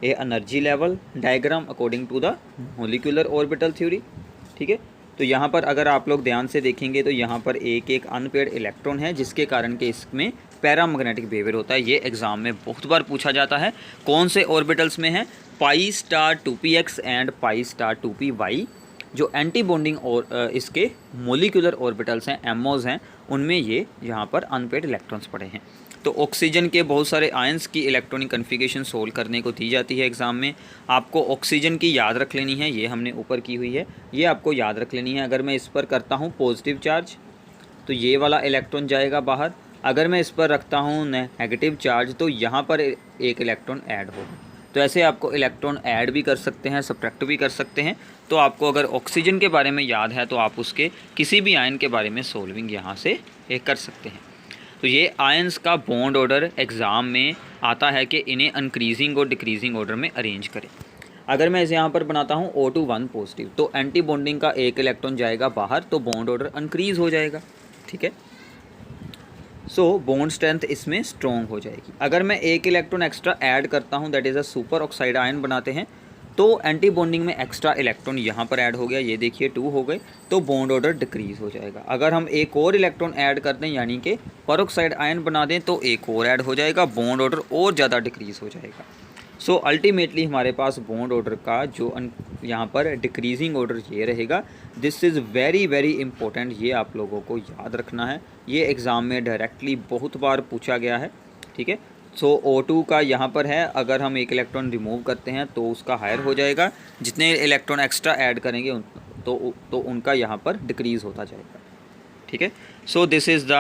energy level diagram according to the molecular orbital theory, ठीक है। तो यहाँ पर अगर आप लोग ध्यान से देखेंगे तो यहाँ पर एक अनपेड इलेक्ट्रॉन है, जिसके कारण के इसमें पैरामैग्नेटिक बिहेवियर होता है। ये एग्जाम में बहुत बार पूछा जाता है। कौन से ऑर्बिटल्स में है, pi star 2px and pi star 2py। जो एंटी बॉन्डिंग और इसके मोलिकुलर ऑर्बिटल्स हैं, एमओज हैं, उनमें ये यहाँ पर अनपेड इलेक्ट्रॉन्स पड़े हैं। तो ऑक्सीजन के बहुत सारे आयंस की इलेक्ट्रॉनिक कन्फिगरेशन सोल्व करने को दी जाती है एग्ज़ाम में। आपको ऑक्सीजन की याद रख लेनी है, ये हमने ऊपर की हुई है, ये आपको याद रख लेनी है। अगर मैं इस पर करता हूँ पॉजिटिव चार्ज तो ये वाला इलेक्ट्रॉन जाएगा बाहर। अगर मैं इस पर रखता हूँ नेगेटिव चार्ज तो यहाँ पर एक इलेक्ट्रॉन ऐड होगा। तो ऐसे आपको इलेक्ट्रॉन ऐड भी कर सकते हैं, सब्ट्रैक्ट भी कर सकते हैं। तो आपको अगर ऑक्सीजन के बारे में याद है तो आप उसके किसी भी आयन के बारे में सोल्विंग यहाँ से कर सकते हैं। तो ये आयंस का बॉन्ड ऑर्डर एग्ज़ाम में आता है कि इन्हें इंक्रीजिंग और डिक्रीजिंग ऑर्डर में अरेंज करें। अगर मैं इसे यहाँ पर बनाता हूँ O2 1 पॉजिटिव, तो एंटी बॉन्डिंग का एक इलेक्ट्रॉन जाएगा बाहर, तो बॉन्ड ऑर्डर इंक्रीज हो जाएगा। ठीक है, सो बॉन्ड स्ट्रेंथ इसमें स्ट्रॉन्ग हो जाएगी। अगर मैं एक इलेक्ट्रॉन एक्स्ट्रा ऐड करता हूँ, that is a super oxide ion बनाते हैं, तो एंटी बॉन्डिंग में एक्स्ट्रा इलेक्ट्रॉन यहाँ पर ऐड हो गया, ये देखिए 2 हो गए, तो बॉन्ड ऑर्डर डिक्रीज हो जाएगा। अगर हम एक और इलेक्ट्रॉन ऐड कर दें यानी कि परऑक्साइड आयन बना दें, तो एक और ऐड हो जाएगा, बॉन्ड ऑर्डर और ज़्यादा डिक्रीज हो जाएगा। सो अल्टीमेटली हमारे पास बॉन्ड ऑर्डर का जो यहाँ पर डिक्रीजिंग ऑर्डर ये रहेगा। This is very very important, ये आप लोगों को याद रखना है, ये एग्ज़ाम में डायरेक्टली बहुत बार पूछा गया है। ठीक है, सो O2 का यहाँ पर है, अगर हम एक इलेक्ट्रॉन रिमूव करते हैं तो उसका हायर हो जाएगा, जितने इलेक्ट्रॉन एक्स्ट्रा ऐड करेंगे तो उनका यहाँ पर डिक्रीज़ होता जाएगा। ठीक है, so this is the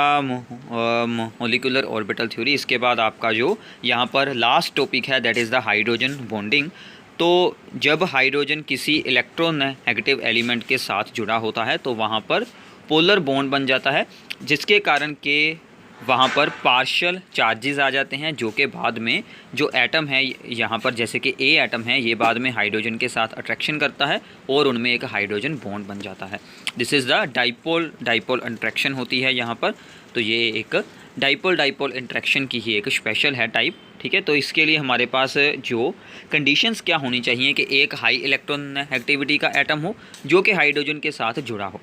molecular orbital theory. इसके बाद आपका जो यहाँ पर लास्ट टॉपिक है that is the hydrogen bonding. तो जब हाइड्रोजन किसी इलेक्ट्रोनेगेटिव एलिमेंट के साथ जुड़ा होता है तो वहाँ पर पोलर बॉन्ड बन जाता है, जिसके कारण के वहाँ पर पार्शियल चार्जेस आ जाते हैं, जो कि बाद में जो एटम है यहाँ पर जैसे कि ए एटम है, ये बाद में हाइड्रोजन के साथ अट्रैक्शन करता है और उनमें एक हाइड्रोजन बॉन्ड बन जाता है। This is the dipole interaction होती है यहाँ पर। तो ये एक डाइपोल इंट्रैक्शन की ही एक स्पेशल है टाइप। ठीक है, तो इसके लिए हमारे पास जो कंडीशंस क्या होनी चाहिए कि एक हाई इलेक्ट्रॉन एक्टिविटी का एटम हो जो कि हाइड्रोजन के साथ जुड़ा हो,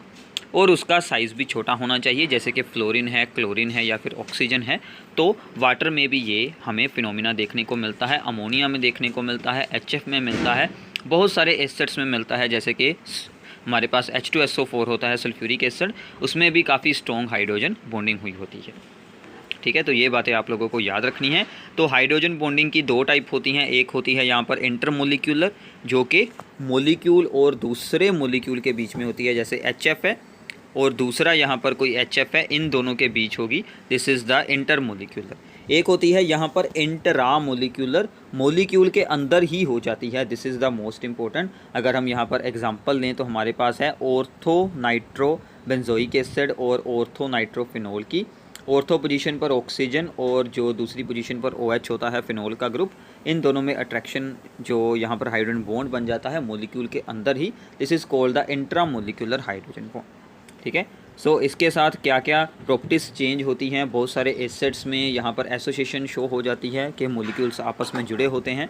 और उसका साइज़ भी छोटा होना चाहिए, जैसे कि फ्लोरीन है, क्लोरीन है या फिर ऑक्सीजन है। तो वाटर में भी ये हमें फिनोमिना देखने को मिलता है, अमोनिया में देखने को मिलता है, HF में मिलता है, बहुत सारे एसिड्स में मिलता है, जैसे कि हमारे पास H2SO4 होता है सल्फ्यूरिक एसिड, उसमें भी काफ़ी स्ट्रॉन्ग हाइड्रोजन बॉन्डिंग हुई होती है। ठीक है, तो ये बातें आप लोगों को याद रखनी है। तो हाइड्रोजन बॉन्डिंग की 2 टाइप होती हैं, एक होती है यहाँ पर इंटरमोलिक्यूलर, जो कि मोलिक्यूल और दूसरे मोलिक्यूल के बीच में होती है, जैसे HF है और दूसरा यहाँ पर कोई HF है, इन दोनों के बीच होगी, दिस इज़ द इंटरमोलिक्यूलर। एक होती है यहाँ पर इंट्रामोलिक्यूलर, मोलिक्यूल के अंदर ही हो जाती है, this is the most important. अगर हम यहाँ पर एग्जांपल लें तो हमारे पास है ऑर्थो नाइट्रो बेंजोइक एसिड और ऑर्थो नाइट्रोफिनोल की। ऑर्थो पोजीशन पर ऑक्सीजन और जो दूसरी पोजीशन पर OH होता है फिनोल का ग्रुप, इन दोनों में अट्रैक्शन जो यहाँ पर हाइड्रोजन बॉन्ड बन जाता है मोलिक्यूल के अंदर ही, this is called the intramolecular hydrogen bond. ठीक है, सो इसके साथ क्या क्या प्रॉपर्टीज़ चेंज होती हैं, बहुत सारे एसिड्स में यहाँ पर एसोसिएशन शो हो जाती है कि मोलिक्यूल्स आपस में जुड़े होते हैं।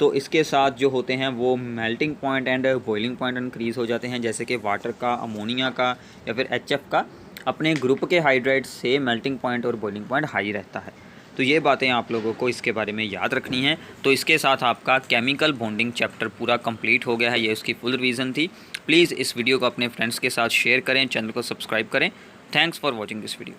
तो इसके साथ जो होते हैं वो melting point and boiling point increase हो जाते हैं, जैसे कि वाटर का, अमोनिया का या फिर HF का अपने ग्रुप के हाइड्राइड से मेल्टिंग पॉइंट और बॉइलिंग पॉइंट हाई रहता है। तो ये बातें आप लोगों को इसके बारे में याद रखनी है। तो इसके साथ आपका केमिकल बॉन्डिंग चैप्टर पूरा कंप्लीट हो गया है, ये उसकी फुल रिवीजन थी। प्लीज़ इस वीडियो को अपने फ्रेंड्स के साथ शेयर करें, चैनल को सब्सक्राइब करें। Thanks for watching this video.